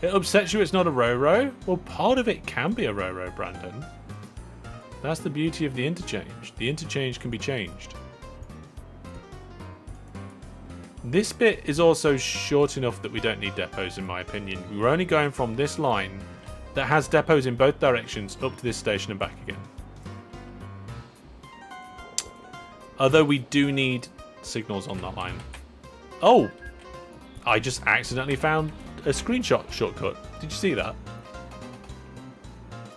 It upsets you it's not a Ro-Ro? Well, part of it can be a Ro-Ro, Brandon. That's the beauty of the interchange. The interchange can be changed. This bit is also short enough that we don't need depots, in my opinion. We're only going from this line that has depots in both directions up to this station and back again. Although we do need signals on that line. Oh! I just accidentally found a screenshot shortcut. Did you see that?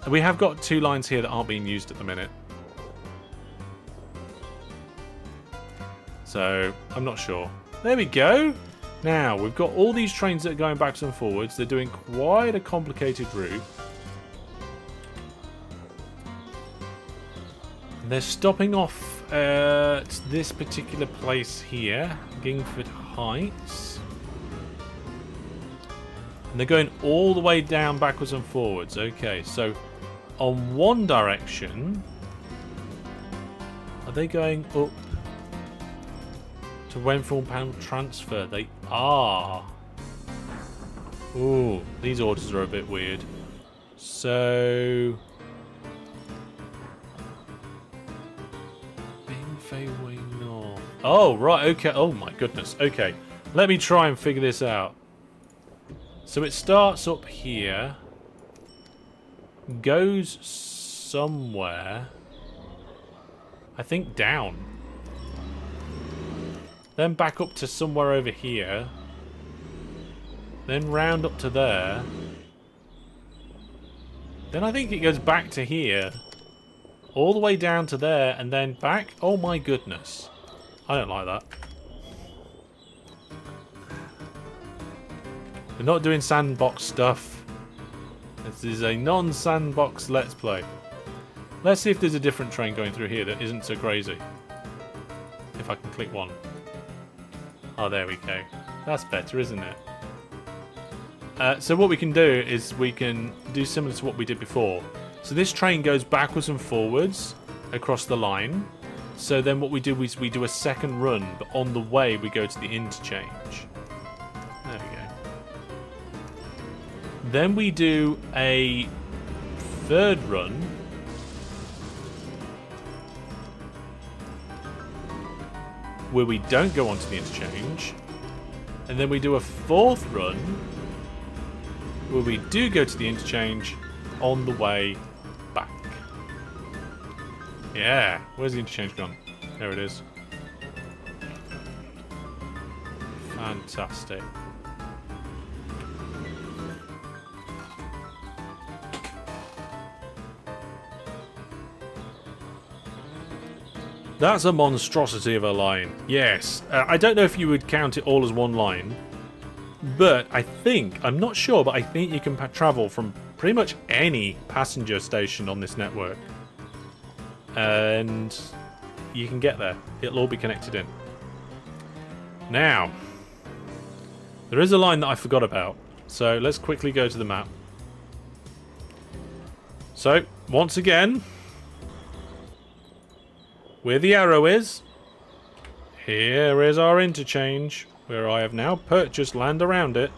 We have got 2 lines here that aren't being used at the minute. So, I'm not sure. There we go. Now, we've got all these trains that are going backwards and forwards. They're doing quite a complicated route. They're stopping off at this particular place here, Gingford Heights. And they're going all the way down backwards and forwards. Okay, so on one direction, are they going up to Wenfield Panel Transfer? They are. Ooh, these orders are a bit weird. So, Bingfay Way North. Oh, right, okay. Oh my goodness. Okay, let me try and figure this out. So it starts up here, goes somewhere, I think down. Then back up to somewhere over here. Then round up to there. Then I think it goes back to here. All the way down to there and then back. Oh my goodness. I don't like that. We're not doing sandbox stuff. This is a non-sandbox Let's Play. Let's see if there's a different train going through here that isn't so crazy. If I can click one. Oh, there we go. That's better, isn't it? So what we can do is we can do similar to what we did before. So this train goes backwards and forwards across the line. So then what we do is we do a second run, but on the way we go to the interchange. There we go. Then we do a third run. Where we don't go onto the interchange. And then we do a fourth run where we do go to the interchange on the way back. Yeah, where's the interchange gone? There it is. Fantastic. That's a monstrosity of a line. Yes. I don't know if you would count it all as one line. But I think, I'm not sure, but I think you can travel from pretty much any passenger station on this network. And you can get there. It'll all be connected in. Now, there is a line that I forgot about. So let's quickly go to the map. So, once again, where the arrow is, here is our interchange, where I have now purchased land around it.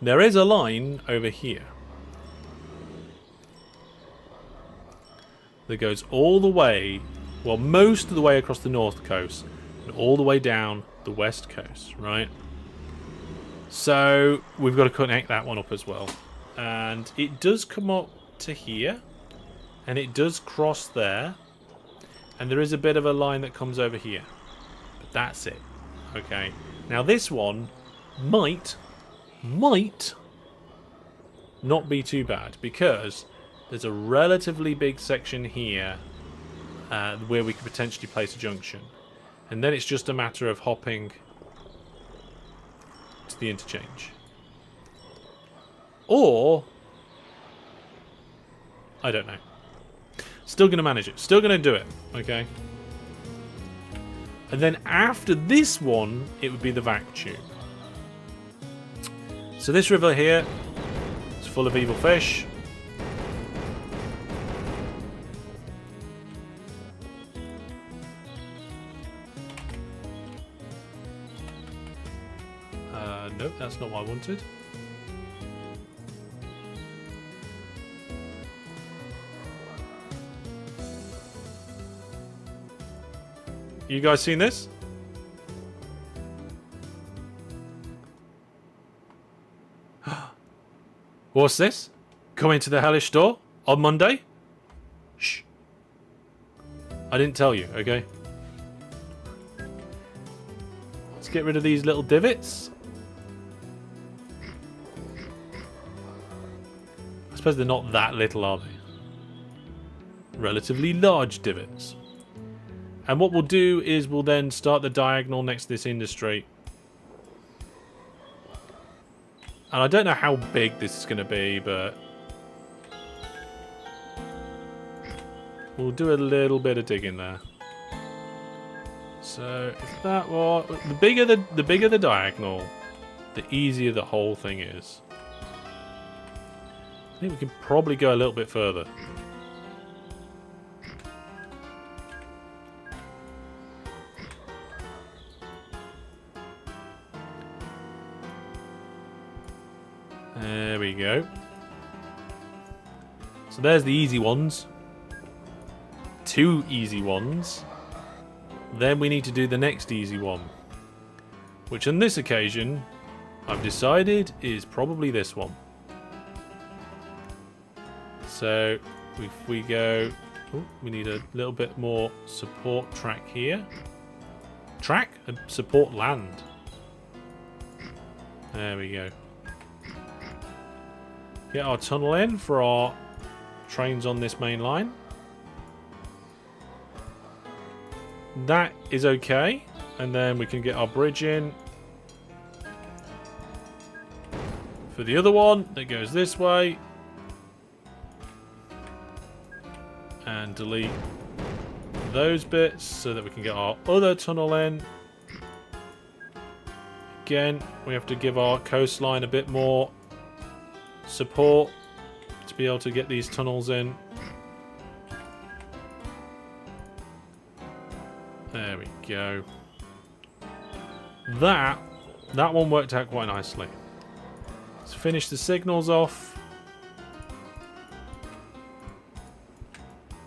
There is a line over here that goes all the way, well, most of the way across the north coast and all the way down the west coast, right? So we've got to connect that one up as well. And it does come up to here. And it does cross there. And there is a bit of a line that comes over here. But that's it. Okay. Now this one might not be too bad. Because there's a relatively big section here where we could potentially place a junction. And then it's just a matter of hopping to the interchange. Or, I don't know. Still going to manage it. Still going to do it. Okay. And then after this one, it would be the Vactrain. So this river here is full of evil fish. Nope, that's not what I wanted. You guys seen this? What's this? Coming to the Hellish store on Monday? Shh. I didn't tell you, okay? Let's get rid of these little divots. I suppose they're not that little, are they? Relatively large divots. And what we'll do is we'll then start the diagonal next to this industry. And I don't know how big this is going to be, but we'll do a little bit of digging there. So if that was the bigger the diagonal, the easier the whole thing is. I think we can probably go a little bit further. There we go. So there's the easy ones. 2 easy ones. Then we need to do the next easy one. Which on this occasion, I've decided is probably this one. So if we go... Oh, we need a little bit more support track here. Track? Support land. There we go. Get our tunnel in for our trains on this main line. That is okay. And then we can get our bridge in for the other one that goes this way. And delete those bits so that we can get our other tunnel in. Again, we have to give our coastline a bit more support to be able to get these tunnels in. There we go. That one worked out quite nicely. Let's finish the signals off.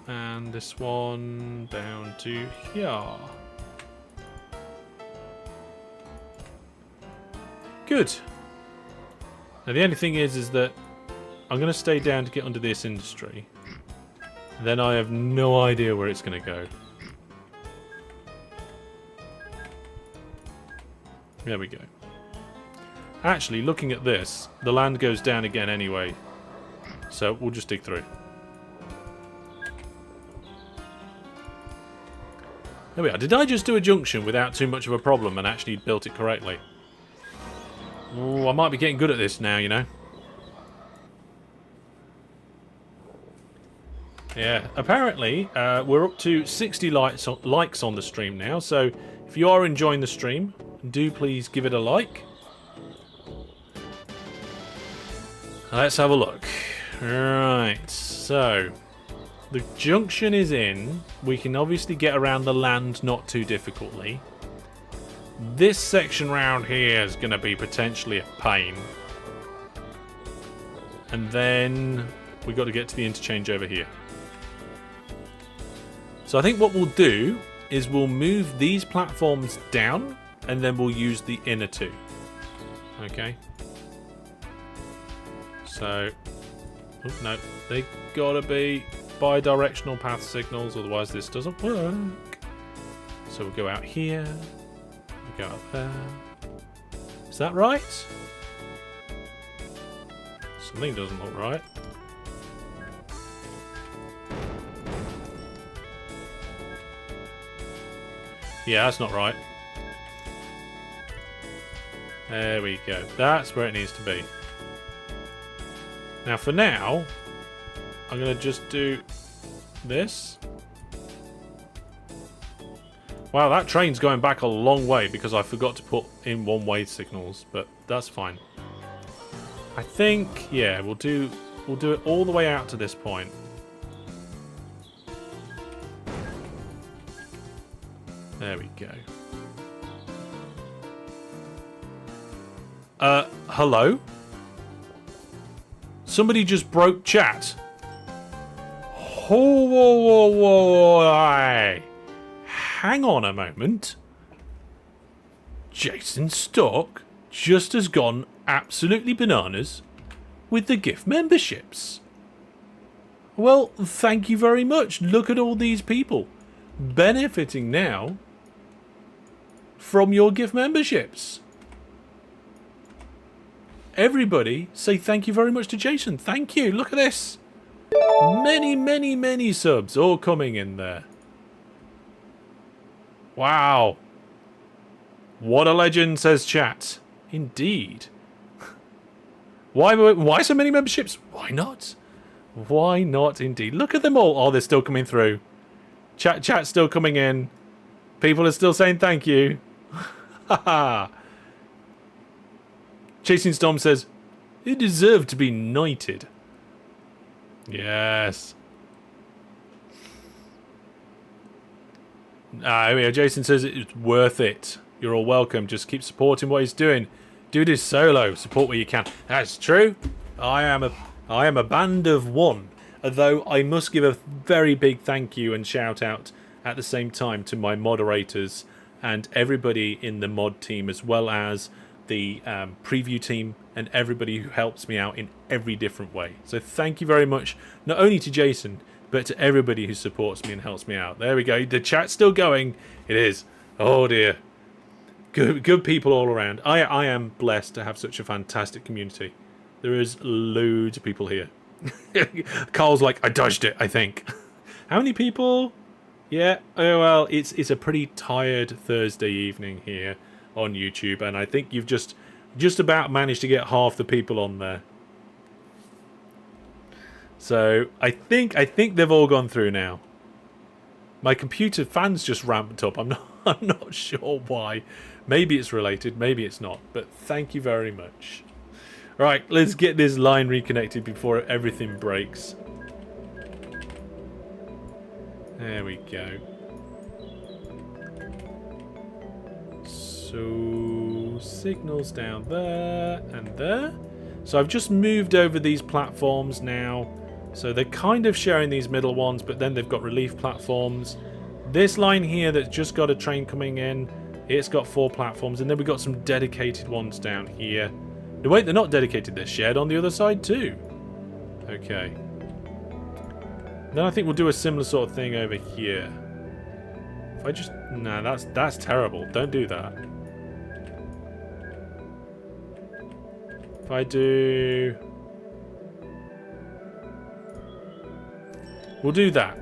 And this one down to here. Good. Now the only thing is that I'm going to stay down to get under this industry. Then I have no idea where it's going to go. There we go. Actually, looking at this, the land goes down again anyway. So we'll just dig through. There we are. Did I just do a junction without too much of a problem and actually built it correctly? Oh, I might be getting good at this now, you know. Yeah, apparently we're up to 60 likes on the stream now, so if you are enjoying the stream, do please give it a like. Let's have a look. Right, so the junction is in. We can obviously get around the land not too difficultly. This section round here is going to be potentially a pain. And then we've got to get to the interchange over here. So I think what we'll do is we'll move these platforms down and then we'll use the inner 2. Okay. So, oh, no, they gotta be bi-directional path signals, otherwise this doesn't work. So we'll go out here. Go up there. Is that right? Something doesn't look right. Yeah, that's not right. There we go. That's where it needs to be. Now, for now, I'm going to just do this. Wow, that train's going back a long way because I forgot to put in one-way signals, but that's fine. I think, yeah, we'll do it all the way out to this point. There we go. Hello? Somebody just broke chat. Whoa, whoa, whoa, whoa, hey. Hang on a moment. Jason Stock just has gone absolutely bananas with the gift memberships. Well, thank you very much. Look at all these people benefiting now from your gift memberships. Everybody say thank you very much to Jason. Thank you. Look at this. Many, many, many subs all coming in there. Wow. What a legend, says chat. Indeed. Why so many memberships? Why not? Why not indeed? Look at them all. Oh, they're still coming through. Chat's still coming in. People are still saying thank you. Haha. Chasing Storm says, "You deserve to be knighted." Yes. Jason says it's worth it. You're all welcome. Just keep supporting what he's doing. Do this solo. Support where you can. That's true. I am a band of one. Although I must give a very big thank you and shout out at the same time to my moderators and everybody in the mod team, as well as the preview team and everybody who helps me out in every different way. So thank you very much, not only to Jason, but to everybody who supports me and helps me out. There we go. The chat's still going. It is. Oh dear. Good people all around. I am blessed to have such a fantastic community. There is loads of people here. Carl's like, I dodged it, I think. How many people? Yeah. Oh well, it's a pretty tired Thursday evening here on YouTube, and I think you've just about managed to get half the people on there. So I think they've all gone through now. My computer fan's just ramped up. I'm not sure why. Maybe it's related, maybe it's not. But thank you very much. Right, let's get this line reconnected before everything breaks. There we go. So, signals down there and there. So I've just moved over these platforms now. So they're kind of sharing these middle ones, but then they've got relief platforms. This line here that's just got a train coming in, it's got 4 platforms, and then we've got some dedicated ones down here. No, wait, they're not dedicated, they're shared on the other side too. Okay. Then I think we'll do a similar sort of thing over here. If I just... Nah, that's terrible. Don't do that. If I do... We'll do that.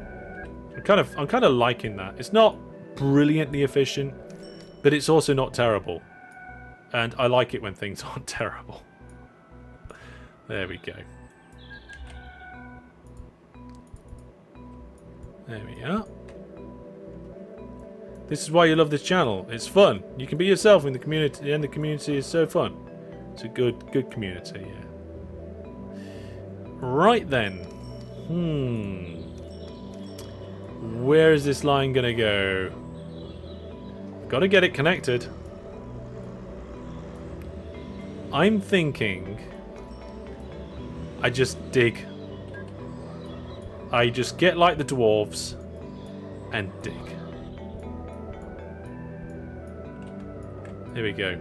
I'm kind of liking that. It's not brilliantly efficient, but it's also not terrible. And I like it when things aren't terrible. There we go. There we are. This is why you love this channel. It's fun. You can be yourself in the community, and the community is so fun. It's a good community, yeah. Right then. Where is this line gonna go? Gotta get it connected. I'm thinking I just dig. I just get like the dwarves and dig. Here we go.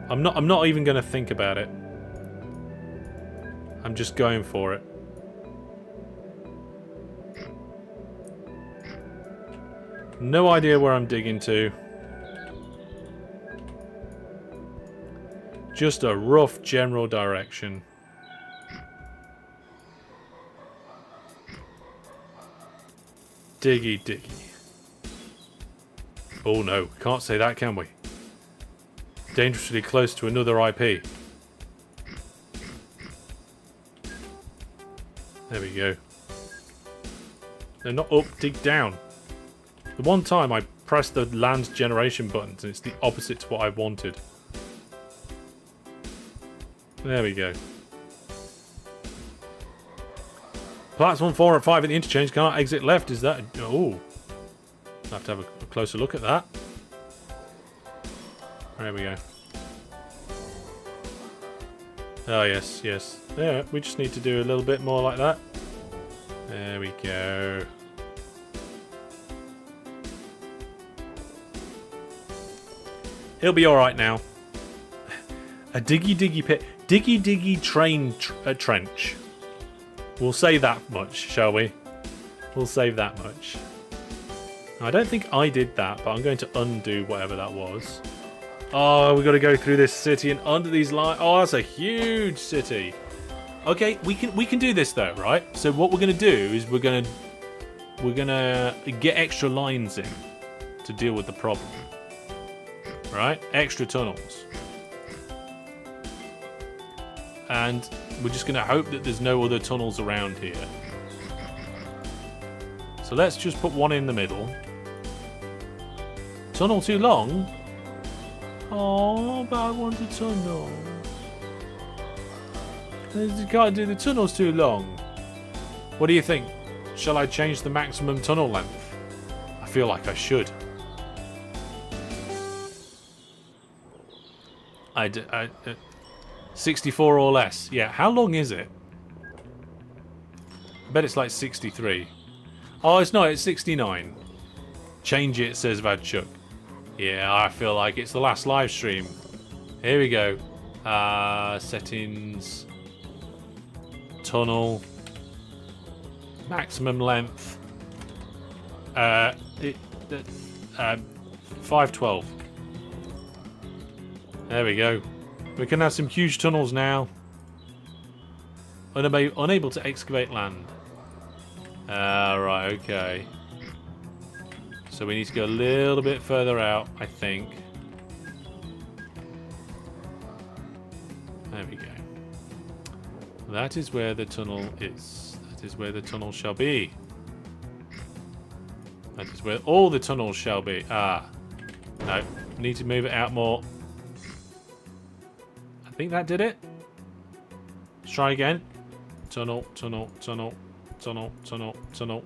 I'm not even going to think about it. I'm just going for it. No idea where I'm digging to. Just a rough general direction. Diggy diggy. Oh no, can't say that, can we? Dangerously close to another IP. There we go. No, not up, dig down. The one time I pressed the land generation buttons and it's the opposite to what I wanted. There we go. Platform 4 and 5 at the interchange can't exit left, is that? Oh. I'll have to have a closer look at that. There we go. Oh, yes, yes. Yeah, we just need to do a little bit more like that. There we go. He'll be alright now. A diggy pit. Diggy train trench. We'll say that much, shall we? We'll save that much. I don't think I did that, but I'm going to undo whatever that was. Oh, we've got to go through this city and under these lines. Oh, that's a huge city. Okay, we can do this though, right? So what we're going to do is we're going to get extra lines in to deal with the problem. Right? Extra tunnels. And we're just going to hope that there's no other tunnels around here. So let's just put one in the middle. Tunnel too long? Oh, but I want a tunnel. You can't do the tunnels too long. What do you think? Shall I change the maximum tunnel length? I feel like I should. 64 or less. Yeah, how long is it? I bet it's like 63. Oh, it's not. It's 69. Change it, says Vadchuk. Yeah, I feel like it's the last live stream. Here we go. Settings. Tunnel. Maximum length. 512. There we go. We can have some huge tunnels now. Unable to excavate land. Right, okay. So we need to go a little bit further out, I think. There we go. That is where the tunnel is. That is where the tunnel shall be. That is where all the tunnels shall be. Ah. No. We need to move it out more. I think that did it. Let's try again. Tunnel, tunnel, tunnel, tunnel, tunnel, tunnel.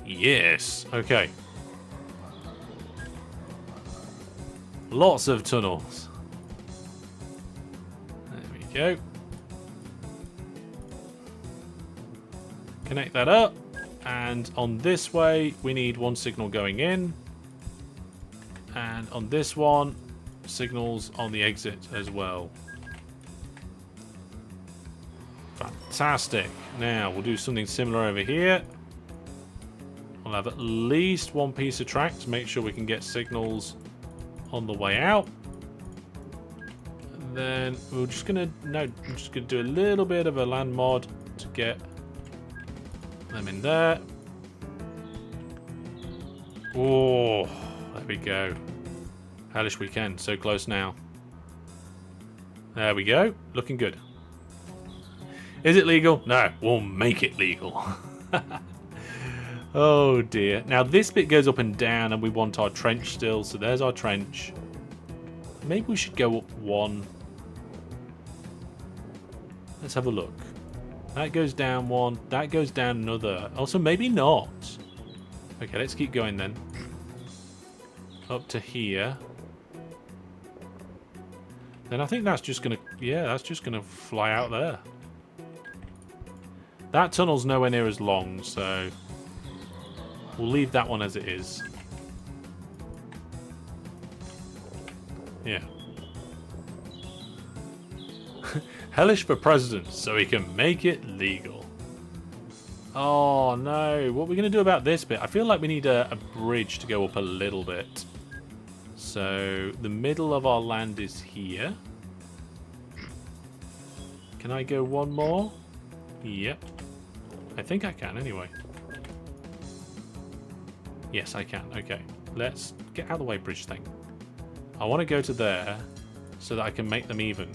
Yes. Okay. Lots of tunnels. There we go. Connect that up. And on this way, we need one signal going in. And on this one, signals on the exit as well. Fantastic. Now, we'll do something similar over here. We'll have at least one piece of track to make sure we can get signals on the way out. And then we're just gonna I'm just gonna do a little bit of a land mod to get them in there. Oh, there we go. Hellish weekend, so close now. There we go, looking good. Is it legal? No, we'll make it legal. Oh dear. Now this bit goes up and down and we want our trench still, so there's our trench. Maybe we should go up one. Let's have a look. That goes down one, that goes down another. Also, maybe not. Okay, let's keep going then. Up to here. Then I think that's just gonna, yeah, that's just gonna fly out there. That tunnel's nowhere near as long, so we'll leave that one as it is. Yeah. Hellish for president, so he can make it legal. Oh no, what are we going to do about this bit? I feel like we need a bridge to go up a little bit. So, the middle of our land is here. Can I go one more? Yep. I think I can anyway. Yes, I can. Okay. Let's get out of the way, bridge thing. I want to go to there so that I can make them even.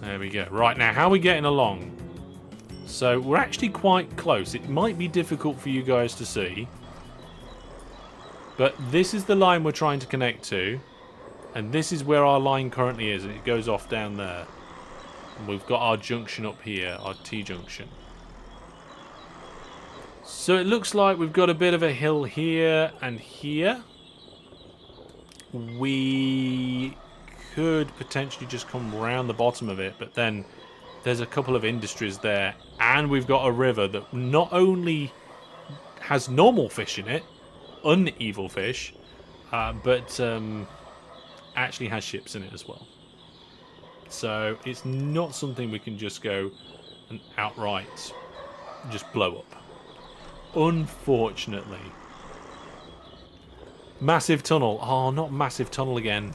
There we go. Right, now, how are we getting along? So, we're actually quite close. It might be difficult for you guys to see. But this is the line we're trying to connect to. And this is where our line currently is. And it goes off down there. And we've got our junction up here. Our T-junction. So it looks like we've got a bit of a hill here and here. we could potentially just come round the bottom of it, but then there's a couple of industries there, and we've got a river that not only has normal fish in it, unevil fish, but actually has ships in it as well. So it's not something we can just go and outright just blow up. Unfortunately. Massive tunnel. Oh, not massive tunnel again.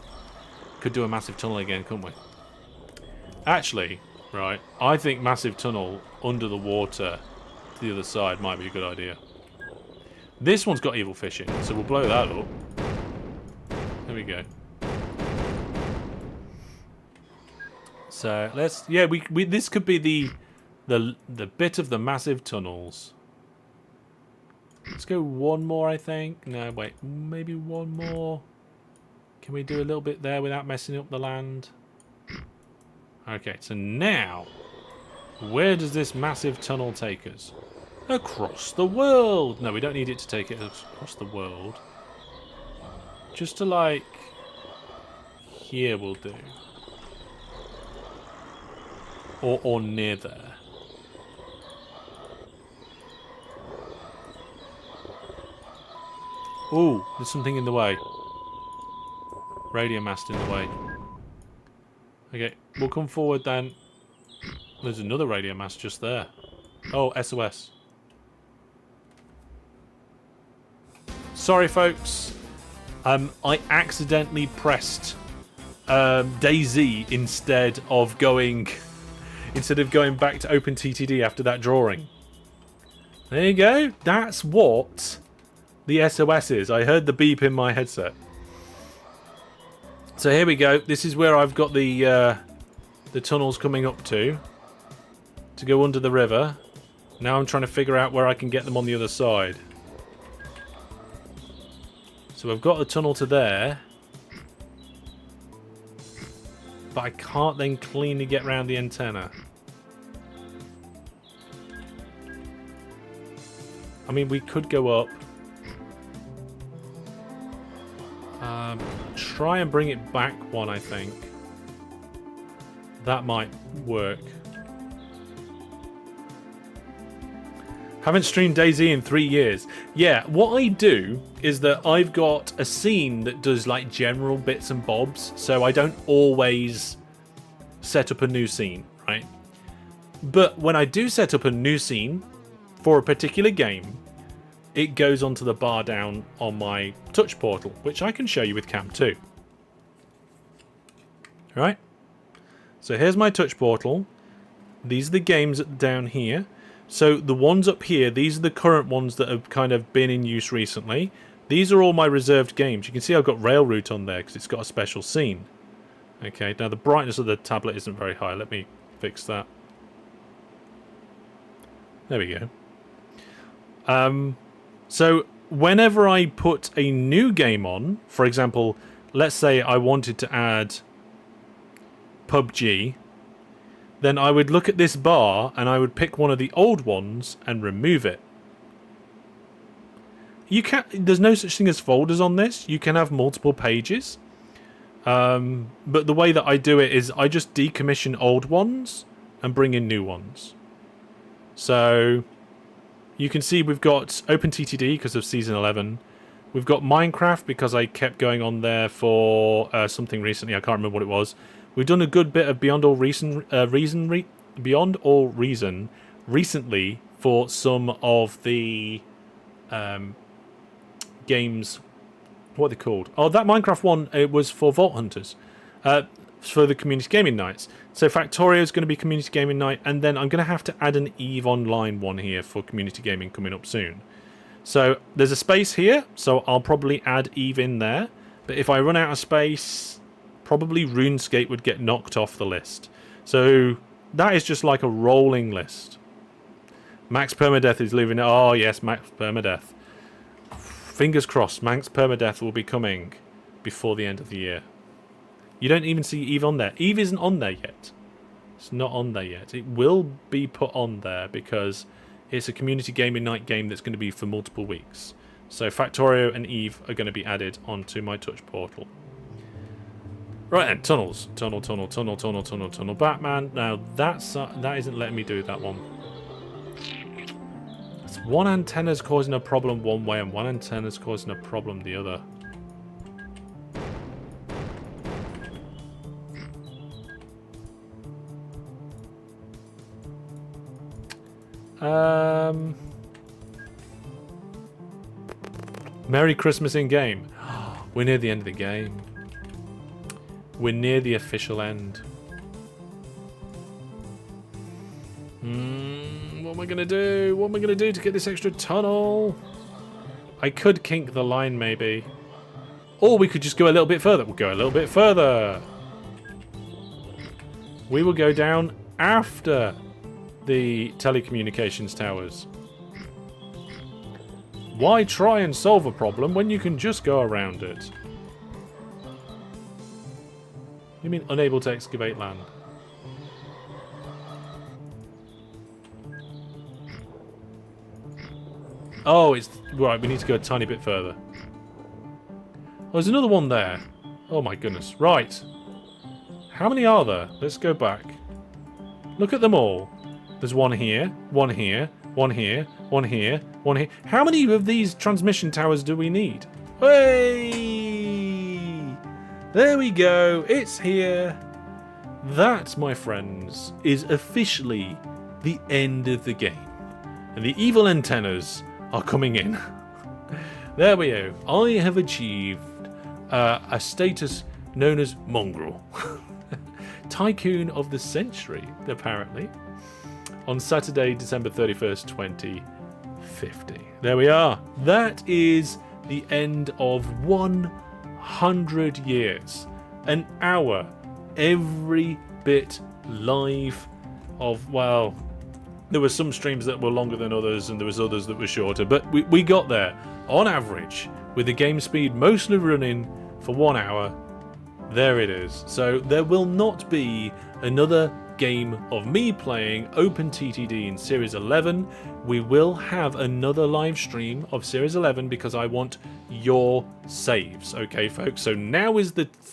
Could do a massive tunnel again, couldn't we? Actually, right, I think massive tunnel under the water to the other side might be a good idea. This one's got evil fish in, so we'll blow that up. There we go. So let's, yeah, we this could be the bit of the massive tunnels. Let's go one more, I think. No, wait, maybe one more. Can we do a little bit there without messing up the land? Okay, so now, where does this massive tunnel take us? Across the world. No, we don't need it to take it across the world. Just to, like, here will do. Or near there. Ooh, there's something in the way. Radio mast in the way. Okay, we'll come forward then. There's another radio mast just there. Oh, SOS. Sorry, folks. I accidentally pressed DayZ instead of going back to OpenTTD after that drawing. There you go. That's what the SOS is. I heard the beep in my headset. So here we go. This is where I've got the tunnels coming up to go under the river. Now I'm trying to figure out where I can get them on the other side. So I've got the tunnel to there, but I can't then cleanly get around the antenna. I mean, we could go up. Try and bring it back one, I think. That might work. Haven't streamed DayZ in 3 years. Yeah, what I do is that I've got a scene that does like general bits and bobs, so I don't always set up a new scene, right? But when I do set up a new scene for a particular game, it goes onto the bar down on my touch portal, which I can show you with Cam 2. Right? So here's my touch portal. These are the games down here. So the ones up here, these are the current ones that have kind of been in use recently. These are all my reserved games. You can see I've got Railroute on there because it's got a special scene. Okay, now the brightness of the tablet isn't very high. Let me fix that. There we go. So whenever I put a new game on, for example, let's say I wanted to add PUBG, then I would look at this bar and I would pick one of the old ones and remove it. You can't. There's no such thing as folders on this. You can have multiple pages. But the way that I do it is I just decommission old ones and bring in new ones. So you can see we've got OpenTTD because of Season 11. We've got Minecraft because I kept going on there for something recently. I can't remember what it was. We've done a good bit of Beyond All Reason recently for some of the games. What are they called? Oh, that Minecraft one, it was for Vault Hunters. For the Community Gaming Nights. So Factorio is going to be Community Gaming Night, and then I'm going to have to add an EVE Online one here for Community Gaming coming up soon. So there's a space here, so I'll probably add EVE in there. But if I run out of space, probably RuneScape would get knocked off the list. So that is just like a rolling list. Max Permadeath is leaving. Oh yes, Max Permadeath. Fingers crossed, Max Permadeath will be coming before the end of the year. You don't even see EVE on there. EVE isn't on there yet. It's not on there yet. It will be put on there because it's a Community Gaming Night game that's going to be for multiple weeks. So Factorio and EVE are going to be added onto my touch portal. Right then, tunnels. Tunnel. Batman. Now that isn't letting me do that one. It's one antenna's causing a problem one way and one antenna's causing a problem the other. Merry Christmas in game. We're near the end of the game. We're near the official end. What am I gonna do? What am I gonna do to get this extra tunnel? I could kink the line maybe. Or we could just go a little bit further. We'll go a little bit further. We will go down after the telecommunications towers. Why try and solve a problem when you can just go around it? You mean unable to excavate land? Oh, it's... Right, we need to go a tiny bit further. Oh, there's another one there. Oh my goodness. Right. How many are there? Let's go back. Look at them all. There's one here, one here, one here, one here, one here. How many of these transmission towers do we need? Hey! There we go. It's here. That, my friends, is officially the end of the game. And the evil antennas are coming in. There we go. I have achieved a status known as Mongrel. Tycoon of the Century, apparently. On Saturday, December 31st, 2050. There we are. That is the end of 100 years. An hour. Every bit live of, well, there were some streams that were longer than others and there was others that were shorter, but we got there on average with the game speed mostly running for 1 hour. There it is. So there will not be another game of me playing OpenTTD in Series 11. We will have another live stream of Series 11 because I want your saves, okay folks? So now is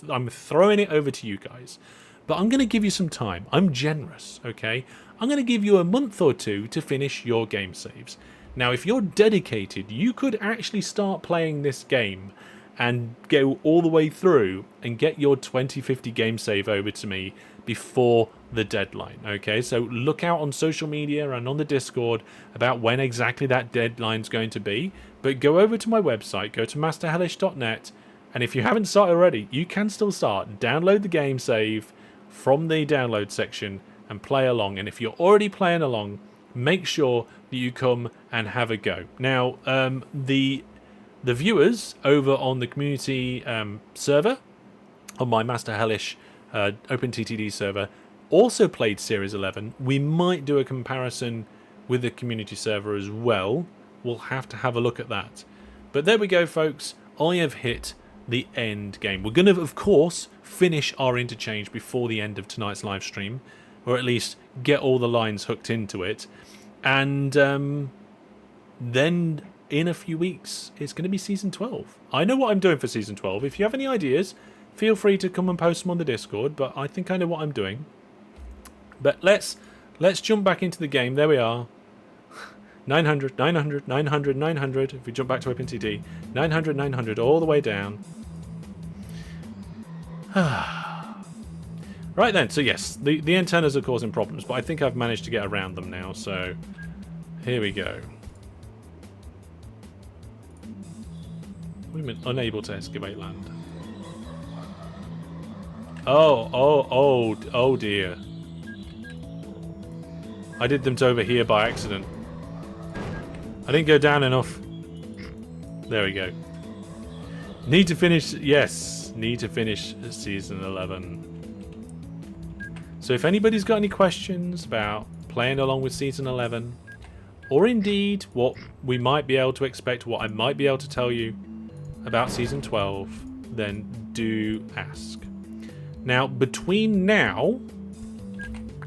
I'm throwing it over to you guys, but I'm going to give you some time. I'm generous, okay? I'm going to give you a month or two to finish your game saves. Now if you're dedicated, you could actually start playing this game and go all the way through and get your 2050 game save over to me before the deadline. Okay, so look out on social media and on the Discord about when exactly that deadline's going to be. But go over to my website, go to masterhellish.net, and if you haven't started already, you can still start. Download the game save from the download section and play along. And if you're already playing along, make sure that you come and have a go. Now, the viewers over on the community server, on my Master Hellish OpenTTD server, also played Series 11. We might do a comparison with the community server as well. We'll have to have a look at that. But there we go, folks. I have hit the end game. We're going to, of course, finish our interchange before the end of tonight's live stream, or at least get all the lines hooked into it. And then in a few weeks, it's going to be Season 12. I know what I'm doing for Season 12. If you have any ideas, feel free to come and post them on the Discord, but I think I know what I'm doing. But let's jump back into the game. There we are. 900, 900, 900, 900. If we jump back to OpenTTD, 900, 900, all the way down. Right then, so yes, the antennas are causing problems, but I think I've managed to get around them now, so here we go. What do you mean, unable to excavate land? Oh dear. I did them to over here by accident. I didn't go down enough. There we go. Need to finish, yes, need to finish Season 11. So if anybody's got any questions about playing along with Season 11, or indeed what we might be able to expect, what I might be able to tell you about Season 12, then do ask. Now, between now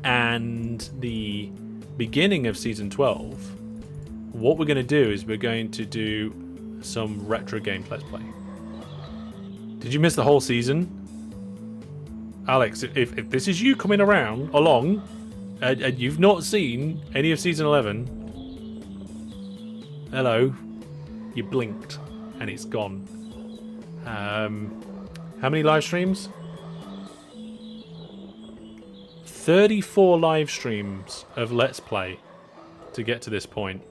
and the beginning of Season 12, what we're going to do is we're going to do some retro games Let's Play. Did you miss the whole season? Alex, if this is you coming along, and you've not seen any of Season 11, hello, you blinked, and it's gone. How many live streams? 34 live streams of Let's Play to get to this point.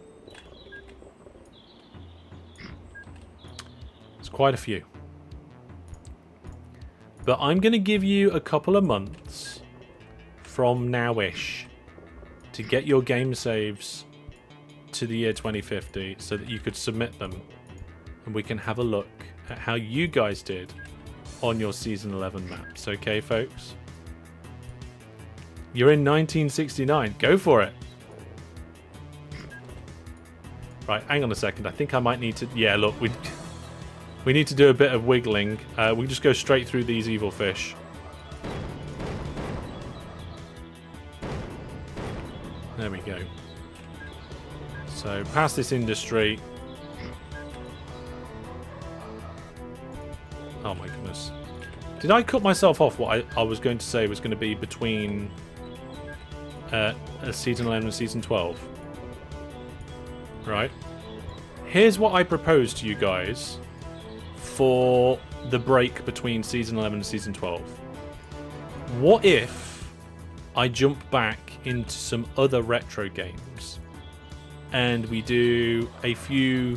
It's quite a few. But I'm going to give you a couple of months from now-ish to get your game saves to the year 2050 so that you could submit them and we can have a look at how you guys did on your Season 11 maps. Okay, folks? You're in 1969. Go for it. Right, hang on a second. I think I might need to... Yeah, look, we need to do a bit of wiggling. We just go straight through these evil fish. There we go. So, past this industry. Oh my goodness. Did I cut myself off what I was going to say was going to be between Season 11 and Season 12? Right. Here's what I propose to you guys for the break between Season 11 and Season 12. What if I jump back into some other retro games and we do a few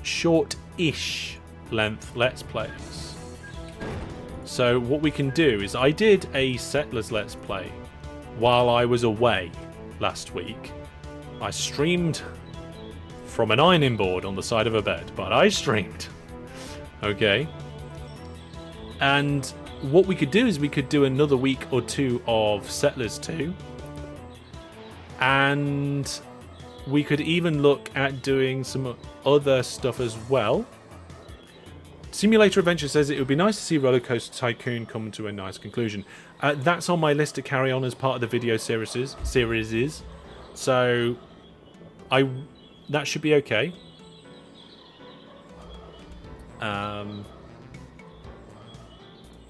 short-ish length Let's Plays? So what we can do is I did a Settlers Let's Play while I was away last week. I streamed from an ironing board on the side of a bed, but I streamed. Okay. And what we could do is we could do another week or two of Settlers 2. And we could even look at doing some other stuff as well. Simulator Adventure says it would be nice to see Roller Coaster Tycoon come to a nice conclusion. That's on my list to carry on as part of the video series. So that should be okay.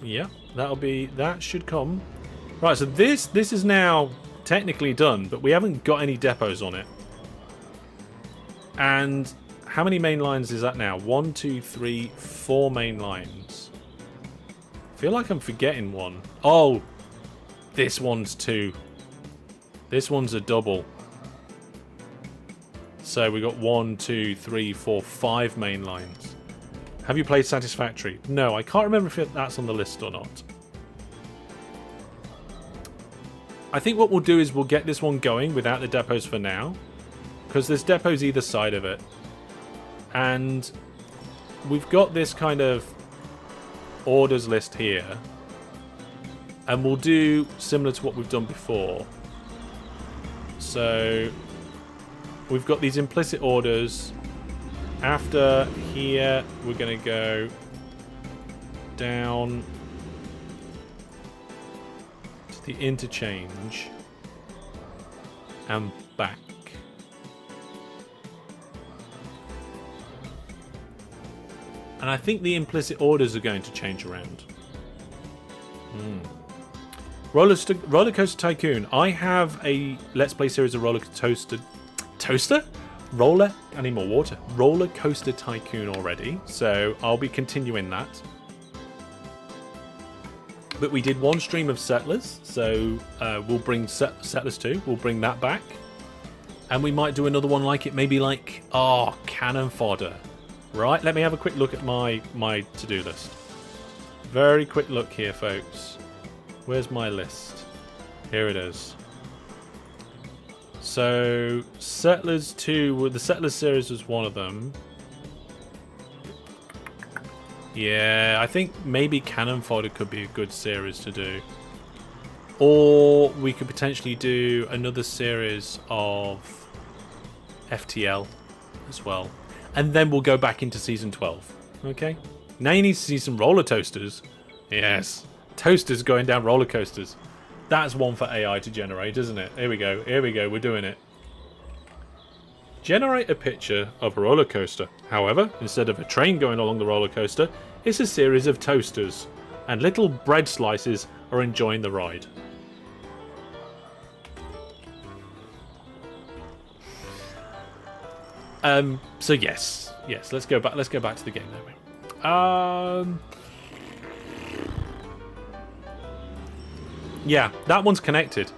Yeah, that should come. Right, so this is now technically done, but we haven't got any depots on it. And how many main lines is that now? 1, 2, 3, 4 main lines. I feel like I'm forgetting one. Oh, this one's 2. This one's a double. So we got 1, 2, 3, 4, 5 main lines. Have you played Satisfactory? No, I can't remember if that's on the list or not. I think what we'll do is we'll get this one going without the depots for now, because there's depots either side of it. And we've got this kind of orders list here. And we'll do similar to what we've done before. So we've got these implicit orders. After here, we're going to go down to the interchange and back. And I think the implicit orders are going to change around. Roller Coaster Tycoon. I have a Let's Play series of Roller Coaster... Toaster? Roller? I need more water. Roller Coaster Tycoon already. So I'll be continuing that. But we did one stream of Settlers. So we'll bring Settlers 2. We'll bring that back. And we might do another one like it. Maybe like... Oh, Cannon Fodder. Right, let me have a quick look at my to-do list. Very quick look here, folks. Where's my list? Here it is. So, Settlers 2, the Settlers series was one of them. Yeah, I think maybe Cannon Fodder could be a good series to do. Or we could potentially do another series of FTL as well. And then we'll go back into Season 12. Okay? Now you need to see some roller toasters. Yes. Toasters going down roller coasters. That's one for AI to generate, isn't it? Here we go. Here we go. We're doing it. Generate a picture of a roller coaster. However, instead of a train going along the roller coaster, it's a series of toasters. and little bread slices are enjoying the ride. So yes, let's go back to the game then. Yeah, that one's connected.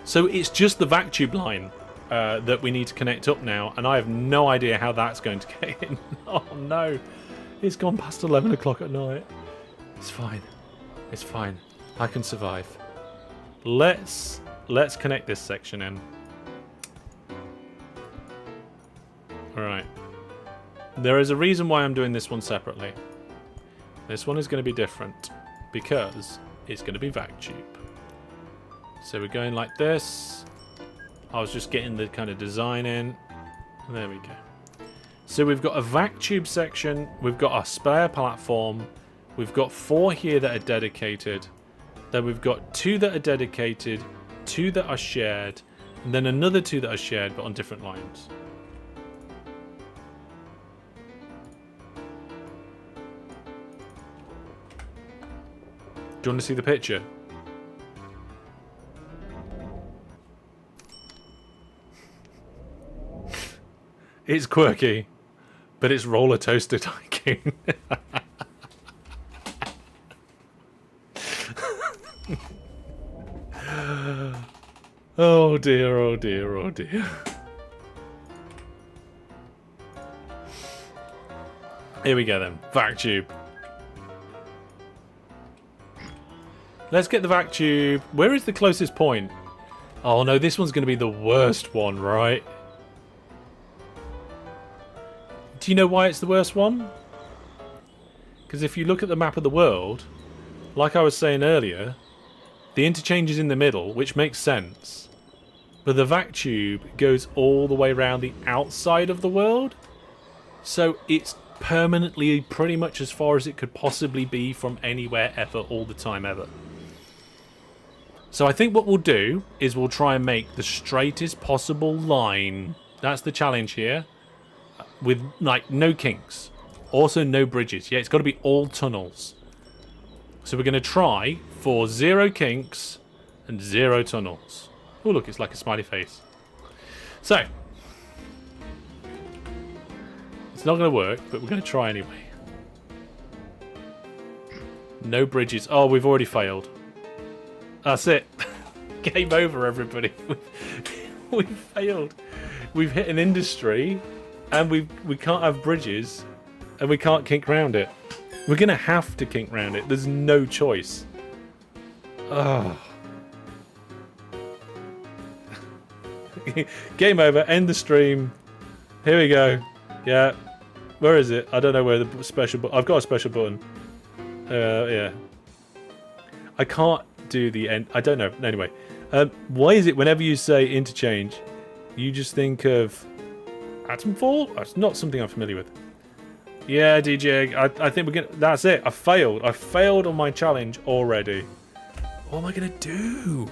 So it's just the vac tube line that we need to connect up now, and I have no idea how that's going to get in. Oh no, it's gone past 11 o'clock at night. It's fine. It's fine. I can survive. Let's connect this section in. Alright. There is a reason why I'm doing this one separately. This one is going to be different because it's going to be vac tube. So we're going like this. I was just getting the kind of design in. There we go. So we've got a vac tube section. We've got a spare platform. We've got 4 here that are dedicated. Then we've got 2 that are dedicated, 2 that are shared, and then another 2 that are shared but on different lines. Do you want to see the picture? It's quirky, but it's roller toaster tycoon. Oh dear, oh dear, oh dear. Here we go then. Vac tube. Let's get the vac tube. Where is the closest point? Oh no, this one's going to be the worst one, right? Do you know why it's the worst one? Because if you look at the map of the world, like I was saying earlier, the interchange is in the middle, which makes sense. But the vac tube goes all the way around the outside of the world. So it's permanently pretty much as far as it could possibly be from anywhere ever, all the time ever. So I think what we'll do is we'll try and make the straightest possible line. That's the challenge here. With, like, no kinks. Also no bridges. Yeah, it's got to be all tunnels. So we're going to try for 0 kinks and 0 tunnels. Oh, look, it's like a smiley face. So, it's not going to work, but we're going to try anyway. No bridges. Oh, we've already failed. That's it. Game over, everybody. We've failed. We've hit an industry, and we can't have bridges, and we can't kink round it. We're going to have to kink round it. There's no choice. Oh. Game over. End the stream. Here we go. Yeah. Where is it? I don't know where the special button... I've got a special button. Yeah. I can't do the end... I don't know. Anyway. Why is it whenever you say interchange, you just think of Atomfall? That's not something I'm familiar with. Yeah, DJ. I think we're gonna... That's it. I failed. I failed on my challenge already. What am I gonna do?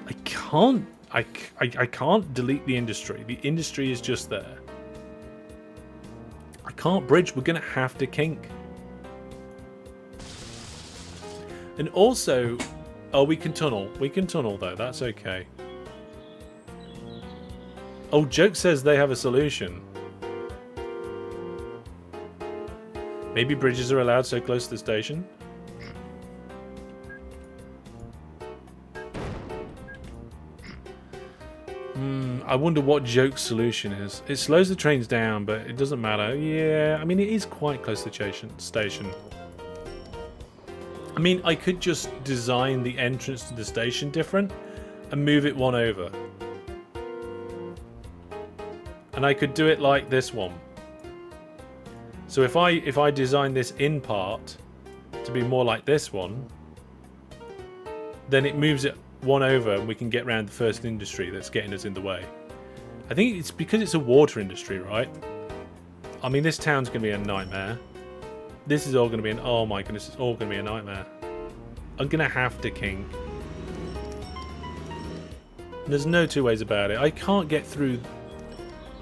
I can't... I can't delete the industry. The industry is just there. I can't bridge. We're going to have to kink. And also... Oh, we can tunnel. We can tunnel, though. That's okay. Oh, Joke says they have a solution. Maybe bridges are allowed so close to the station? I wonder what Joke's solution is. It slows the trains down, but it doesn't matter. Yeah, I mean, it is quite close to the station. I mean, I could just design the entrance to the station different and move it one over. And I could do it like this one. So if I design this in part to be more like this one, then it moves it one over and we can get around the first industry that's getting us in the way. I think it's because it's a water industry, right? I mean, this town's going to be a nightmare. This is all going to be an... Oh my goodness, it's all going to be a nightmare. I'm going to have to kink. There's no two ways about it. I can't get through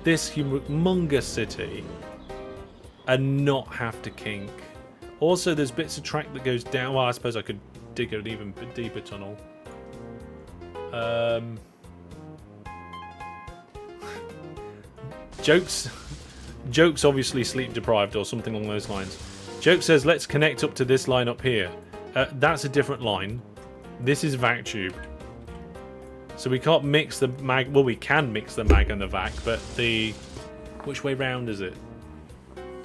this humongous city and not have to kink. Also, there's bits of track that goes down. Well, I suppose I could dig an even deeper tunnel. Jokes obviously sleep deprived or something along those lines. Joke says, let's connect up to this line up here. That's a different line. This is VacTube. So we can't mix the mag. Well, we can mix the mag and the vac, but the... Which way round is it?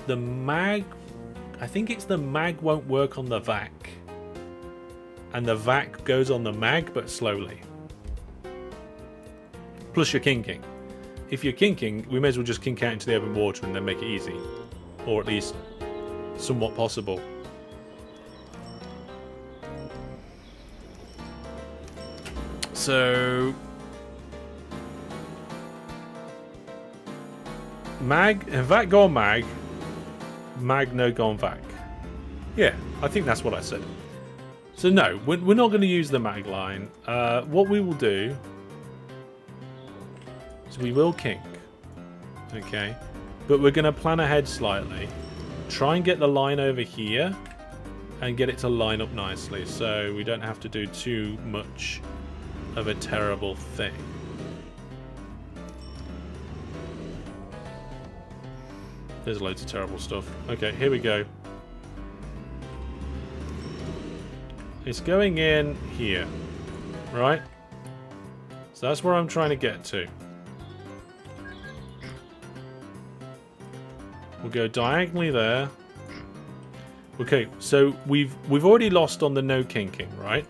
The mag... I think it's the mag won't work on the vac. And the vac goes on the mag, but slowly. Plus you're kinking. If you're kinking, we may as well just kink out into the open water and then make it easy. Or at least somewhat possible. So... Mag, vac go on mag. Mag no go on vac. Yeah, I think that's what I said. So no, we're not going to use the mag line. What we will do is we will kink. Okay, but we're going to plan ahead slightly. Try and get the line over here and get it to line up nicely so we don't have to do too much of a terrible thing. There's loads of terrible stuff. Okay, here we go. It's going in here, right? So that's where I'm trying to get to. We'll go diagonally there. Okay, so we've already lost on the no kinking, right?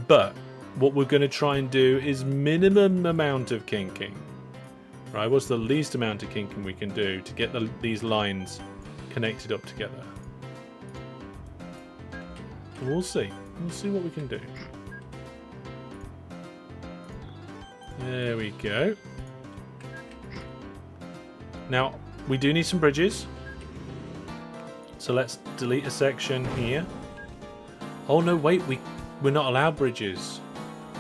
But what we're going to try and do is minimum amount of kinking. Right, what's the least amount of kinking we can do to get these lines connected up together? We'll see. We'll see what we can do. There we go. Now, we do need some bridges. So let's delete a section here. Oh no, wait, we're not allowed bridges.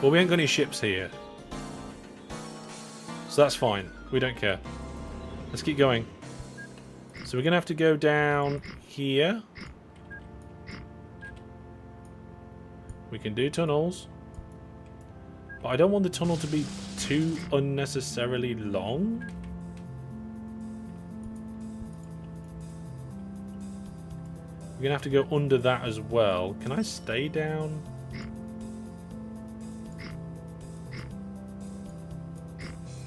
Well, we ain't got any ships here. So that's fine. We don't care. Let's keep going. So we're going to have to go down here. We can do tunnels. But I don't want the tunnel to be too unnecessarily long. We're going to have to go under that as well. Can I stay down?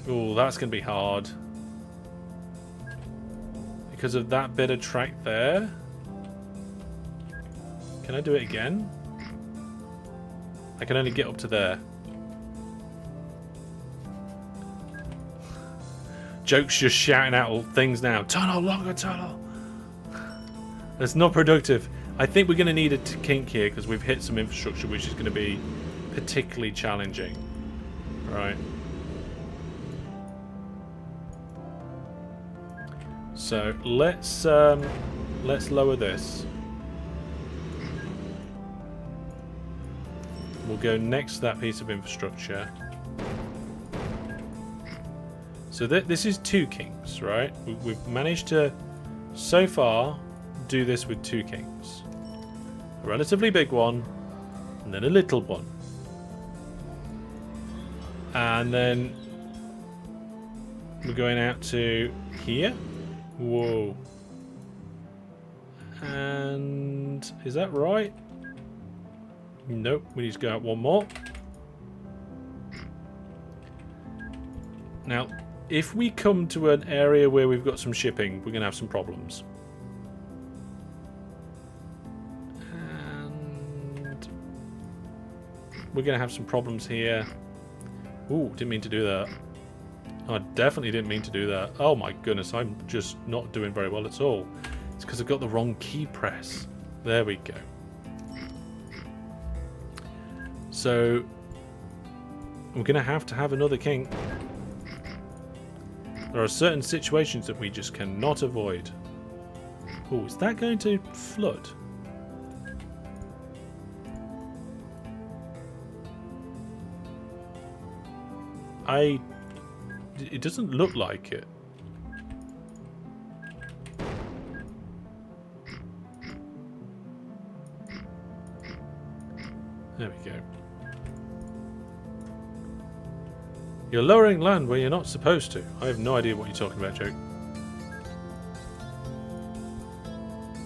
Oh, that's going to be hard. Because of that bit of track there. Can I do it again? I can only get up to there. Joke's just shouting out things now. Tunnel, longer tunnel. That's not productive. I think we're going to need a kink here because we've hit some infrastructure which is going to be particularly challenging. Right. So let's lower this. We'll go next to that piece of infrastructure. So this is 2 kinks, right? We've managed to, so far, do this with 2 kinks. A relatively big one, and then a little one. And then we're going out to here. Whoa. And is that right? Nope, we need to go out one more. Now, if we come to an area where we've got some shipping, we're going to have some problems. And we're going to have some problems here. Ooh, didn't mean to do that. I definitely didn't mean to do that. Oh my goodness, I'm just not doing very well at all. It's because I've got the wrong key press. There we go. So, we're going to have another kink. There are certain situations that we just cannot avoid. Oh, is that going to flood? It doesn't look like it. There we go. You're lowering land where you're not supposed to. I have no idea what you're talking about, Joe.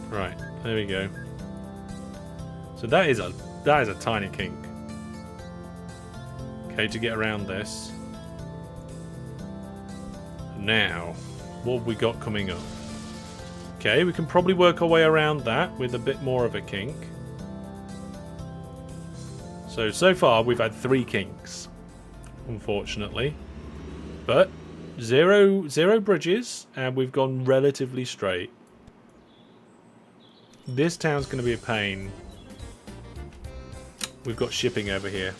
Right, there we go. So that is a tiny kink. Okay, to get around this. Now, what have we got coming up? Okay, we can probably work our way around that with a bit more of a kink. So far we've had 3 kinks, unfortunately. But zero bridges, and we've gone relatively straight. This town's going to be a pain. We've got shipping over here.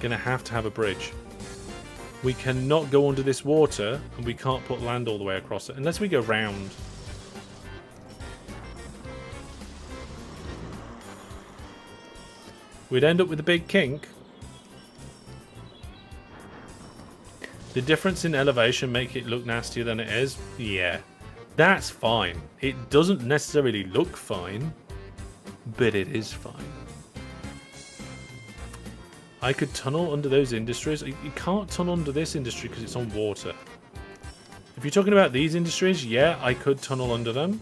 Gonna have to have a bridge. We cannot go under this water, and we can't put land all the way across it unless we go round. We'd end up with a big kink. The difference in elevation make it look nastier than it is. Yeah, that's fine. It doesn't necessarily look fine, but it is fine. I could tunnel under those industries. You can't tunnel under this industry because it's on water. If you're talking about these industries, yeah, I could tunnel under them.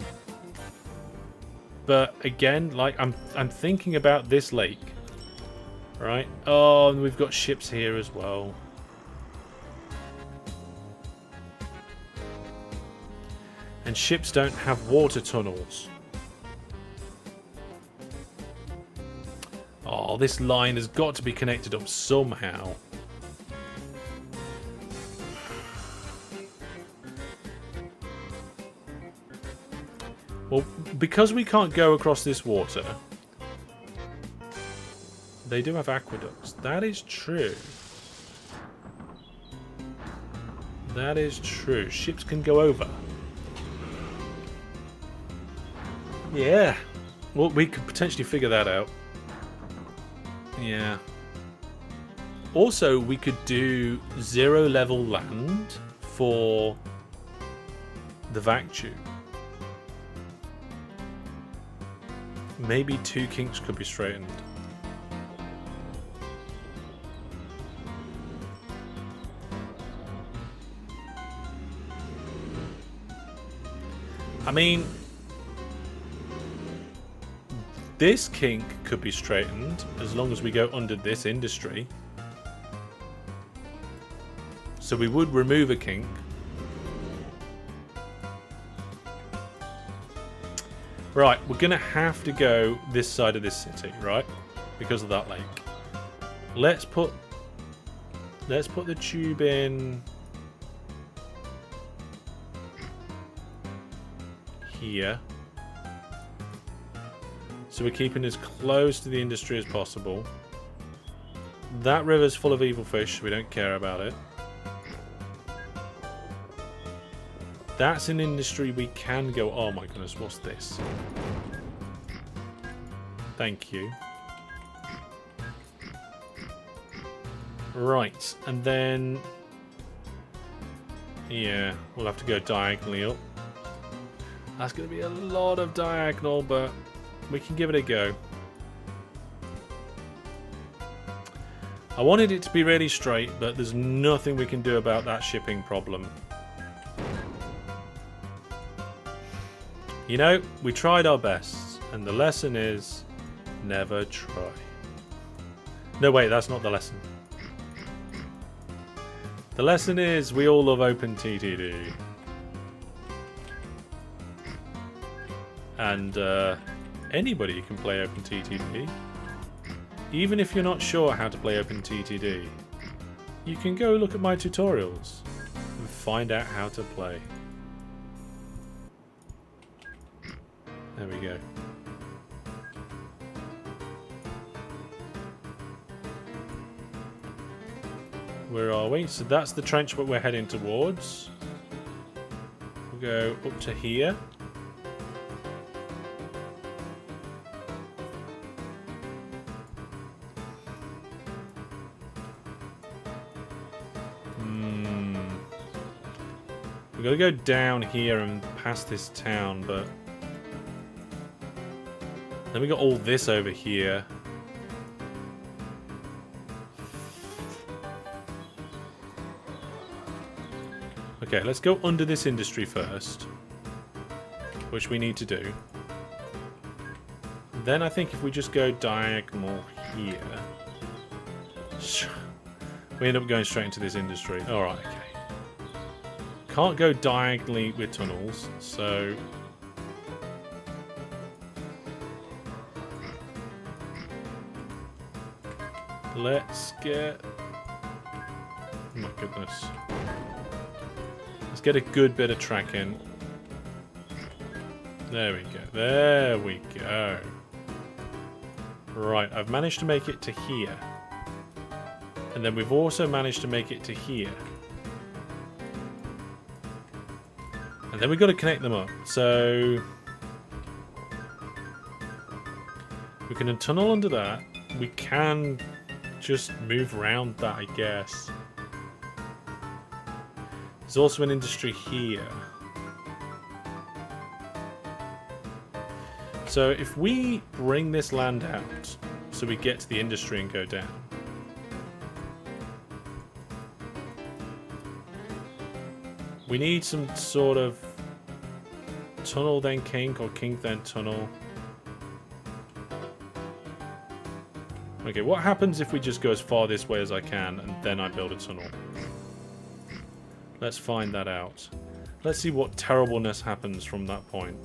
But again, like I'm thinking about this lake. Right? Oh, and we've got ships here as well. And ships don't have water tunnels. Oh, this line has got to be connected up somehow. Well, because we can't go across this water, they do have aqueducts. That is true. That is true. Ships can go over. Yeah. Well, we could potentially figure that out. Yeah. Also, we could do 0 level land for the Vactrain. Maybe 2 kinks could be straightened. I mean, this kink could be straightened as long as we go under this industry. So we would remove a kink. Right, we're going to have to go this side of this city, right? Because of that lake. Let's put the tube in here. So we're keeping as close to the industry as possible. That river's full of evil fish, so we don't care about it. That's an industry we can go... Oh my goodness, what's this? Thank you. Right, and then... Yeah, we'll have to go diagonally up. That's going to be a lot of diagonal, but we can give it a go. I wanted it to be really straight, but there's nothing we can do about that shipping problem. You know, we tried our best, and the lesson is never try. No, wait, that's not the lesson. The lesson is we all love OpenTTD. And anybody can play OpenTTD. Even if you're not sure how to play OpenTTD, you can go look at my tutorials and find out how to play. There we go. Where are we? So that's the trench what we're heading towards. We'll go up to here. We've got to go down here and past this town, but Then we got all this over here. Okay, let's go under this industry first, which we need to do. Then I think if we just go diagonal here, we end up going straight into this industry. Alright, okay. Can't go diagonally with tunnels, so... let's get... oh my goodness. Let's get a good bit of track in. There we go. There we go. Right, I've managed to make it to here. And then we've also managed to make it to here. And then we've got to connect them up. So... we can tunnel under that. We can just move around that, I guess. There's also an industry here. So if we bring this land out, so we get to the industry and go down. We need some sort of tunnel then kink or kink then tunnel. Okay, what happens if we just go as far this way as I can and then I build a tunnel? Let's find that out. Let's see what terribleness happens from that point.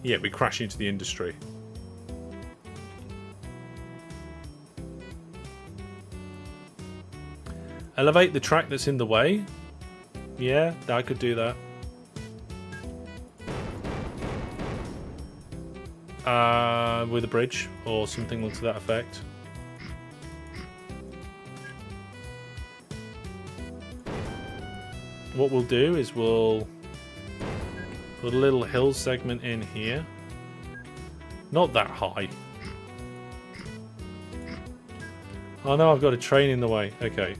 Yeah, we crash into the industry. Elevate the track that's in the way. Yeah, I could do that. With a bridge or something to that effect. What we'll do is we'll put a little hill segment in here. Not that high. Oh no, I've got a train in the way. Okay.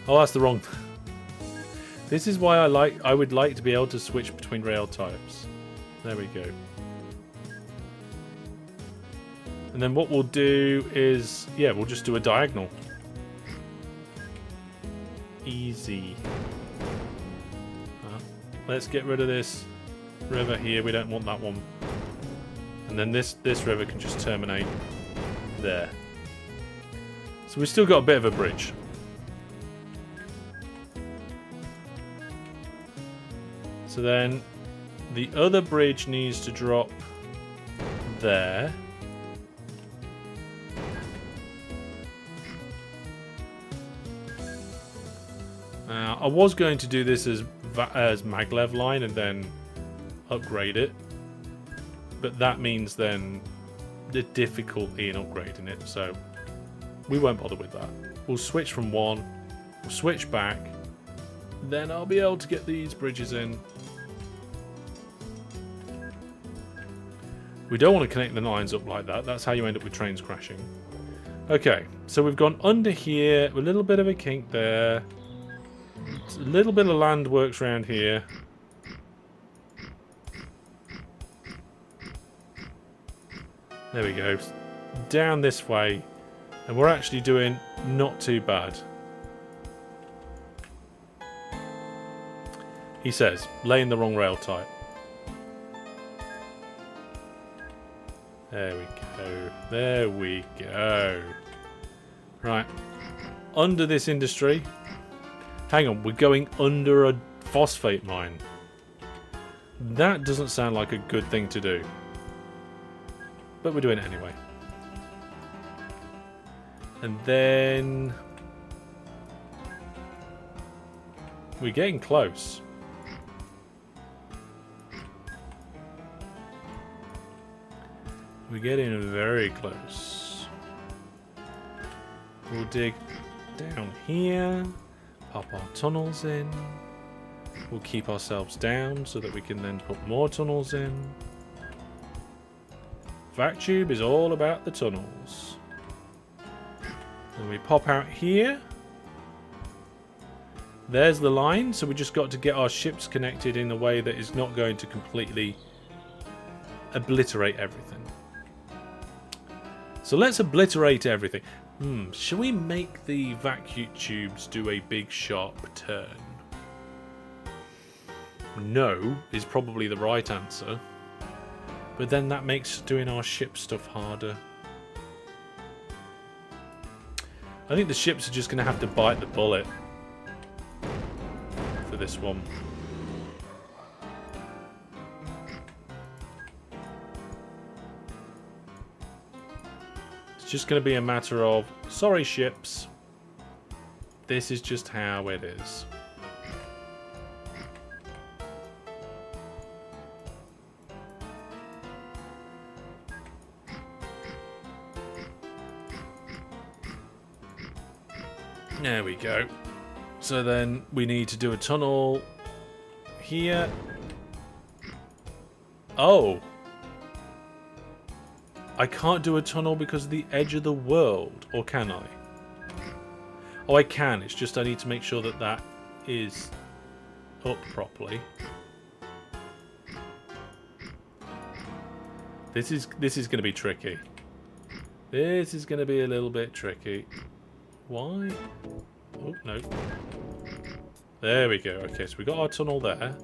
Oh, that's the wrong... This is why I would like to be able to switch between rail types. There we go. And then what we'll do is, yeah, we'll just do a diagonal. Easy. Let's get rid of this river here. We don't want that one. And then this river can just terminate there. So we've still got a bit of a bridge. So then the other bridge needs to drop there. I was going to do this as maglev line and then upgrade it, but that means then the difficulty in upgrading it, so we won't bother with that. We'll switch from one, we'll switch back, then I'll be able to get these bridges in. We don't want to connect the lines up like that. That's how you end up with trains crashing. Okay, so we've gone under here. A little bit of a kink there. A little bit of land works around here. There we go. Down this way. And we're actually doing not too bad. He says, laying the wrong rail type. There we go. There we go. Right. Under this industry. Hang on, we're going under a phosphate mine. That doesn't sound like a good thing to do. But we're doing it anyway. And then... we're getting close. We're getting very close. We'll dig down here, pop our tunnels in. We'll keep ourselves down so that we can then put more tunnels in. VacTube is all about the tunnels. And we pop out here. There's the line, so we just got to get our ships connected in a way that is not going to completely obliterate everything. So let's obliterate everything. Shall we make the vacuum tubes do a big sharp turn? No is probably the right answer. But then that makes doing our ship stuff harder. I think the ships are just going to have to bite the bullet for this one. It's just going to be a matter of, sorry ships, this is just how it is. There we go. So then we need to do a tunnel here. Oh. I can't do a tunnel because of the edge of the world. Or can I? Oh, I can. It's just I need to make sure that that is up properly. This is going to be tricky. This is going to be a little bit tricky. Why? Oh, no. There we go. Okay, so we got our tunnel there.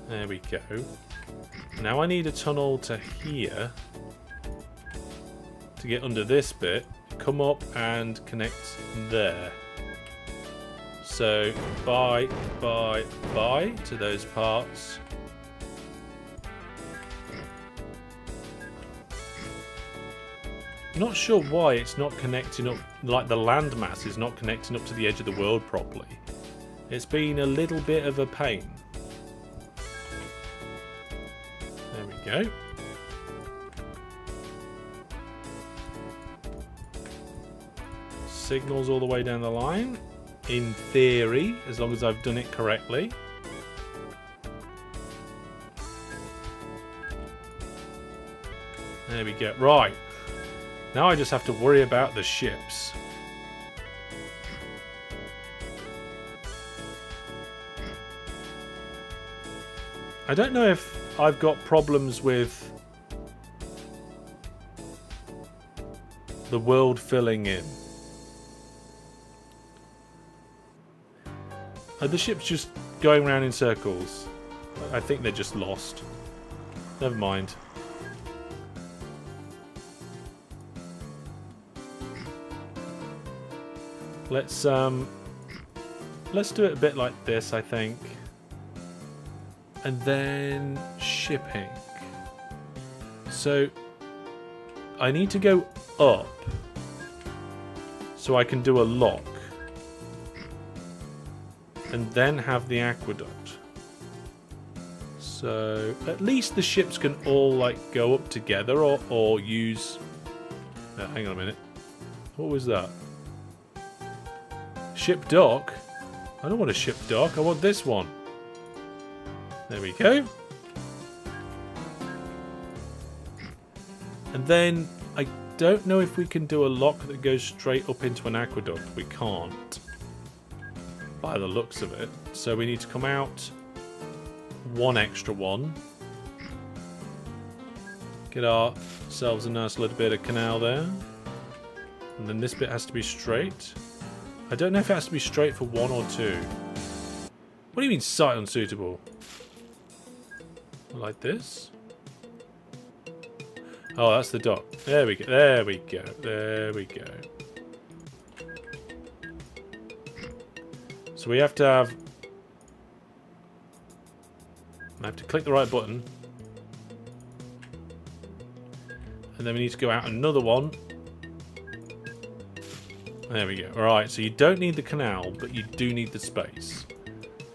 There we go. Now I need a tunnel to here to get under this bit, come up and connect there. So, bye to those parts. Not sure why it's not connecting up, like the landmass is not connecting up to the edge of the world properly. It's been a little bit of a pain. There we go. Signals all the way down the line. In theory, as long as I've done it correctly. There we go. Right. Now I just have to worry about the ships. I don't know if I've got problems with the world filling in. Are the ships just going around in circles? I think they're just lost. Never mind. Let's do it a bit like this, I think. And then shipping. So I need to go up so I can do a lock. And then have the aqueduct. So at least the ships can all like go up together or use... hang on a minute. What was that? Ship dock? I don't want a ship dock. I want this one. There we go. And then I don't know if we can do a lock that goes straight up into an aqueduct. We can't. By the looks of it. So we need to come out one extra one. Get ourselves a nice little bit of canal there. And then this bit has to be straight. I don't know if it has to be straight for one or two. What do you mean site unsuitable? Like this? Oh, that's the dock. There we go. There we go. There we go. So we have to have... I have to click the right button. And then we need to go out another one. There we go. Alright, so you don't need the canal, but you do need the space.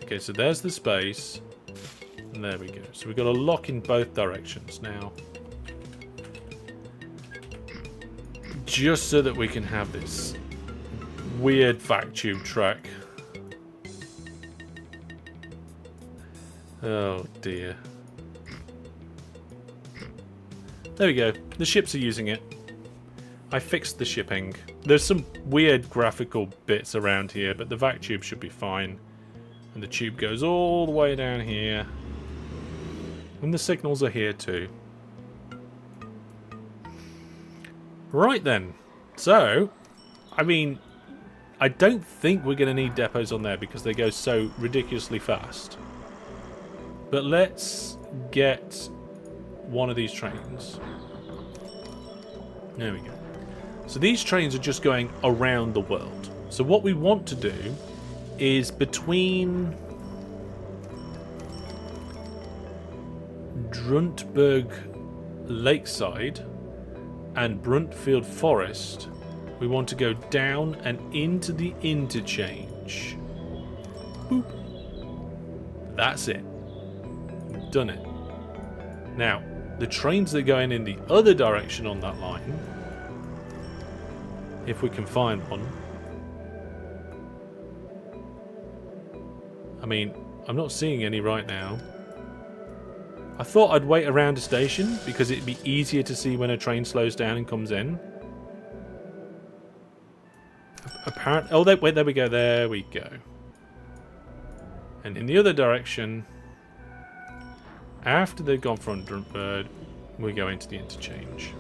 Okay, so there's the space. And there we go. So we've got a lock in both directions now. Just so that we can have this weird vacuum track. Oh dear. There we go. The ships are using it. I fixed the shipping. There's some weird graphical bits around here, but the vac tube should be fine. And the tube goes all the way down here. And the signals are here too. Right then. So, I mean, I don't think we're going to need depots on there because they go so ridiculously fast. But let's get one of these trains. There we go. So these trains are just going around the world. So what we want to do is between Druntburg Lakeside and Bruntfield Forest, we want to go down and into the interchange. Boop. That's it. We've done it. Now, the trains that are going in the other direction on that line, if we can find one. I mean, I'm not seeing any right now. I thought I'd wait around a station because it'd be easier to see when a train slows down and comes in. Apparently, oh, wait, there we go. There we go. And in the other direction, after they've gone from Druntburg, we go into the interchange.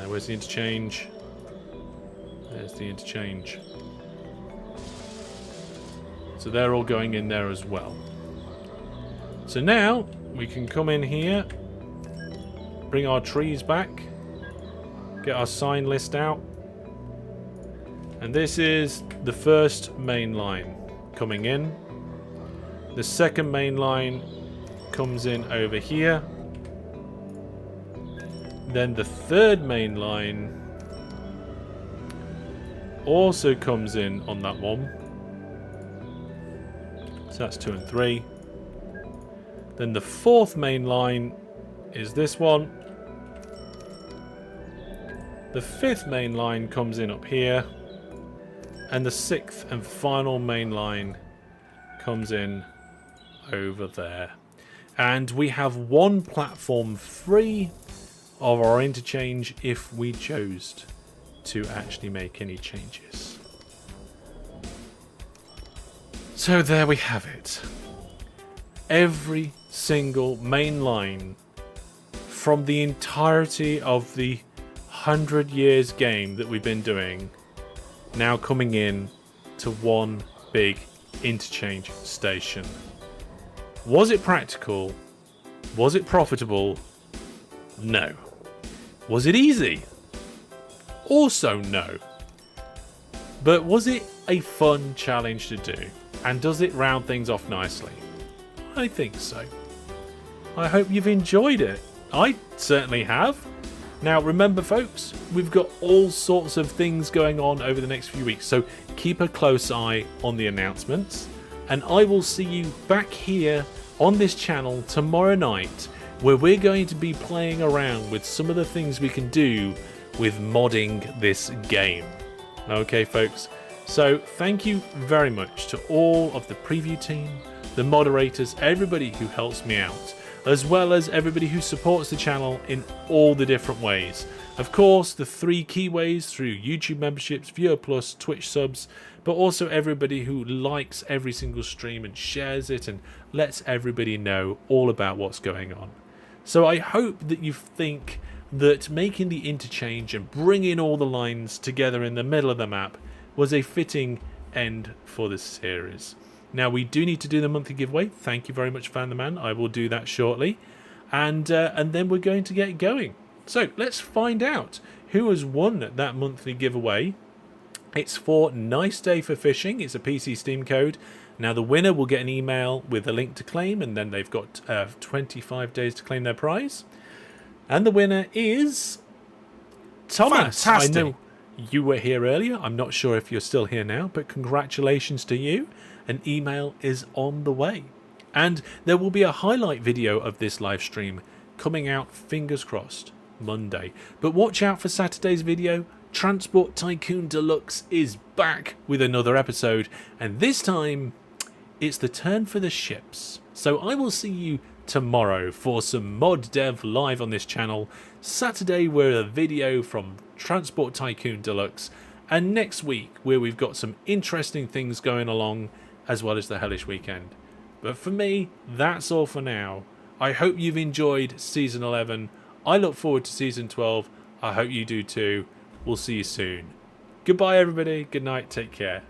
Where's the interchange? There's the interchange. So they're all going in there as well. So now we can come in here, bring our trees back, get our sign list out. And this is the first main line coming in. The second main line comes in over here. Then the third main line also comes in on that one. So that's 2 and 3. Then the fourth main line is this one. The fifth main line comes in up here. And the sixth and final main line comes in over there. And we have one platform free of our interchange if we chose to actually make any changes. So there we have it. Every single main line from the entirety of the 100 years game that we've been doing now coming in to one big interchange station. Was it practical? Was it profitable? No. Was it easy? Also no. But was it a fun challenge to do? And does it round things off nicely? I think so. I hope you've enjoyed it. I certainly have. Now remember folks, we've got all sorts of things going on over the next few weeks, so keep a close eye on the announcements. And I will see you back here on this channel tomorrow night, where we're going to be playing around with some of the things we can do with modding this game. Okay folks, so thank you very much to all of the preview team, the moderators, everybody who helps me out, as well as everybody who supports the channel in all the different ways. Of course, the 3 key ways through YouTube memberships, Viewer Plus, Twitch subs, but also everybody who likes every single stream and shares it and lets everybody know all about what's going on. So I hope that you think that making the interchange and bringing all the lines together in the middle of the map was a fitting end for this series. Now we do need to do the monthly giveaway. Thank you very much, Fan the Man. I will do that shortly, and then we're going to get going. So let's find out who has won that monthly giveaway. It's for Nice Day for Fishing. It's a PC Steam code. Now the winner will get an email with a link to claim, and then they've got 25 days to claim their prize. And the winner is Thomas. Fantastic. I know you were here earlier. I'm not sure if you're still here now, but congratulations to you. An email is on the way. And there will be a highlight video of this live stream coming out, fingers crossed, Monday. But watch out for Saturday's video. Transport Tycoon Deluxe is back with another episode, and this time it's the turn for the ships. So I will see you tomorrow for some mod dev live on this channel. Saturday we're a video from Transport Tycoon Deluxe, and next week where we've got some interesting things going along as well as the Hellish weekend. But for me, that's all for now. I hope you've enjoyed Season 11. I look forward to Season 12. I hope you do too. We'll see you soon. Goodbye everybody. Good night. Take care.